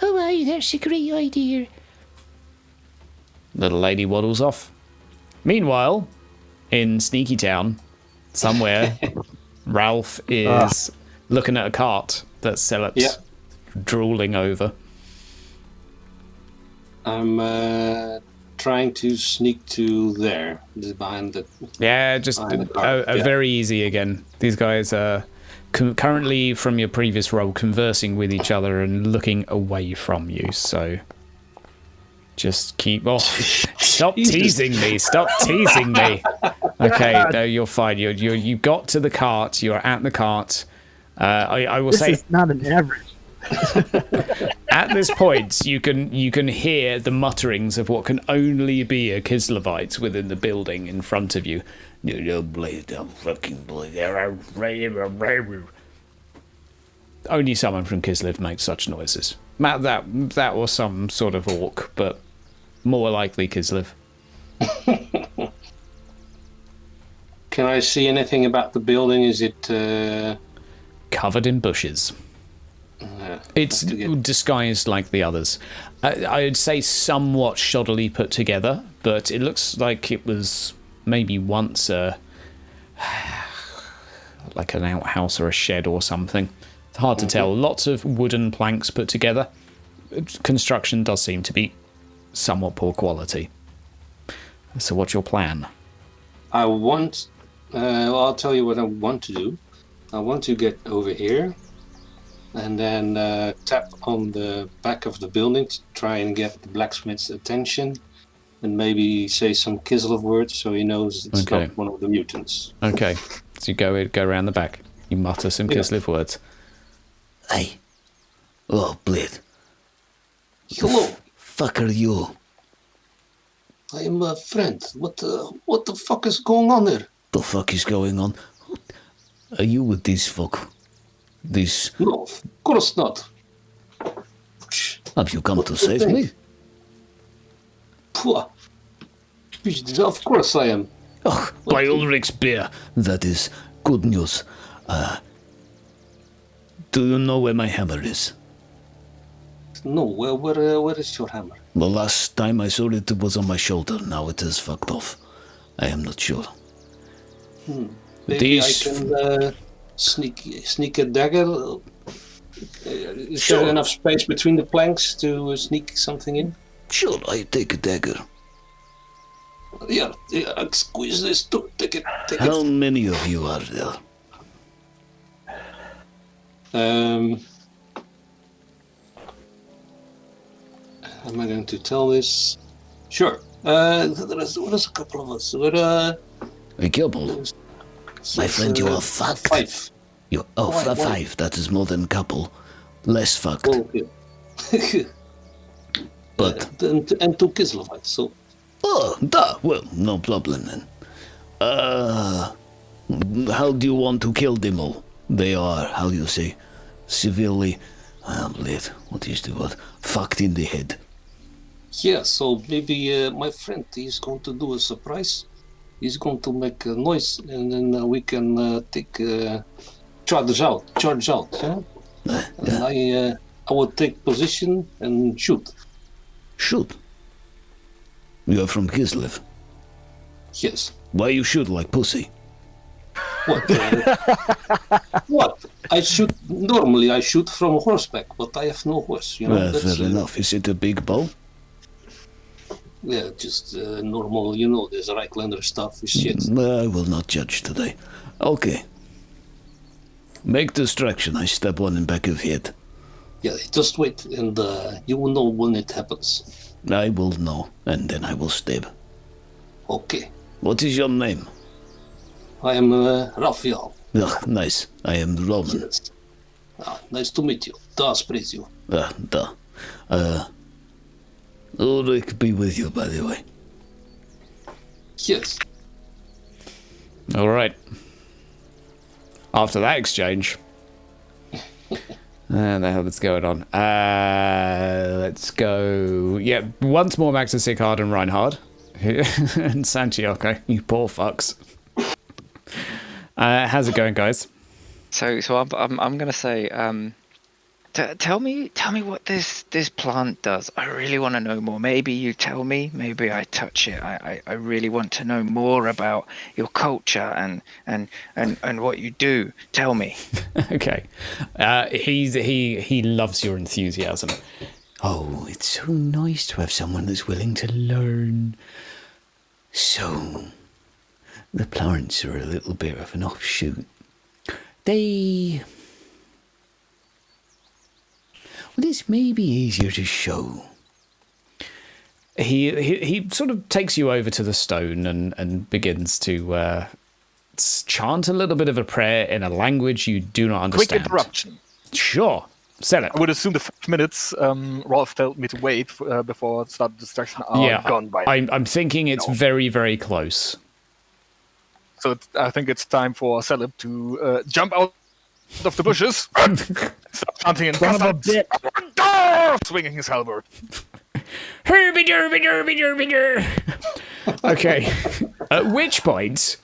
Oh, aye, that's a great idea. Little lady waddles off. Meanwhile, in Sneaky Town, somewhere, Ralph is looking at a cart that Selep's drooling over. I'm trying to sneak to there, just behind the. Yeah, just behind the car. Yeah. very easy again. These guys are currently, from your previous role, conversing with each other and looking away from you. So just keep off. Stop teasing me. Stop teasing me. Okay, no, you're fine. You got to the cart. You're at the cart. I will say This is not an average. at this point you can hear the mutterings of what can only be a Kislevites within the building in front of you. Only someone from Kislev makes such noises. That was some sort of orc, but more likely Kislev. Can I see anything about the building? Is it Covered in bushes. It's disguised like the others. I would say somewhat shoddily put together, but it looks like it was maybe once like an outhouse or a shed or something. It's hard to tell. Lots of wooden planks put together. Construction does seem to be somewhat poor quality. So what's your plan? I'll tell you what I want to do. I want to get over here and then tap on the back of the building to try and get the blacksmith's attention and maybe say some Kislev words so he knows it's not one of the mutants. Okay, so you go around the back. You mutter some Kislev words. Hey. Oh, Blade. Hello. Fuck are you? I am a friend. What the fuck is going on there? The fuck is going on? Are you with these folk? These... No, of course not. Have you come to save me? Of course I am. Oh, by Ulrich's beer. That is good news. Do you know where my hammer is? No, where is your hammer? The last time I saw it, it was on my shoulder. Now it is fucked off. I am not sure. Maybe I can sneak a dagger. Is there enough space between the planks to sneak something in? Sure, I take a dagger. Yeah, squeeze this too. Take it. How many of you are there? Am I going to tell this? Sure. There's a couple of us. A couple? My friend, you are fucked. 5. Five. That is more than a couple. Less fucked. Okay. But... and 2 Kislevites, so... Oh, duh. Well, no problem then. How do you want to kill them all? They are, how do you say, severely... what is the word? Fucked in the head. Yeah, so maybe my friend, he's going to do a surprise. He's going to make a noise, and then we can charge out. Yeah? And I will take position and shoot. Shoot? You are from Kislev? Yes. Why you shoot like pussy? What? What? Normally I shoot from horseback, but I have no horse. You know. Fair enough. Is it a big bow? Yeah, just normal. There's Reiklander stuff. Shit. I will not judge today. Okay. Make distraction. I stab one in back of head. Yeah, just wait, and you will know when it happens. I will know, and then I will stab. Okay. What is your name? I am Raphael. Ugh, nice. I am Roman. Yes. Nice to meet you. Das praise you. Ulrich be with you, by the way. Yes. All right. After that exchange, and the hell is going on? Let's go. Yeah, once more Max and Sigurd and Reinhard and Santiago. You poor fucks. How's it going, guys? So I'm gonna say, tell me what this plant does. I really want to know more. Maybe you tell me. Maybe I touch it. I really want to know more about your culture and what you do. Tell me. Okay. He loves your enthusiasm. Oh, it's so nice to have someone that's willing to learn. So, the plants are a little bit of an offshoot. Well, this may be easier to show. He sort of takes you over to the stone and begins to chant a little bit of a prayer in a language you do not Quick understand. interruption. Sure. Sell it. I would assume the 5 minutes Rolf told me to wait before start destruction are gone by. I'm thinking it's very, very close. So I think it's time for Celeb to jump out of the bushes, start chanting in Son of a bitch. swinging his halberd. Herby derby derby derby der. Okay. At which point,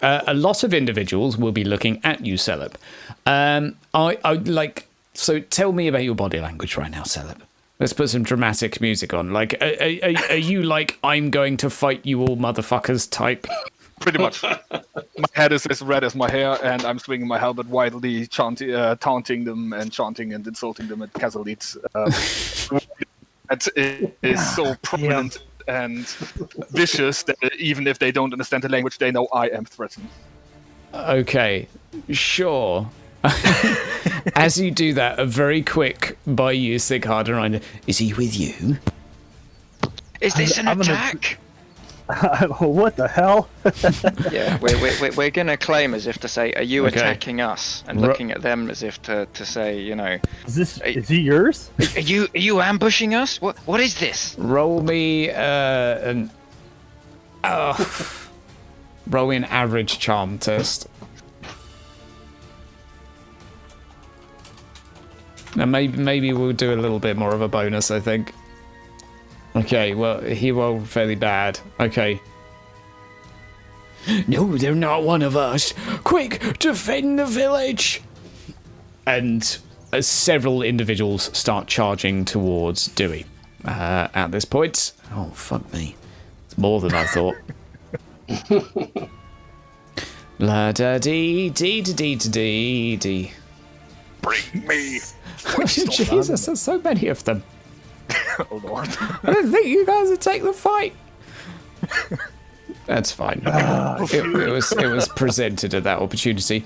a lot of individuals will be looking at you, Celeb. I like. So tell me about your body language right now, Celeb. Let's put some dramatic music on. Like, are you like, I'm going to fight you all motherfuckers type? Pretty much. My head is as red as my hair, and I'm swinging my halberd wildly, taunting them and chanting and insulting them at Kislevites. That is so prominent and vicious that even if they don't understand the language, they know I am threatened. Okay, sure. As you do that, a very quick by you, Sighard reminder. Is he with you? Is this an attack? What the hell? Yeah, we're gonna claim as if to say, "Are you attacking us?" And looking at them as if to say, you know, Is he yours? Are you ambushing us? What is this? Roll me roll me an average charm test. Now maybe we'll do a little bit more of a bonus, I think. Okay, well, he rolled fairly bad. Okay. No, they're not one of us. Quick, defend the village! And several individuals start charging towards Dewey. At this point, Oh, fuck me. it's more than I thought. La da dee dee dee dee dee. Bring me. Jesus, there's so many of them. Oh Lord. I don't think you guys would take the fight. That's fine. It was presented at that opportunity.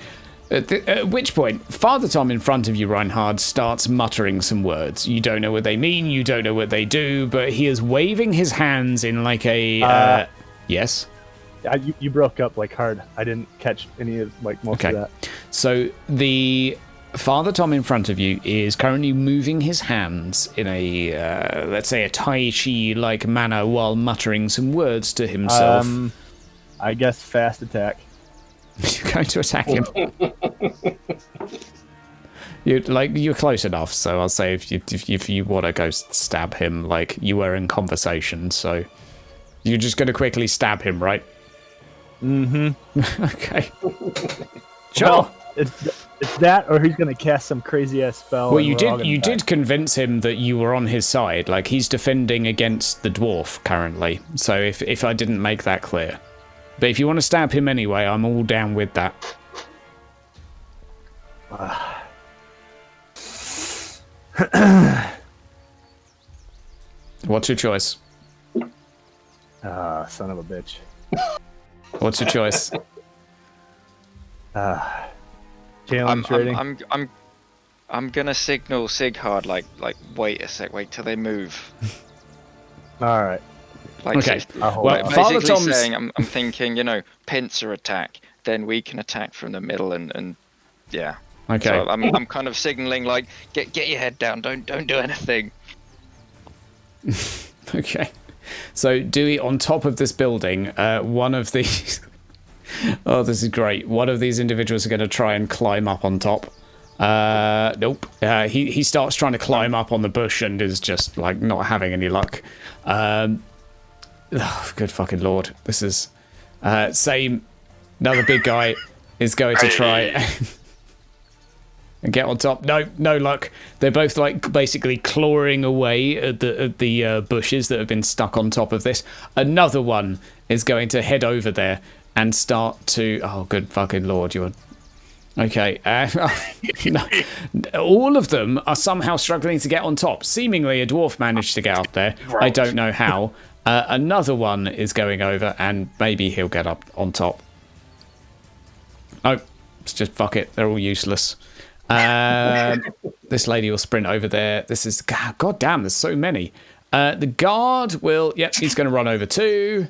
At which point, Father Tom in front of you, Reinhard, starts muttering some words. You don't know what they mean, you don't know what they do, but he is waving his hands in like a... yes? You broke up like hard. I didn't catch any of most of that. So the Father Tom in front of you is currently moving his hands in a, let's say, a Tai Chi-like manner while muttering some words to himself. I guess fast attack. You're going to attack him. You're close enough, so I'll say if you want to go stab him, like you were in conversation, so you're just going to quickly stab him, right? Mm-hmm. Okay. Sure. Well, it's that, or he's going to cast some crazy ass spell. Well, you did convince him that you were on his side. Like he's defending against the dwarf currently. So if I didn't make that clear. But if you want to stab him anyway, I'm all down with that. What's your choice? Son of a bitch. What's your choice? Challenge rating. I'm gonna signal Sighard like wait a sec, wait till they move. All right. Like, okay. Well, Father Tom's saying, I'm thinking, pincer attack, then we can attack from the middle, and yeah. Okay. So I'm kind of signaling like, get your head down, don't do anything. Okay. So Dewey, on top of this building, one of these. Oh, this is great. One of these individuals are going to try and climb up on top. Nope. He starts trying to climb up on the bush and is just like not having any luck. Oh, good fucking lord. This is same. Another big guy is going to try and get on top. No luck. They're both like basically clawing away at the bushes that have been stuck on top of this. Another one is going to head over there and start to. Oh, good fucking lord! Okay. No. All of them are somehow struggling to get on top. Seemingly a dwarf managed to get up there. I don't know how. Another one is going over, and maybe he'll get up on top. Oh, it's just fuck it. They're all useless. This lady will sprint over there. This is... God damn, there's so many. The guard will... Yep, he's going to run over too.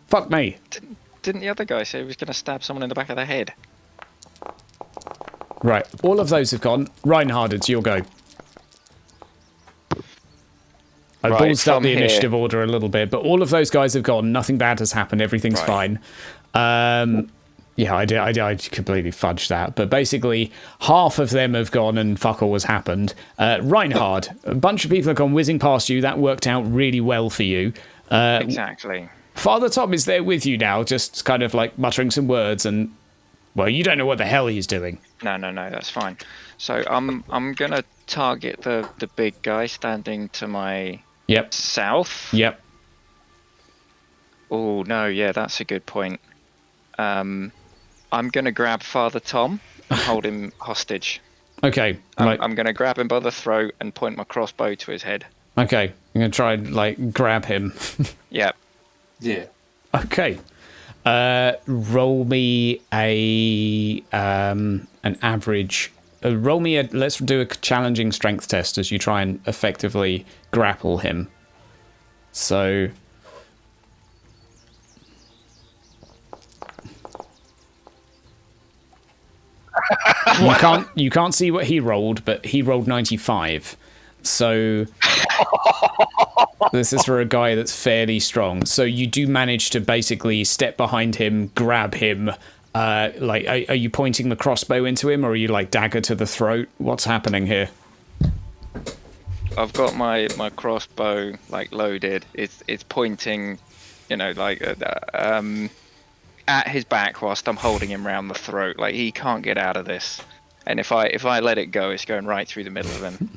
Fuck me. Didn't the other guy say he was going to stab someone in the back of the head? Right, all of those have gone. Reinhard, it's your go. I Right, ballsed up from the here. initiative order a little bit, but all of those guys have gone. Nothing bad has happened. Everything's fine. Yeah, I completely fudged that. But basically, half of them have gone and fuck all has happened. Reinhard, a bunch of people have gone whizzing past you. That worked out really well for you. Exactly. Father Tom is there with you now, just kind of like muttering some words and, well, you don't know what the hell he's doing. No, that's fine. So I'm gonna target the big guy standing to my south. Yep. Oh no, yeah, that's a good point. I'm gonna grab Father Tom and hold him hostage. Okay. Right. I'm gonna grab him by the throat and point my crossbow to his head. Okay. I'm gonna try and like grab him. Yep. Yeah. Okay. Roll me an average. Roll me a. Let's do a challenging strength test as you try and effectively grapple him. So. You can't see what he rolled, but he rolled 95. So this is for a guy that's fairly strong. So you do manage to basically step behind him, grab him. Are you pointing the crossbow into him, or are you like dagger to the throat? What's happening here? I've got my crossbow like loaded. It's pointing, at his back whilst I'm holding him round the throat. Like he can't get out of this. And if I let it go, it's going right through the middle of him.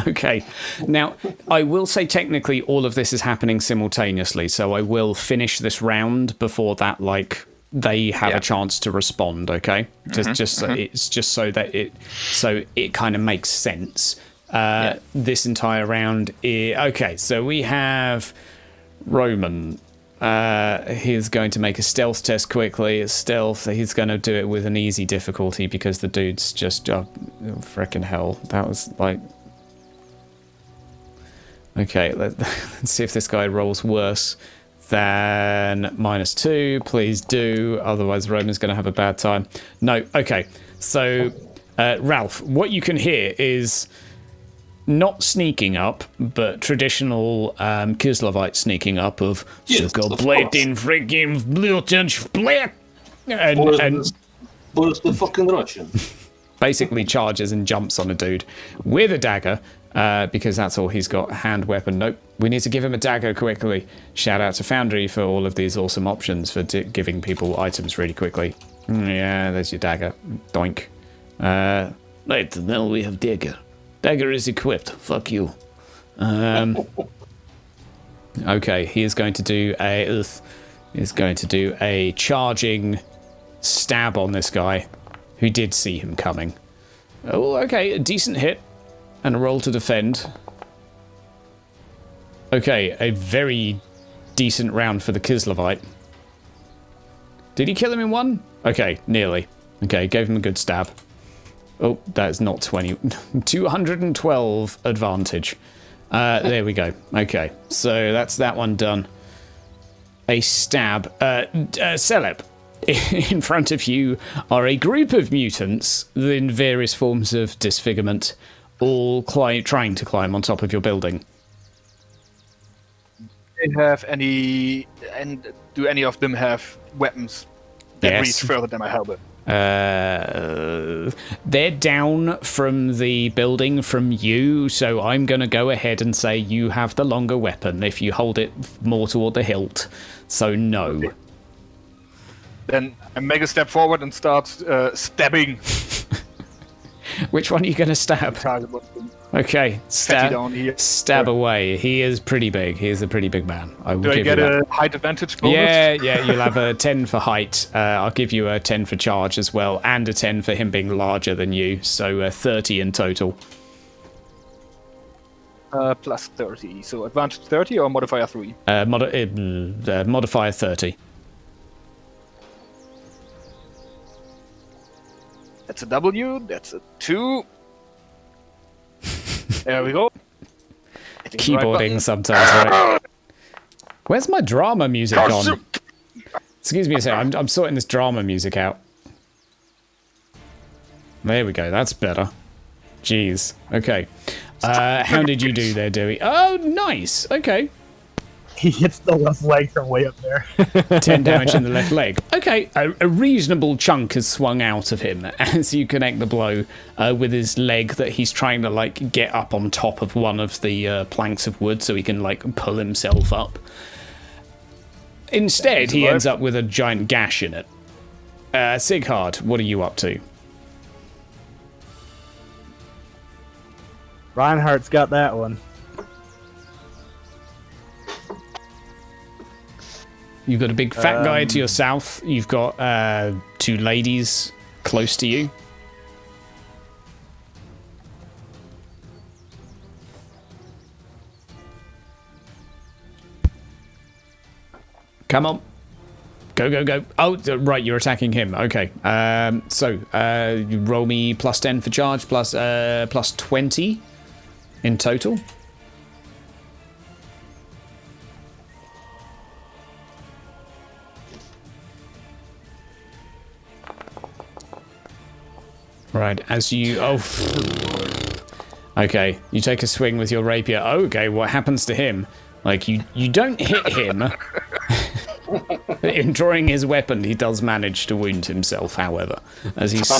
Okay. Now, I will say technically all of this is happening simultaneously, so I will finish this round before that, like, they have a chance to respond, okay? It's just so that it kind of makes sense. This entire round okay, so we have Roman. He's going to make a stealth test quickly. It's stealth. He's going to do it with an easy difficulty because the dude's just frickin' hell. That was like... Okay, let's see if this guy rolls worse than -2. Please do. Otherwise, Roman's going to have a bad time. No. Okay. So, Ralph, what you can hear is not sneaking up, but traditional Kislevite sneaking up of blating freaking Blutrock black and Where's the fucking Russian? basically charges and jumps on a dude with a dagger. Because that's all he's got. Hand weapon. Nope. We need to give him a dagger quickly. Shout out to Foundry for all of these awesome options for giving people items really quickly. Yeah, there's your dagger. Doink. Right, now we have dagger. Dagger is equipped. Fuck you. Okay, he is going to do a charging stab on this guy who did see him coming. Oh, okay, a decent hit. And a roll to defend. Okay, a very decent round for the Kislevite. Did he kill him in one? Okay, nearly. Okay, gave him a good stab. Oh, that's not 20. 212 advantage. There we go. Okay, so that's that one done. A stab. Celeb. In front of you are a group of mutants in various forms of disfigurement, all trying to climb on top of your building. Do any of them have weapons that reach further than my helmet? They're down from the building from you, so I'm going to go ahead and say you have the longer weapon if you hold it more toward the hilt. So no. Then I make a step forward and start stabbing. Which one are you going to stab? Okay, down here. stab away. He is pretty big. He is a pretty big man. I will Do I give get you that. a height advantage bonus? Yeah, you'll have a 10 for height. I'll give you a 10 for charge as well, and a 10 for him being larger than you, so 30 in total. Plus 30. So advantage 30 or modifier 3? Modifier 30. That's a W. That's a 2. There we go. Keyboarding sometimes, right? Where's my drama music gone? Excuse me a second, I'm sorting this drama music out. There we go, that's better. Jeez, okay. How did you do there, Dewey? Oh, nice, okay. He hits the left leg from way up there. 10 damage in the left leg. Okay, a reasonable chunk has swung out of him as you connect the blow with his leg that he's trying to, like, get up on top of one of the planks of wood so he can, like, pull himself up. Instead, he ends up with a giant gash in it. Sighard, what are you up to? Reinhardt's got that one. You've got a big fat guy to your south. You've got 2 ladies close to you. Come on. Go, go, go. Oh, right, you're attacking him. Okay. You roll me plus 10 for charge, plus 20 in total. Right, as you... Oh. Okay, you take a swing with your rapier. Okay, what happens to him? Like, you don't hit him. In drawing his weapon, he does manage to wound himself, however. As he's...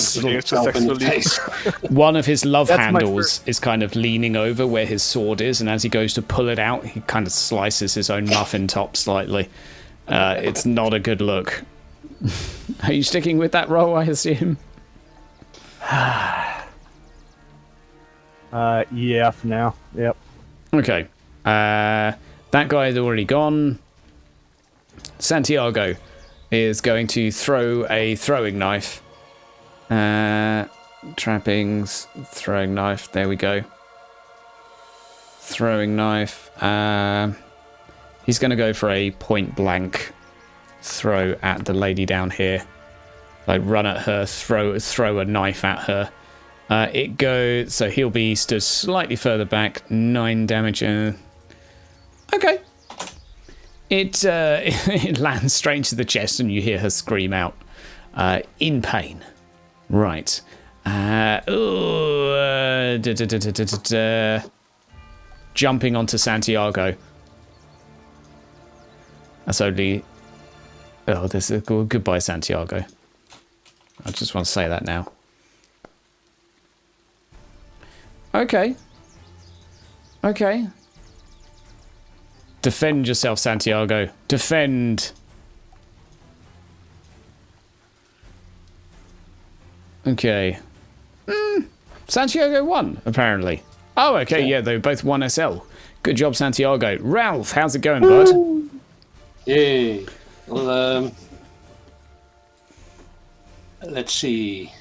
One of his love handles is kind of leaning over where his sword is, and as he goes to pull it out, he kind of slices his own muffin top slightly. It's not a good look. Are you sticking with that roll, I assume? Yeah, for now. Yep. Okay. That guy is already gone. Santiago is going to throw a throwing knife. Trappings, throwing knife. There we go. Throwing knife. He's going to go for a point blank throw at the lady down here. Like run at her, throw a knife at her. It goes, so he'll be stood slightly further back. 9 damage. Okay. It lands straight into the chest, and you hear her scream out in pain. Right. Jumping onto Santiago. That's only. Oh, this is goodbye, Santiago. I just want to say that now. Okay. Okay. Defend yourself, Santiago. Defend. Okay. Santiago won, apparently. Oh, okay, yeah, they both won SL. Good job, Santiago. Ralph, how's it going, bud? Yay. Well, let's see.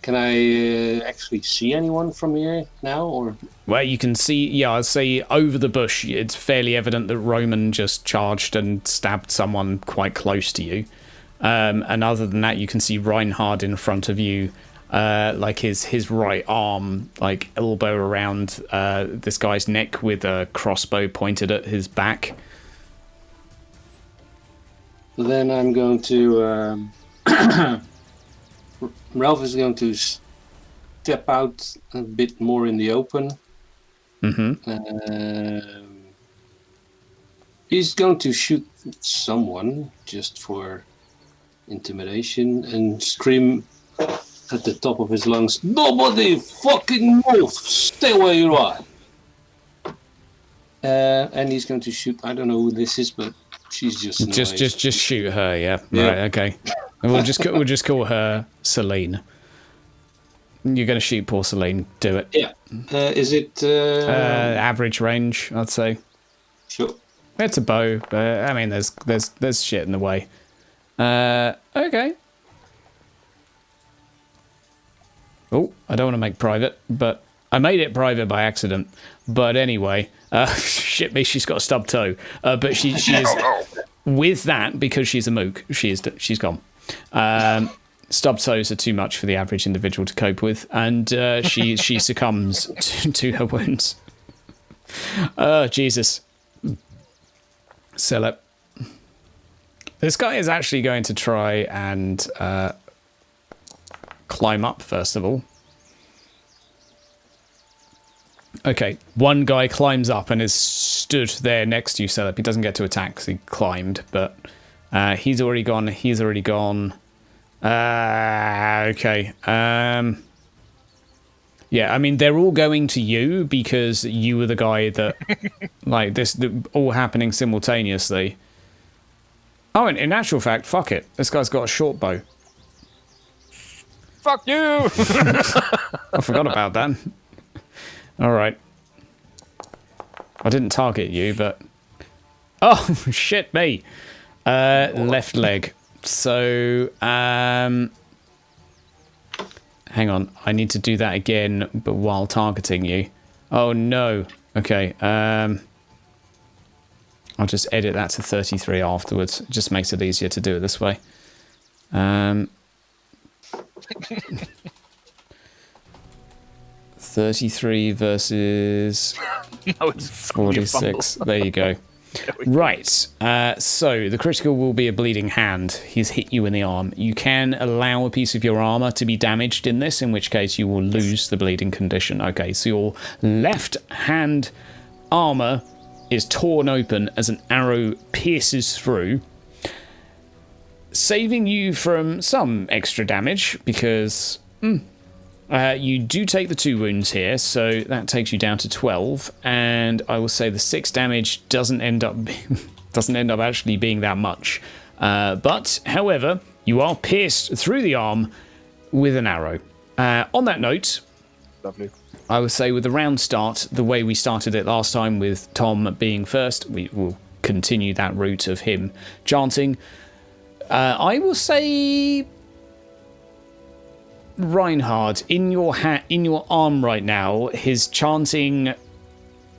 Can I actually see anyone from here now, or? Well, you can see, yeah, I'd say over the bush, it's fairly evident that Roman just charged and stabbed someone quite close to you. And other than that, you can see Reinhard in front of you, like his right arm, like elbow around this guy's neck with a crossbow pointed at his back. Then I'm going to... Ralph is going to step out a bit more in the open. Mm-hmm. He's going to shoot someone just for intimidation and scream at the top of his lungs, "Nobody fucking move! Stay where you are!" And he's going to shoot. I don't know who this is, but she's just just shoot her. Yeah. Right. Okay. We'll just call her Celine. You're going to shoot porcelain. Do it. Yeah. Is it... Average range, I'd say. Sure. It's a bow, but I mean, there's shit in the way. Okay. Oh, I don't want to make private, but I made it private by accident. But anyway, shit me, she's got a stub toe. But she is with that because she's a mook. She's gone. Stub toes are too much for the average individual to cope with, and she succumbs to her wounds. Jesus. Sell it. This guy is actually going to try and climb up, first of all. Okay, one guy climbs up and is stood there next to you, Celeb. He doesn't get to attack because he climbed, but he's already gone. He's already gone. Okay. Yeah, I mean, they're all going to you because you were the guy that, like, this all happening simultaneously. Oh, and in actual fact, fuck it. This guy's got a short bow. Fuck you! I forgot about that. All right. I didn't target you, but... Oh, shit me. Left leg. So, hang on, I need to do that again, but while targeting you. Oh no. Okay, I'll just edit that to 33 afterwards. It just makes it easier to do it this way. 33 versus No, it's 46. There you go. Right, so the critical will be a bleeding hand. He's hit you in the arm. You can allow a piece of your armor to be damaged in this, in which case you will lose the bleeding condition. Okay, so your left hand armor is torn open as an arrow pierces through, saving you from some extra damage because... you do take the 2 wounds here, so that takes you down to 12, and I will say the 6 damage doesn't end up actually being that much. But, however, you are pierced through the arm with an arrow. On that note, Lovely. I would say with the round start, the way we started it last time with Tom being first, we will continue that route of him chanting. I will say... Reinhard, in your arm right now, his chanting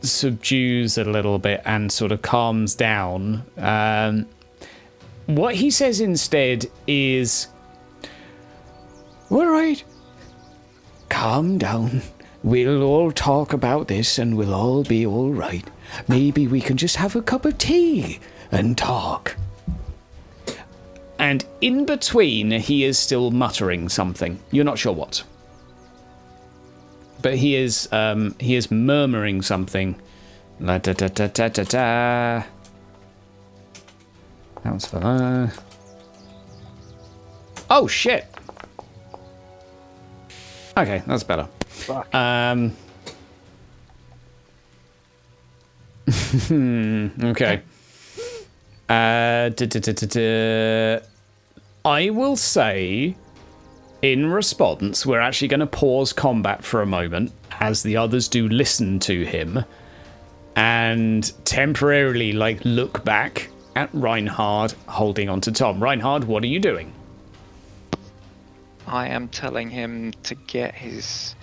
subdues a little bit and sort of calms down. What he says instead is, "All right, calm down. We'll all talk about this and we'll all be all right. Maybe we can just have a cup of tea and talk." And in between, he is still muttering something. You're not sure what. But he is murmuring something. La da da da da da da. That was for Oh shit. Okay, that's better. Fuck. Okay. I will say, in response, we're actually going to pause combat for a moment as the others do listen to him and temporarily, like, look back at Reinhard holding on to Tom. Reinhard, what are you doing? I am telling him to get his...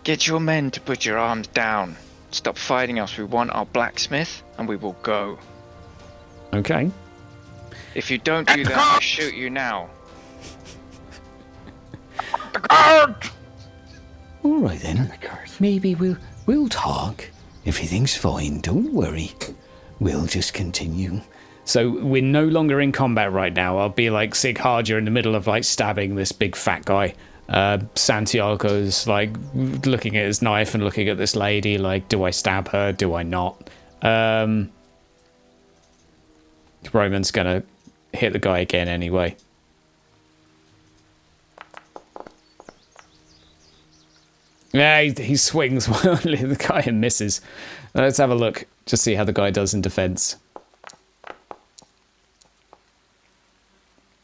Get your men to put your arms down. Stop fighting us. We want our blacksmith, and we will go. Okay. If you don't do that, I shoot you now. All right then. Maybe we'll talk. Everything's fine. Don't worry. We'll just continue. So we're no longer in combat right now. I'll be like Sigurd, you're in the middle of like stabbing this big fat guy. Santiago's like looking at his knife and looking at this lady like, do I stab her? Do I not? Roman's gonna hit the guy again anyway. Yeah, he swings wildly at the guy and misses. Let's have a look. Just see how the guy does in defense.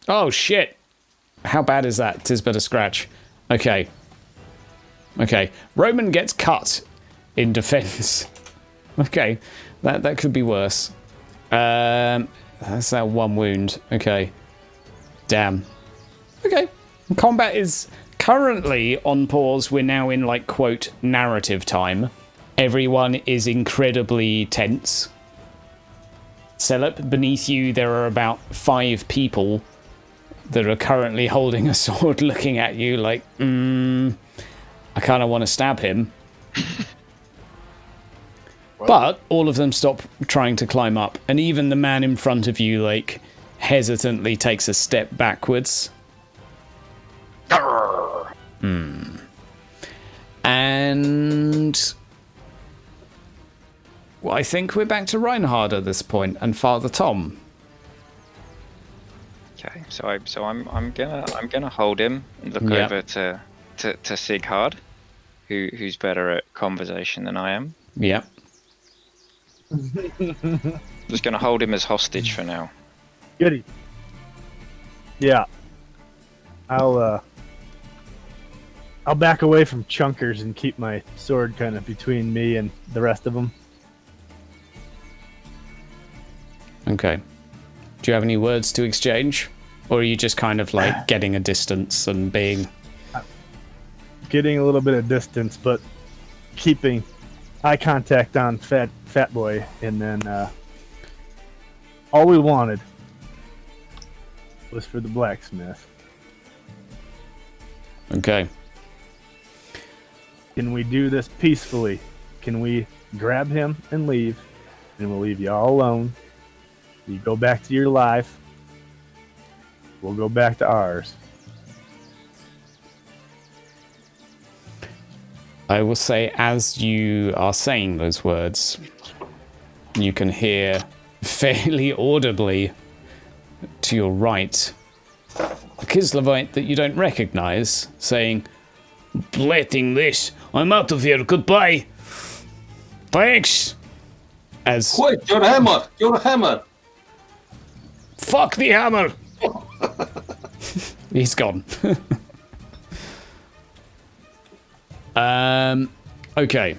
Oh shit! How bad is that? 'Tis but a scratch. Okay. Okay, Roman gets cut in defense. Okay, that could be worse. That's that 1 wound. Okay. Damn. Okay. Combat is currently on pause. We're now in, like, quote, narrative time. Everyone is incredibly tense. Celeb, beneath you there are about 5 people that are currently holding a sword looking at you like, I kind of want to stab him. But all of them stop trying to climb up, and even the man in front of you, like, hesitantly takes a step backwards. And well, I think we're back to Reinhard at this point, and Father Tom. Okay, so I'm gonna hold him and look over to Sighard, who's better at conversation than I am. Yeah. Just gonna hold him as hostage for now. Goody. Yeah. I'll back away from chunkers and keep my sword kind of between me and the rest of them. Okay. Do you have any words to exchange? Or are you just kind of like getting a distance and being... Getting a little bit of distance, but keeping eye contact on Fat Boy, and then all we wanted was for the blacksmith. Okay. Can we do this peacefully? Can we grab him and leave, and we'll leave you all alone? You go back to your life. We'll go back to ours. I will say, as you are saying those words, you can hear fairly audibly to your right a Kislevite that you don't recognize saying, "Blatting this, I'm out of here, goodbye. Thanks." As Wait, your hammer! Your hammer! fuck the hammer. He's gone. Okay.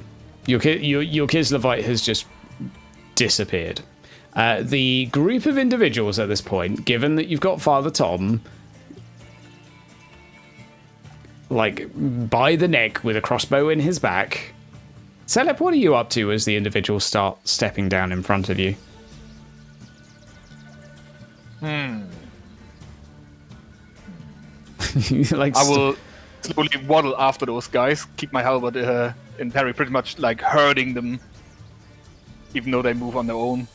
Your Kislevite has just disappeared. The group of individuals at this point, given that you've got Father Tom, like, by the neck with a crossbow in his back. Celeb, what are you up to as the individuals start stepping down in front of you? Like, I will slowly waddle after those guys, keep my halberd in parry, pretty much like herding them, even though they move on their own.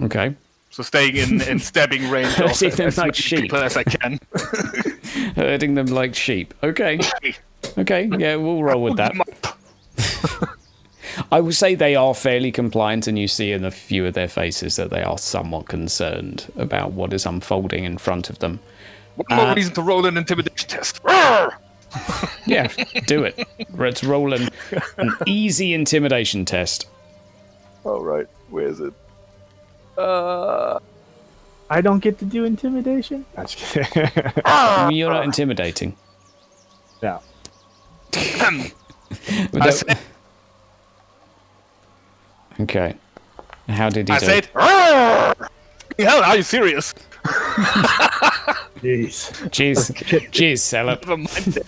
Okay. So staying in stabbing range of Herding them as like many sheep. people as I can. Herding them like sheep. Okay. Okay, yeah, we'll roll with that. I would say they are fairly compliant, and you see in a few of their faces that they are somewhat concerned about what is unfolding in front of them. One more reason to roll an intimidation test. Roar! Yeah, do it. Let's roll an easy intimidation test. All right, where is it? I don't get to do intimidation? I'm just kidding. You're not intimidating. No. Okay. How did he I do? said, "Roar!" Hell, are you serious? Jeez. Jeez, Celeb. Never mind.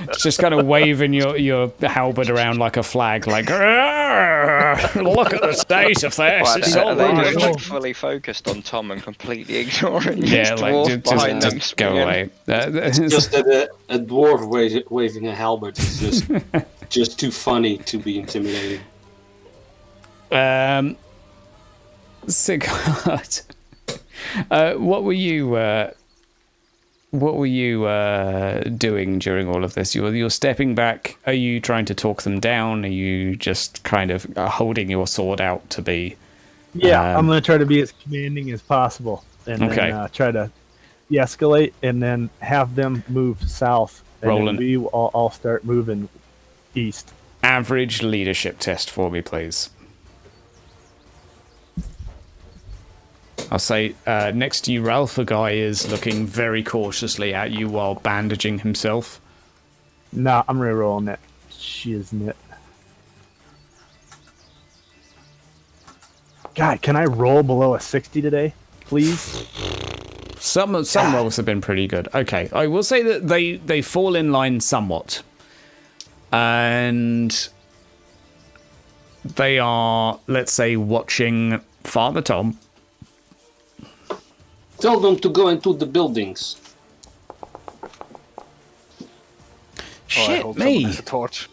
It's just kind of waving your halberd around like a flag, like, look at the state of this. It's all Are they right. just like fully focused on Tom and completely ignoring Yeah, his like, dwarf behind them? just go away. Just that a dwarf waving a halberd is just too funny to be intimidating. Sighard, what were you doing during all of this? You're stepping back. Are you trying to talk them down? Are you just kind of holding your sword out to be? Yeah, I'm going to try to be as commanding as possible, and Okay. then try to de-escalate, and then have them move south, and Roland. then we all start moving east. Average leadership test for me, please. I'll say next to you, Ralph, a guy is looking very cautiously at you while bandaging himself. Nah, I'm rerolling that. Shiznit. God, can I roll below a 60 today, please? Some rolls have been pretty good. Okay, I will say that they fall in line somewhat, and they are, let's say, watching Father Tom. Tell them to go into the buildings. I Shit hope someone me! has a torch.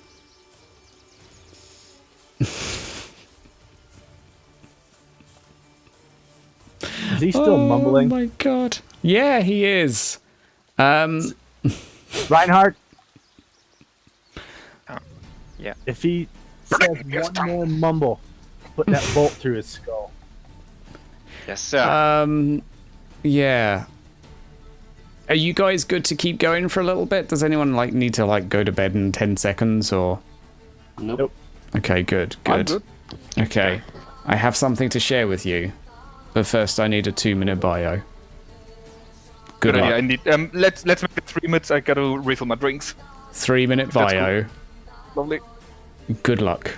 Is he still mumbling? Oh my god! Yeah, he is. Reinhardt, Yeah. if he says one more mumble, put that bolt through his skull. Yes, sir. Yeah. Are you guys good to keep going for a little bit? Does anyone need to go to bed in 10 seconds or? Nope. Okay, good. I'm good. Okay. I have something to share with you. But first I need a 2-minute bio. Good luck. idea. I need. Let's make it 3 minutes. I gotta refill my drinks. 3-minute That's bio. Lovely. Good luck.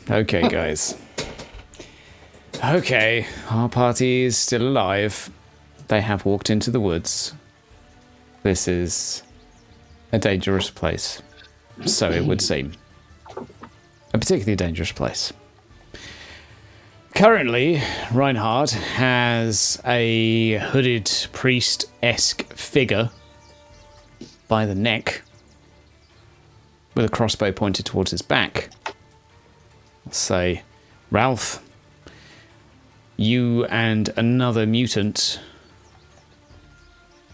Okay, guys. Okay, our party is still alive. They have walked into the woods. This is a dangerous place. So it would seem. A particularly dangerous place. Currently, Reinhard has a hooded priest-esque figure by the neck with a crossbow pointed towards his back. I'll say, Ralph, you and another mutant,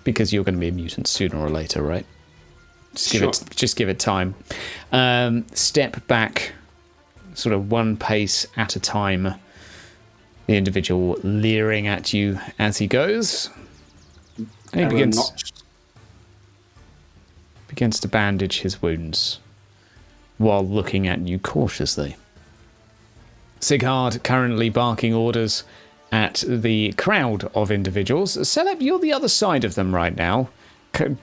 because you're going to be a mutant sooner or later, right? Just give it time. Step back, sort of one pace at a time. The individual leering at you as he goes. And he begins to bandage his wounds while looking at you cautiously. Sighard currently barking orders at the crowd of individuals. Celeb, you're the other side of them right now,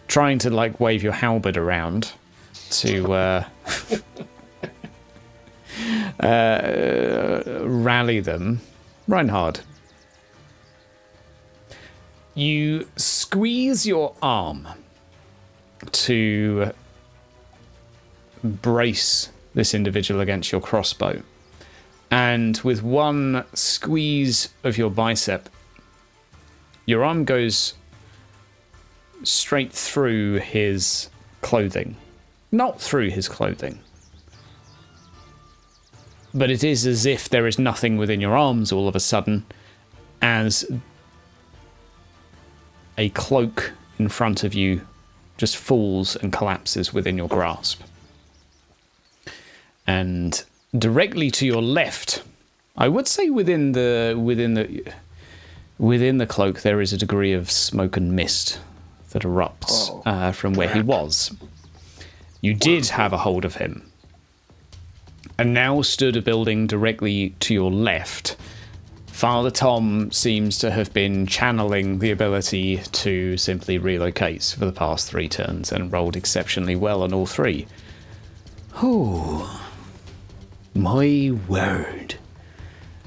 trying to like wave your halberd around to rally them. Reinhard, you squeeze your arm to brace this individual against your crossbow. And with one squeeze of your bicep, your arm goes straight through his clothing. Not through his clothing. But it is as if there is nothing within your arms all of a sudden, as a cloak in front of you just falls and collapses within your grasp. And directly to your left, I would say within the cloak, there is a degree of smoke and mist that erupts from where he was. You did have a hold of him. And now stood a building directly to your left. Father Tom seems to have been channeling the ability to simply relocate for the past 3 turns and rolled exceptionally well on all 3. Oh, my word.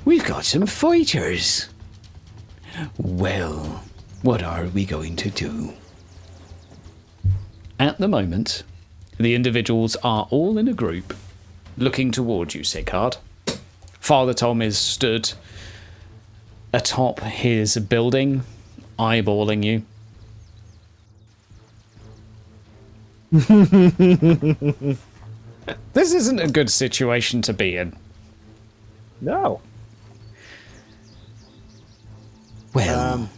We've got some fighters. Well, what are we going to do? At the moment, the individuals are all in a group, looking towards you, Sighard. Father Tom is stood atop his building, eyeballing you. This isn't a good situation to be in. No. Well,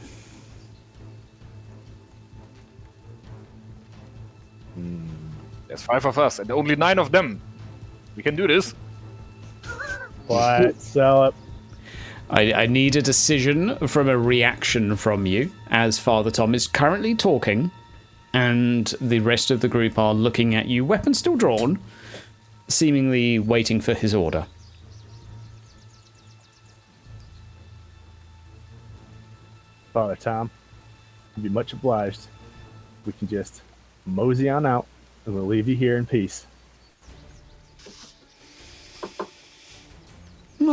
There's 5 of us and only 9 of them. We can do this. Quiet, sell it. I need a decision from a reaction from you, as Father Tom is currently talking, and the rest of the group are looking at you, weapon still drawn, seemingly waiting for his order. Father Tom, you'd be much obliged. We can just mosey on out, and we'll leave you here in peace.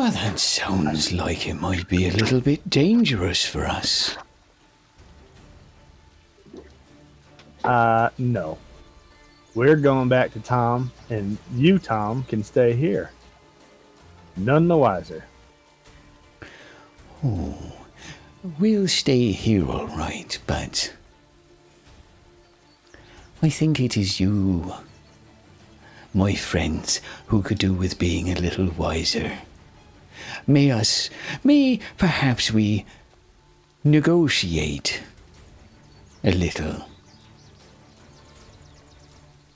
well, that sounds like it might be a little bit dangerous for us. No. We're going back to Tom, and you, Tom, can stay here. None the wiser. Oh, we'll stay here all right, but I think it is you, my friends, who could do with being a little wiser. May perhaps we negotiate a little.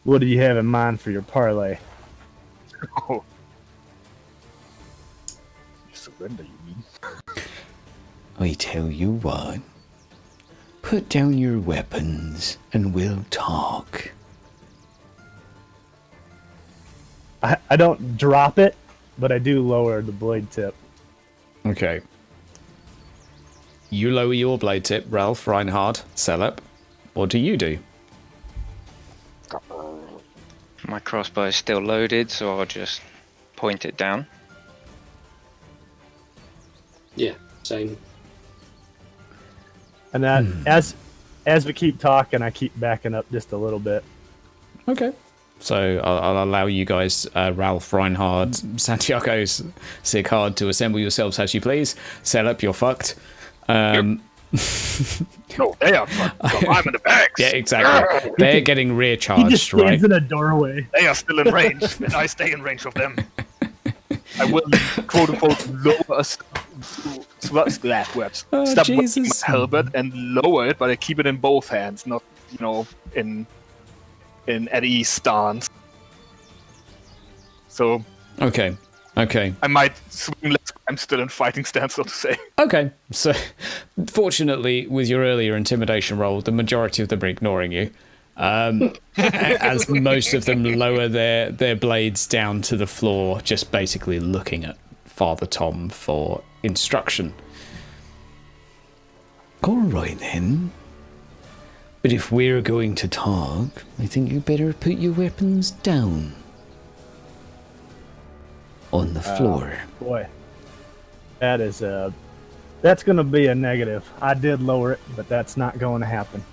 What do you have in mind for your parlay? Oh. You surrender, you mean? I tell you what, put down your weapons and we'll talk. I don't drop it, but I do lower the blade tip. Okay. You lower your blade tip, Ralph, Reinhard, Celeb. What do you do? My crossbow is still loaded, so I'll just point it down. Yeah, same. And that as we keep talking, I keep backing up just a little bit. Okay. So I'll allow you guys, Ralph, Reinhard, Santiago, Sigurd, to assemble yourselves as you please. Set up, you're fucked. No, they are fucked. I'm in the bags. Yeah, exactly. They're getting He rear just charged, right? stands in a doorway. They are still in range, and I stay in range of them. I will, quote unquote, lower a stop Jesus. my halberd and lower it, but I keep it in both hands, not in at ease stance. So Okay. I might swing less. I'm still in fighting stance, so to say. Okay. So, fortunately, with your earlier intimidation roll, the majority of them are ignoring you. As most of them lower their blades down to the floor, just basically looking at Father Tom for instruction. All right then. But if we're going to talk, I think you better put your weapons down. On the floor. Boy, that's going to be a negative. I did lower it, but that's not going to happen.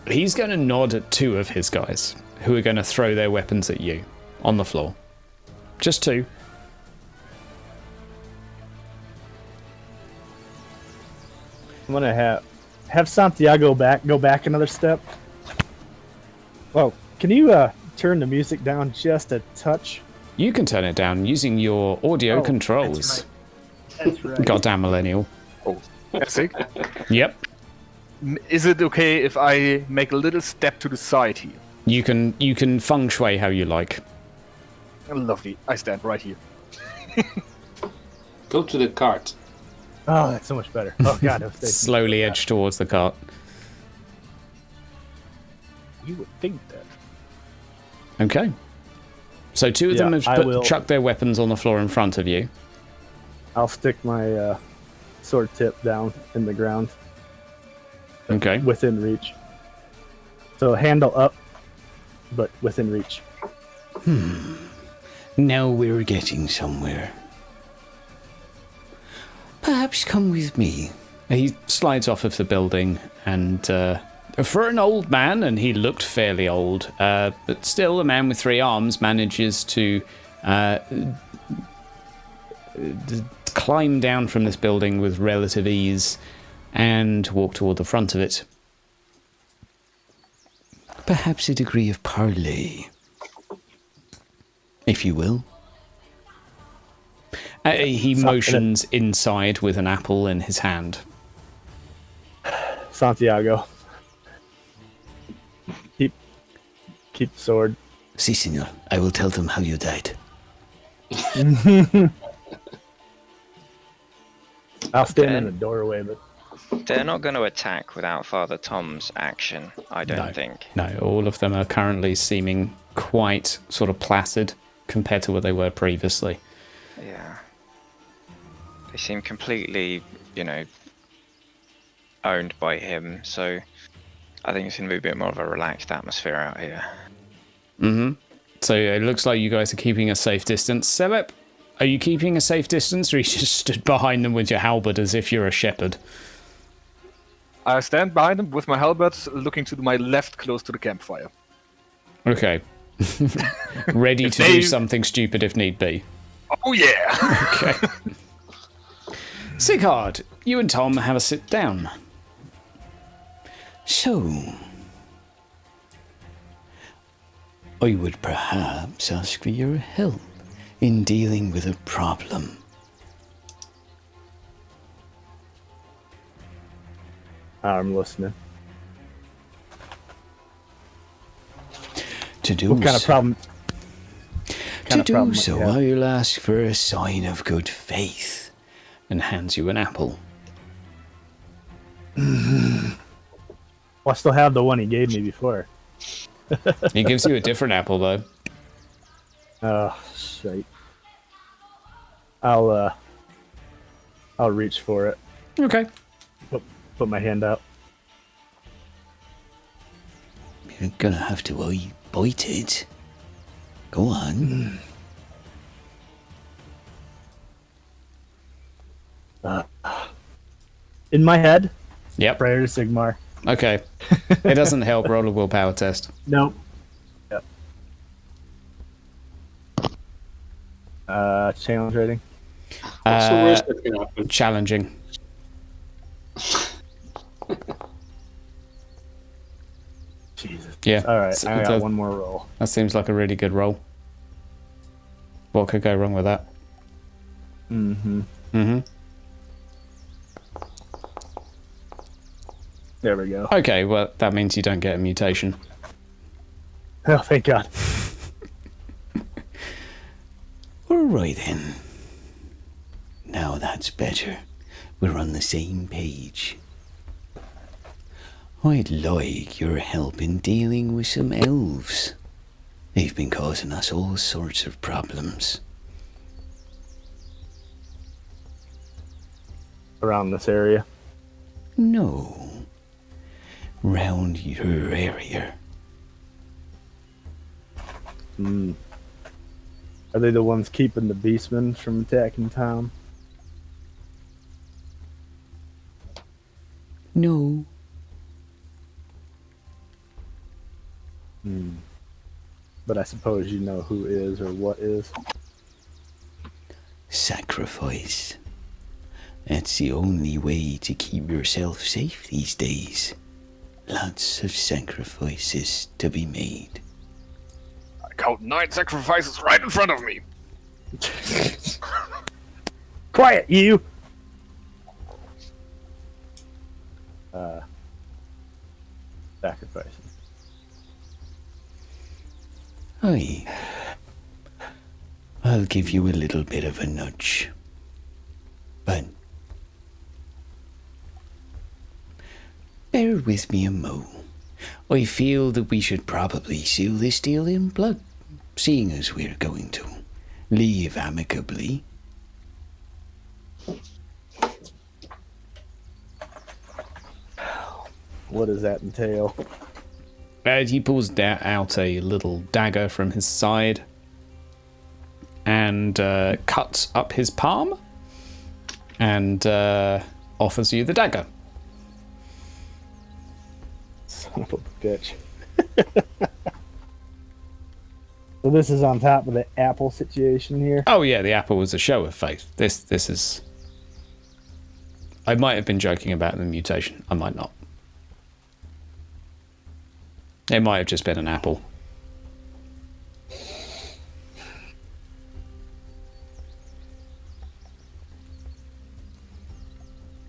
He's going to nod at two of his guys, who are going to throw their weapons at you on the floor. Just two. I'm going to have Santiago go back another step. Whoa, can you turn the music down just a touch? You can turn it down using your audio controls. That's right. Goddamn millennial. Oh, that's it. Yep. Is it okay if I make a little step to the side here? You can feng shui how you like. Lovely. I stand right here. Go to the cart. Oh, that's so much better. Oh, God. if they- Slowly edge towards the cart. You would think that. Okay. So two of them Yeah, have chucked their weapons on the floor in front of you. I'll stick my sword tip down in the ground. Okay. Within reach. So handle up, but within reach. Now we're getting somewhere. Perhaps come with me. He slides off of the building, and for an old man, and he looked fairly old, but still a man with three arms manages to climb down from this building with relative ease and walk toward the front of it. Perhaps a degree of parley, if you will. He motions inside with an apple in his hand. Santiago. Keep the sword. Si, senor. I will tell them how you died. I'll stand in the doorway, but They're not going to attack without Father Tom's action, I don't think. No, all of them are currently seeming quite sort of placid compared to what they were previously. Yeah. They seem completely, owned by him, so I think it's going to be a bit more of a relaxed atmosphere out here. Mm-hmm. So it looks like you guys are keeping a safe distance. Celeb, are you keeping a safe distance, or you just stood behind them with your halberd as if you're a shepherd? I stand behind him with my halberd, looking to my left, close to the campfire. Okay. Ready to do something stupid if need be. Oh yeah! Okay. Sigurd, you and Tom have a sit down. So, I would perhaps ask for your help in dealing with a problem. I'm listening. To do What kind of so- problem? To do problem so, might you have? I'll ask for a sign of good faith. And hands you an apple. Well, I still have the one he gave me before. He gives you a different apple, though. Oh, shite. I'll reach for it. Okay. Put my hand out. You're gonna have to bite it. Go on. In my head, Yep. prayer to Sigmar. Okay. It doesn't help. Roll a willpower test. Nope. Yep. Challenge rating. What's the worst that can happen? Challenging. Jesus. Yeah. All right, I got that- one more roll. That seems like a really good roll. What could go wrong with that? Mm-hmm. Mm-hmm. There we go. Okay, well, that means you don't get a mutation. Oh, thank God. All right then. Now that's better. We're on the same page. I'd like your help in dealing with some elves. They've been causing us all sorts of problems. Around this area. No. Round your area. Are they the ones keeping the beastmen from attacking town? No. But I suppose you know who is or what is. Sacrifice. That's the only way to keep yourself safe these days. Lots of sacrifices to be made. I count 9 sacrifices right in front of me. Quiet, you! Sacrificing. I'll give you a little bit of a nudge. But bear with me a mo. I feel that we should probably seal this deal in blood, seeing as we're going to leave amicably. What does that entail? He pulls out a little dagger from his side and cuts up his palm and offers you the dagger. Son of a bitch. So this is on top of the apple situation here. Oh yeah, the apple was a show of faith. This is... I might have been joking about the mutation. I might not. It might have just been an apple.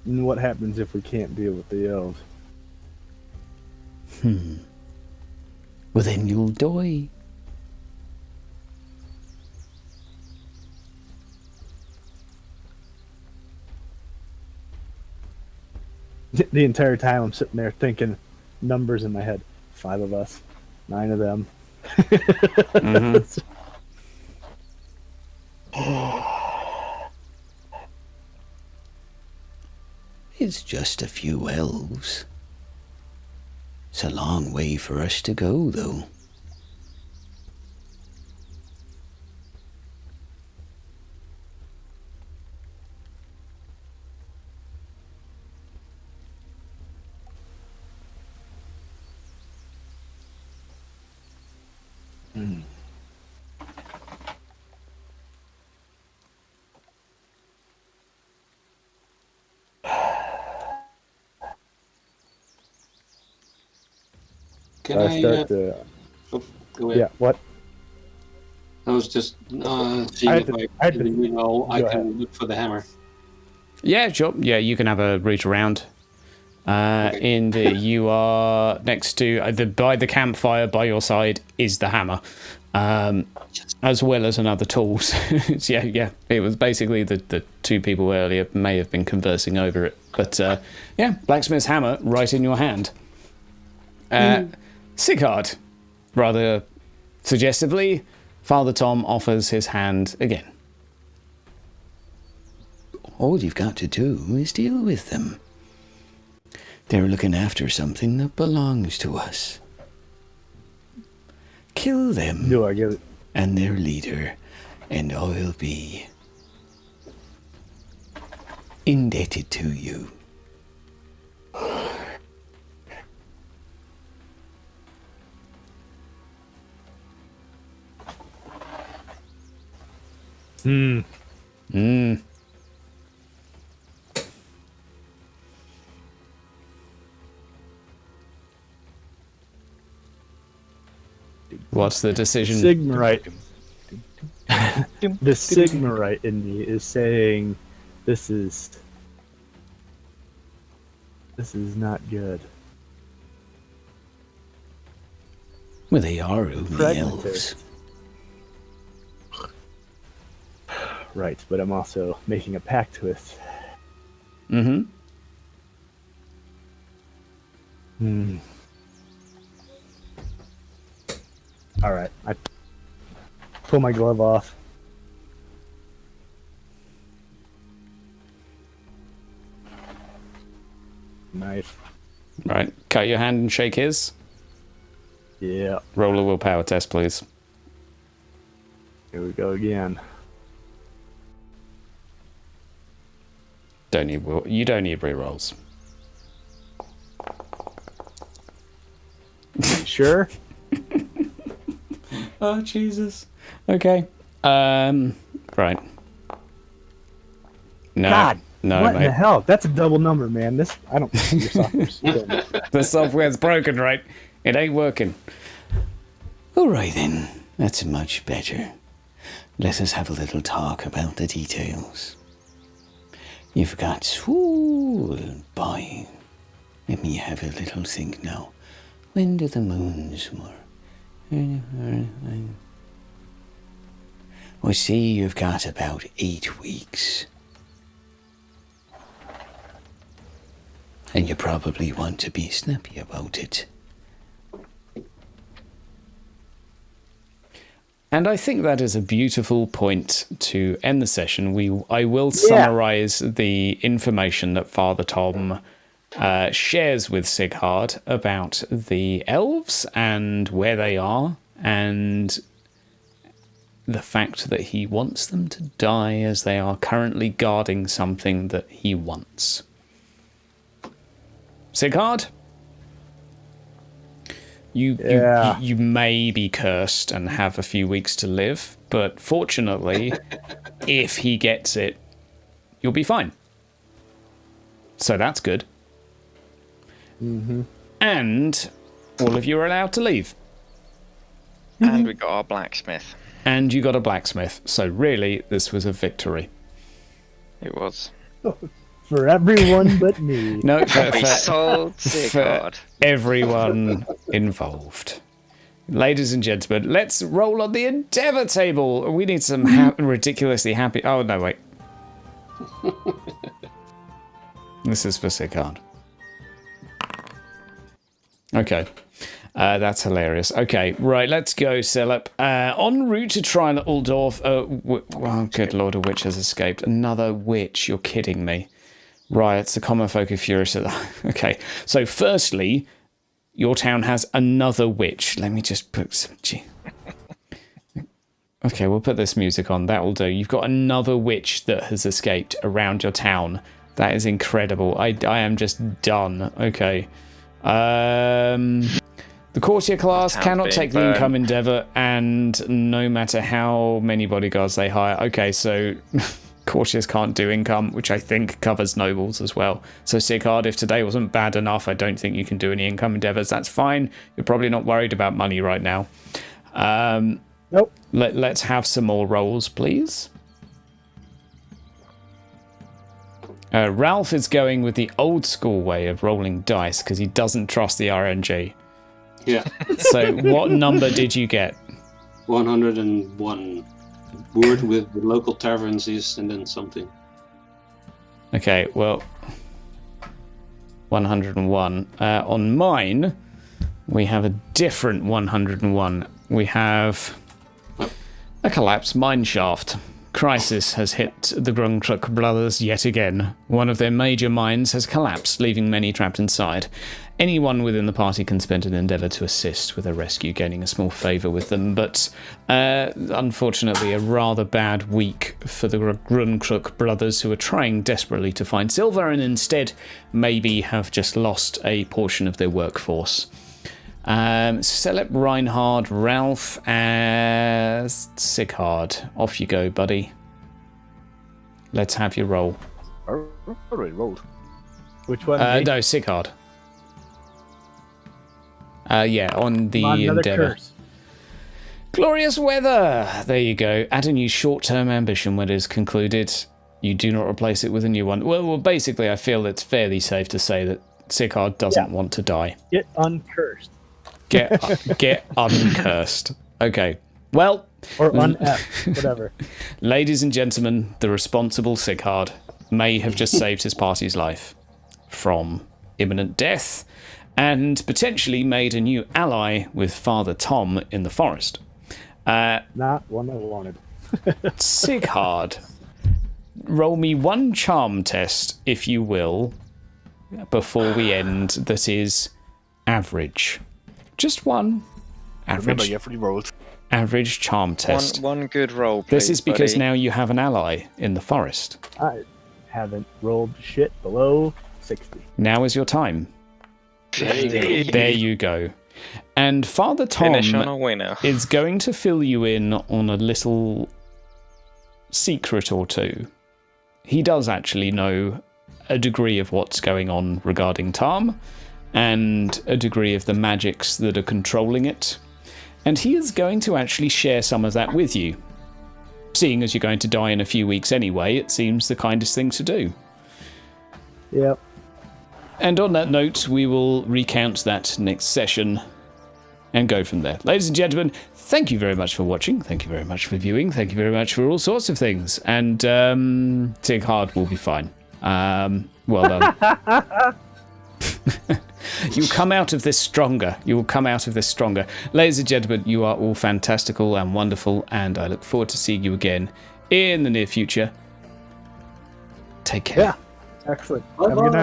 And what happens if we can't deal with the elves? Well, then you'll die. The entire time I'm sitting there thinking numbers in my head. 5 of us, 9 of them. It's just a few elves. It's a long way for us to go, though. Can I I? start to... Go ahead. Yeah, what? I was just seeing I if had to- I had to- I go can ahead. look for the hammer. Yeah, sure. Yeah, you can have a route around. And you are next to by the campfire by your side is the hammer, as well as another tools. yeah. It was basically the 2 people earlier may have been conversing over it, but yeah, blacksmith's hammer right in your hand. Sigurd, rather suggestively, Father Tom offers his hand again. All you've got to do is deal with them. They're looking after something that belongs to us. Kill them Do I get it? and their leader, and I'll be indebted to you. What's the decision? Sigmarite. The Sigmarite in me is saying this is not good. Well, they are only Pragmatist. elves. Right, but I'm also making a pact with. Mm-hmm. All right, I pull my glove off. Knife. Right. Cut your hand and shake his. Yeah. Roll a willpower test, please. Here we go again. You don't need rerolls. Sure. Oh, Jesus. Okay. Right. No. God. No, What in the mate. hell? That's a double number, man. This I don't. Your software's The software's broken, right? It ain't working. All right then, that's much better. Let us have a little talk about the details. You've got, boy, let me have a little think now. When do the moons more? Well, see, you've got about 8 weeks. And you probably want to be snappy about it. And I think that is a beautiful point to end the session. I will summarize the information that Father Tom shares with Sighard about the elves and where they are, and the fact that he wants them to die as they are currently guarding something that he wants. Sighard? You may be cursed and have a few weeks to live, but fortunately, if he gets it, you'll be fine. So that's good. Mm-hmm. And all of you are allowed to leave. And we got our blacksmith. And you got a blacksmith. So really, this was a victory. It was. For everyone but me. No, We sold Sighard. everyone involved. Ladies and gentlemen, let's roll on the endeavour table. We need some ridiculously happy... Oh, no, wait. This is for Sighard. Okay. That's hilarious. Okay, right, let's go, Silip. En route to try Uldorf... oh, good lord, a witch has escaped. Another witch, you're kidding me. Riots, the common folk are furious at that. Okay, so firstly, your town has another witch. Let me just put some... Okay, we'll put this music on. That will do. You've got another witch that has escaped around your town. That is incredible. I am just done. Okay. The courtier class cannot take the income endeavour, and no matter how many bodyguards they hire. Okay, so... Courtiers can't do income, which I think covers nobles as well. So Sighard, if today wasn't bad enough, I don't think you can do any income endeavours. That's fine. You're probably not worried about money right now. Nope. Let's have some more rolls, please. Ralph is going with the old school way of rolling dice because he doesn't trust the RNG. Yeah. So what number did you get? 101. Word with the local taverns is and then something. Okay, well, 101. On mine, we have a different 101. We have a collapsed mine shaft. crisis has hit the Blutrock brothers yet again. One of their major mines has collapsed, leaving many trapped inside. Anyone within the party can spend an endeavour to assist with a rescue, gaining a small favour with them, but unfortunately a rather bad week for the Blutrock brothers, who are trying desperately to find silver and instead maybe have just lost a portion of their workforce. Celeb, Reinhard, Ralph, and Sighard. Off you go, buddy. Let's have your roll. Already rolled. Which one? No, Sighard. Yeah, on the endeavour. Curse. Glorious weather! There you go. Add a new short-term ambition when it is concluded. You do not replace it with a new one. Well, basically, I feel it's fairly safe to say that Sighard doesn't want to die. Get uncursed. Get uncursed. Okay. Well... Or un-F, whatever. Ladies and gentlemen, the responsible Sighard may have just saved his party's life from imminent death, and potentially made a new ally with Father Tom in the forest. Not one I wanted. Sighard, roll me one charm test, if you will, before we end, that is average. Just one. Remember, you have re-rolled. Average charm test. One good roll, please, This is because buddy. now you have an ally in the forest. I haven't rolled shit below 60. Now is your time. There you go. And Father Tom Finish on a winner. is going to fill you in on a little secret or two. He does actually know a degree of what's going on regarding Tom, and a degree of the magics that are controlling it. And he is going to actually share some of that with you. Seeing as you're going to die in a few weeks anyway, it seems the kindest thing to do. Yep. And on that note, we will recount that next session and go from there. Ladies and gentlemen, thank you very much for watching. Thank you very much for viewing. Thank you very much for all sorts of things. And Sighard will be fine. Well done. You'll come out of this stronger. You will come out of this stronger. Ladies and gentlemen, you are all fantastical and wonderful, and I look forward to seeing you again in the near future. Take care. Yeah. Excellent. Have a good night.